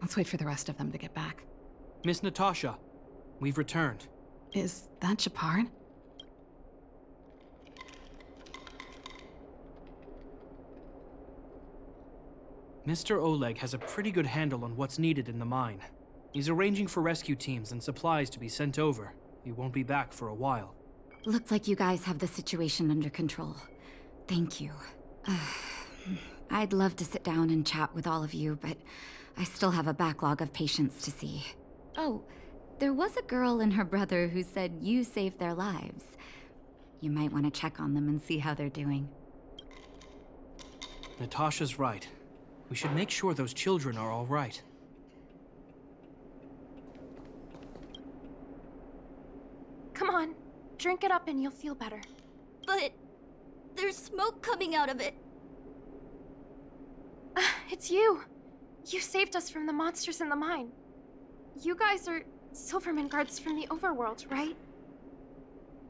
Let's wait for the rest of them to get back. Miss Natasha, we've returned. Is that Japard? Mr. Oleg has a pretty good handle on what's needed in the mine. He's arranging for rescue teams and supplies to be sent over. He won't be back for a while. Looks like you guys have the situation under control. Thank you. I'd love to sit down and chat with all of you, but I still have a backlog of patients to see. Oh, there was a girl and her brother who said you saved their lives. You might want to check on them and see how they're doing. Natasha's right. We should make sure those children are all right. Come on, drink it up and you'll feel better. But there's smoke coming out of it. It's you. You saved us from the monsters in the mine. You guys are Silvermane Guards from the overworld, right?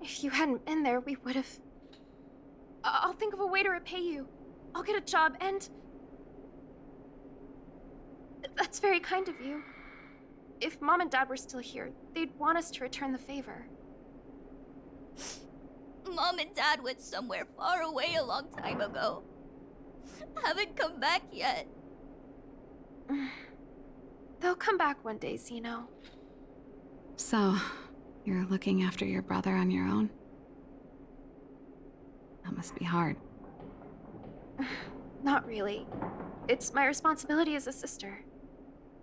If you hadn't been there, we would have... I'll think of a way to repay you. I'll get a job and... That's very kind of you. If Mom and Dad were still here, they'd want us to return the favor. Mom and Dad went somewhere far away a long time ago. Haven't come back yet. They'll come back one day, Zeno. So, you're looking after your brother on your own? That must be hard. Not really. It's my responsibility as a sister.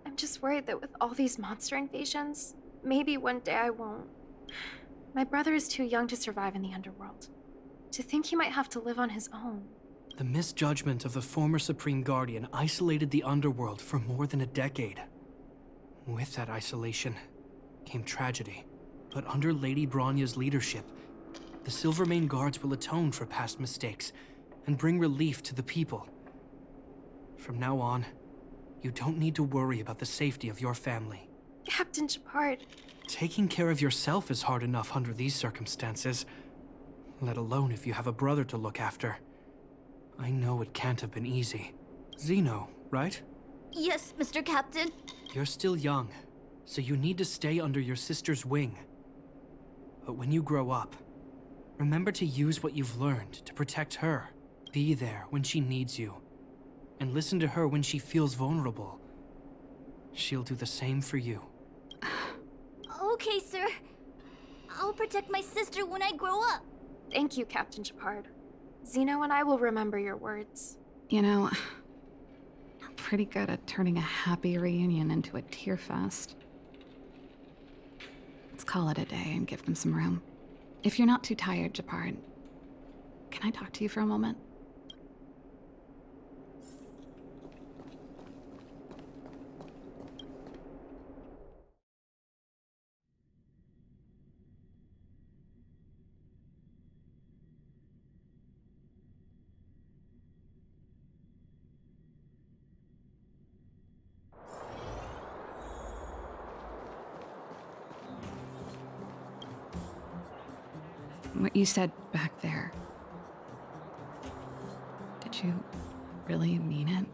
I'm just worried that with all these monster invasions, maybe one day I won't. My brother is too young to survive in the underworld. To think he might have to live on his own. The misjudgment of the former Supreme Guardian isolated the underworld for more than a decade. With that isolation came tragedy. But under Lady Bronya's leadership, the Silvermane Guards will atone for past mistakes and bring relief to the people. From now on, you don't need to worry about the safety of your family. Captain Japard. Taking care of yourself is hard enough under these circumstances, let alone if you have a brother to look after. I know it can't have been easy. Zeno, right? Yes, Mr. Captain. You're still young, so you need to stay under your sister's wing. But when you grow up, remember to use what you've learned to protect her. Be there when she needs you, and listen to her when she feels vulnerable. She'll do the same for you. Okay, sir. I'll protect my sister when I grow up. Thank you, Captain Japard. Zeno and I will remember your words. You know, I'm pretty good at turning a happy reunion into a tear fest. Let's call it a day and give them some room. If you're not too tired, Japard, can I talk to you for a moment? What you said back there, did you really mean it?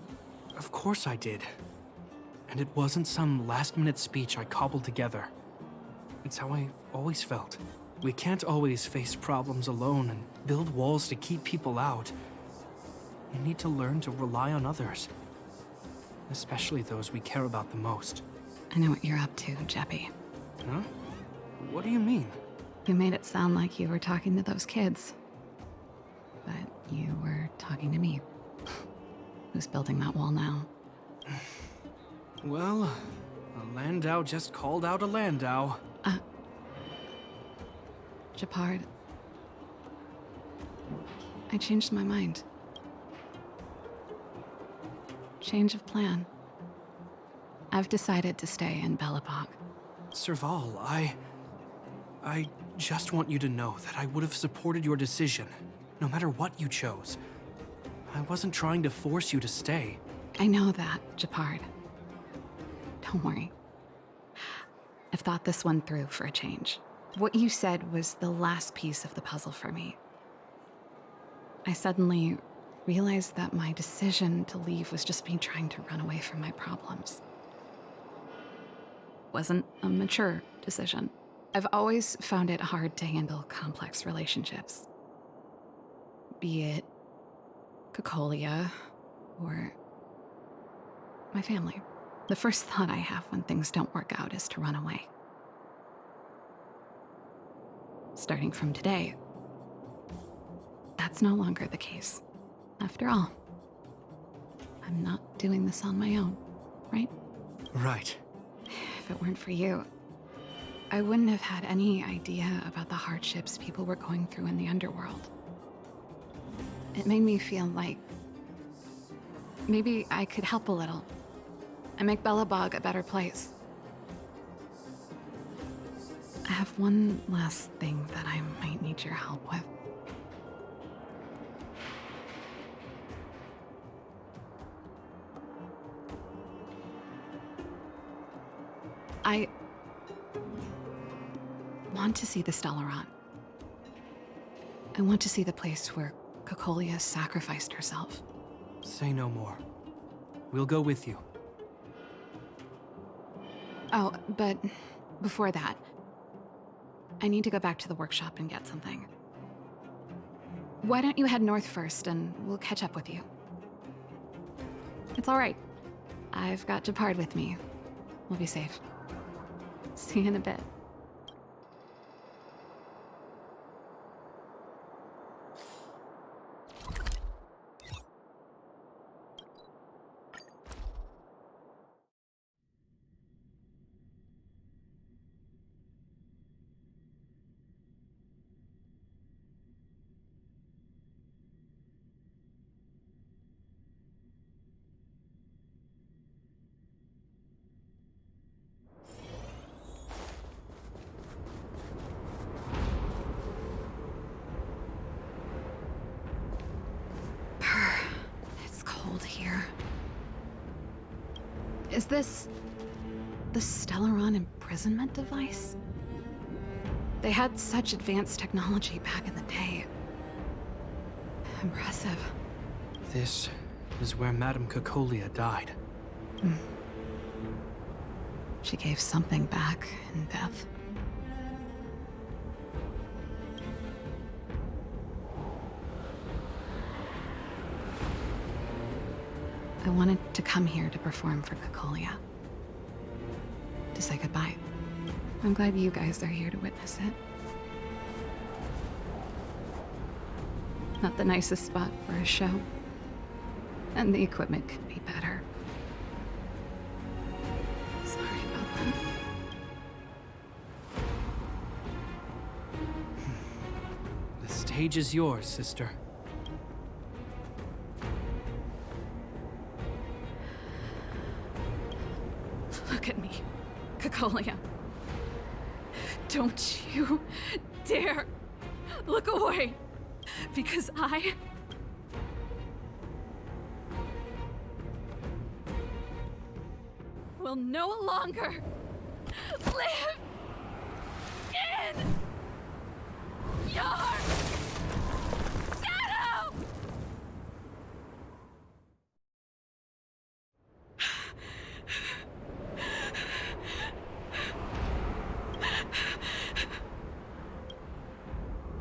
Of course I did. And it wasn't some last-minute speech I cobbled together. It's how I've always felt. We can't always face problems alone and build walls to keep people out. We need to learn to rely on others. Especially those we care about the most. I know what you're up to, Jeppy. Huh? What do you mean? You made it sound like you were talking to those kids. But you were talking to me. Who's building that wall now? Well, a Landau just called out a Landau. Japard. I changed my mind. Change of plan. I've decided to stay in Belobog. Serval, I just want you to know that I would have supported your decision, no matter what you chose. I wasn't trying to force you to stay. I know that, Japard. Don't worry. I've thought this one through for a change. What you said was the last piece of the puzzle for me. I suddenly realized that my decision to leave was just me trying to run away from my problems. Wasn't a mature decision. I've always found it hard to handle complex relationships. Be it Cocolia or my family. The first thought I have when things don't work out is to run away. Starting from today, that's no longer the case. After all, I'm not doing this on my own, right? Right. If it weren't for you, I wouldn't have had any idea about the hardships people were going through in the underworld. It made me feel like maybe I could help a little and make Belobog a better place. I have one last thing that I might need your help with. I want to see the Stellaron. I want to see the place where Cocolia sacrificed herself. Say no more. We'll go with you. Oh, but before that, I need to go back to the workshop and get something. Why don't you head north first and we'll catch up with you? It's all right. I've got Japard with me. We'll be safe. See you in a bit. It's cold here. Is this the Stellaron imprisonment device? They had such advanced technology back in the day. Impressive. This is where Madame Cocolia died. She gave something back in death. I wanted to come here to perform for Cocolia. To say goodbye. I'm glad you guys are here to witness it. Not the nicest spot for a show. And the equipment could be better. Sorry about that. The stage is yours, sister. Look at me, Cocolia. Don't you dare look away, because I will no longer live in your shadow!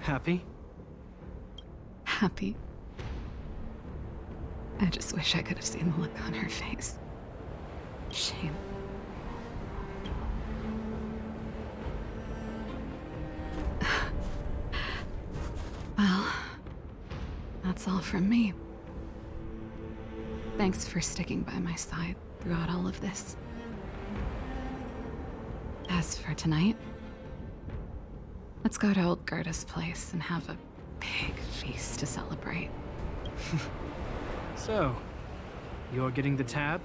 Happy? Happy. I just wish I could have seen the look on her face. Shame. That's all from me. Thanks for sticking by my side throughout all of this. As for tonight, let's go to old Gerda's place and have a big feast to celebrate. So, you're getting the tab?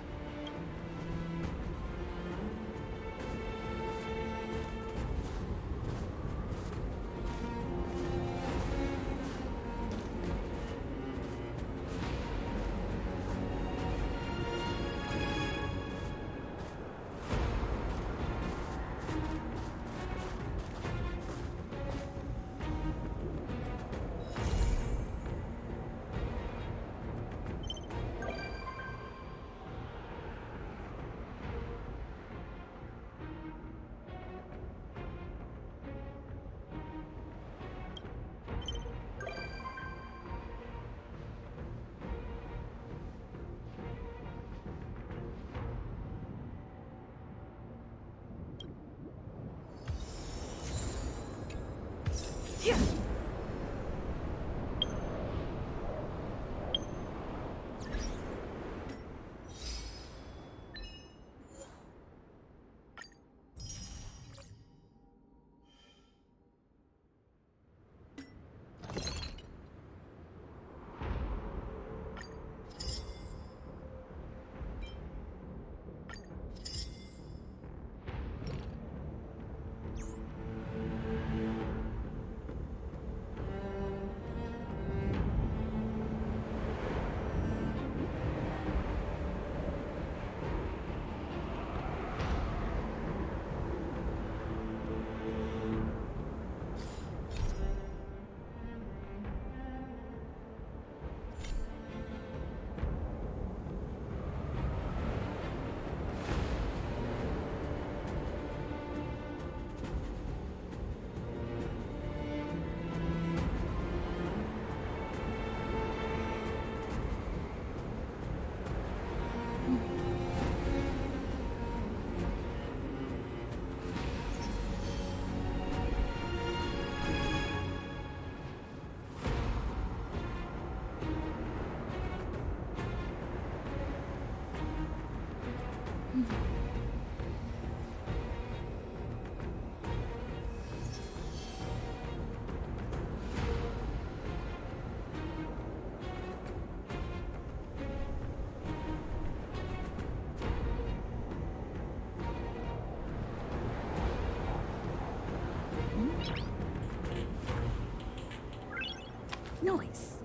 Noise.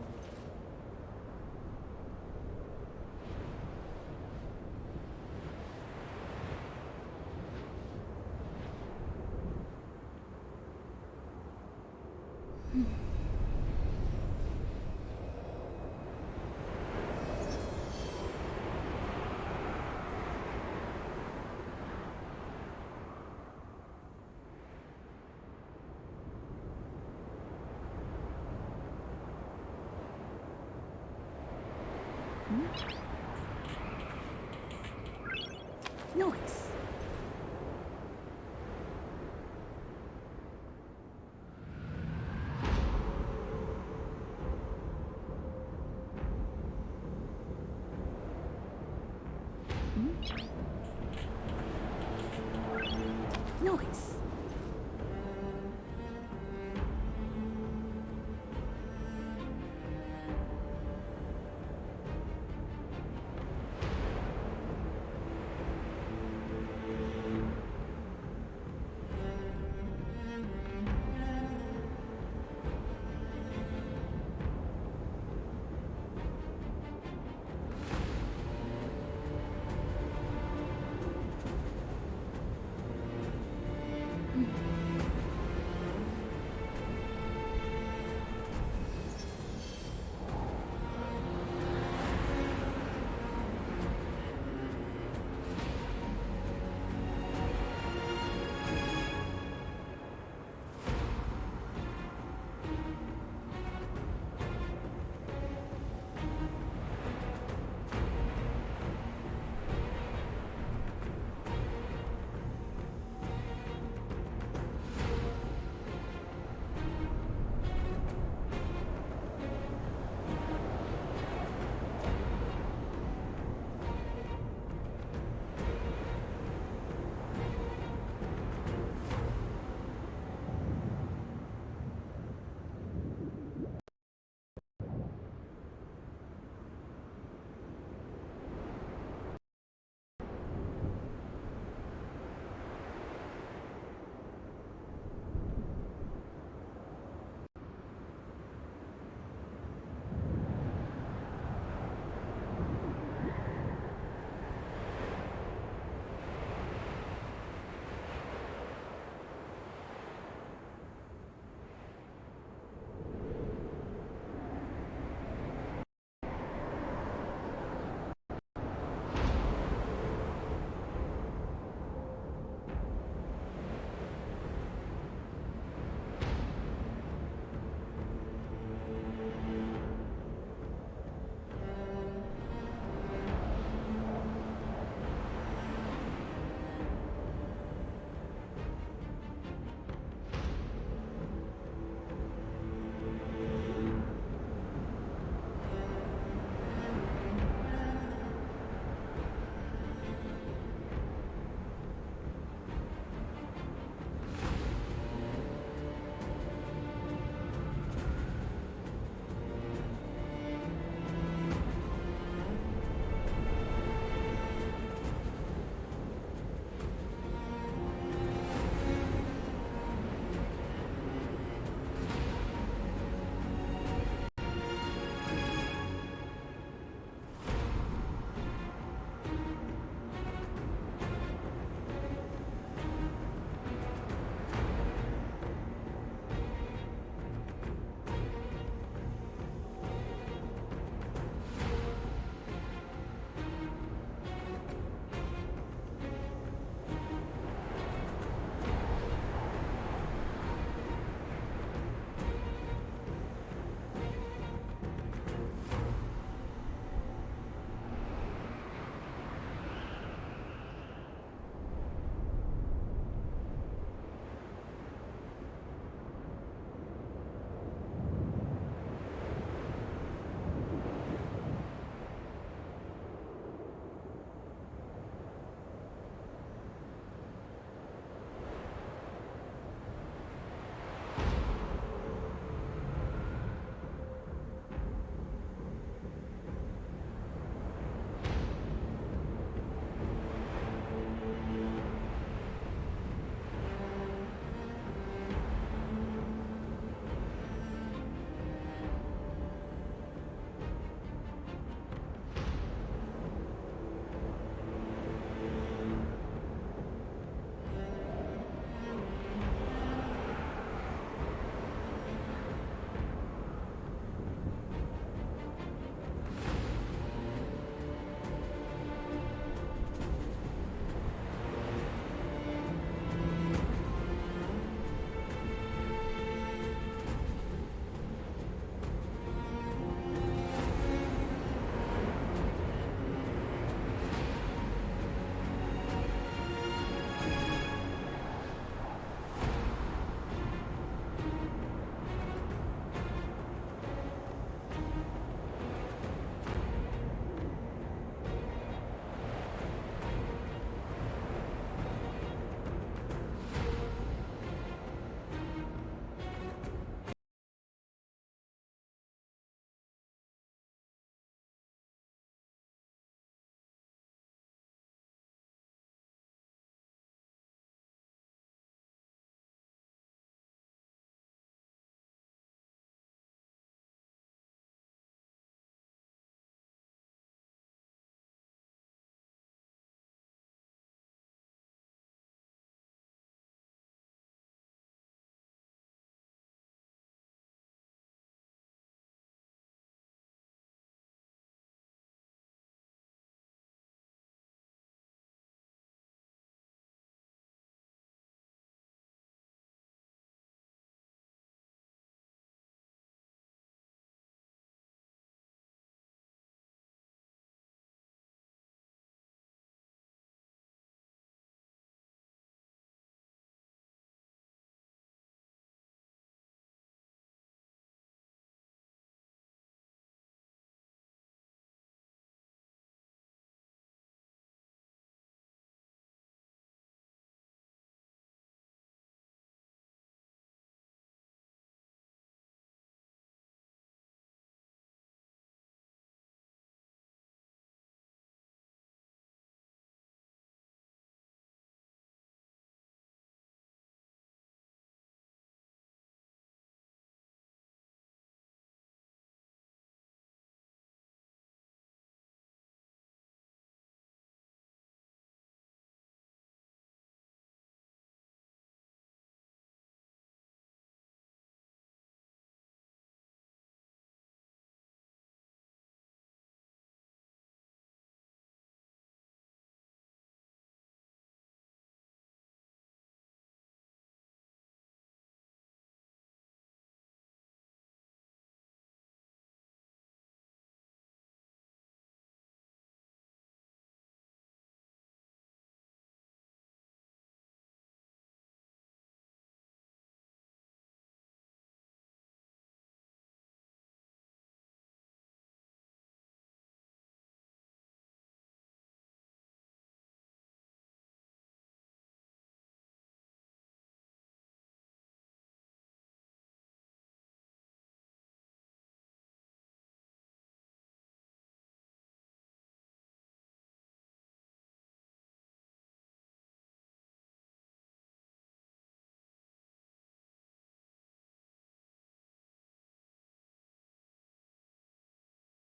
Noise. Noise.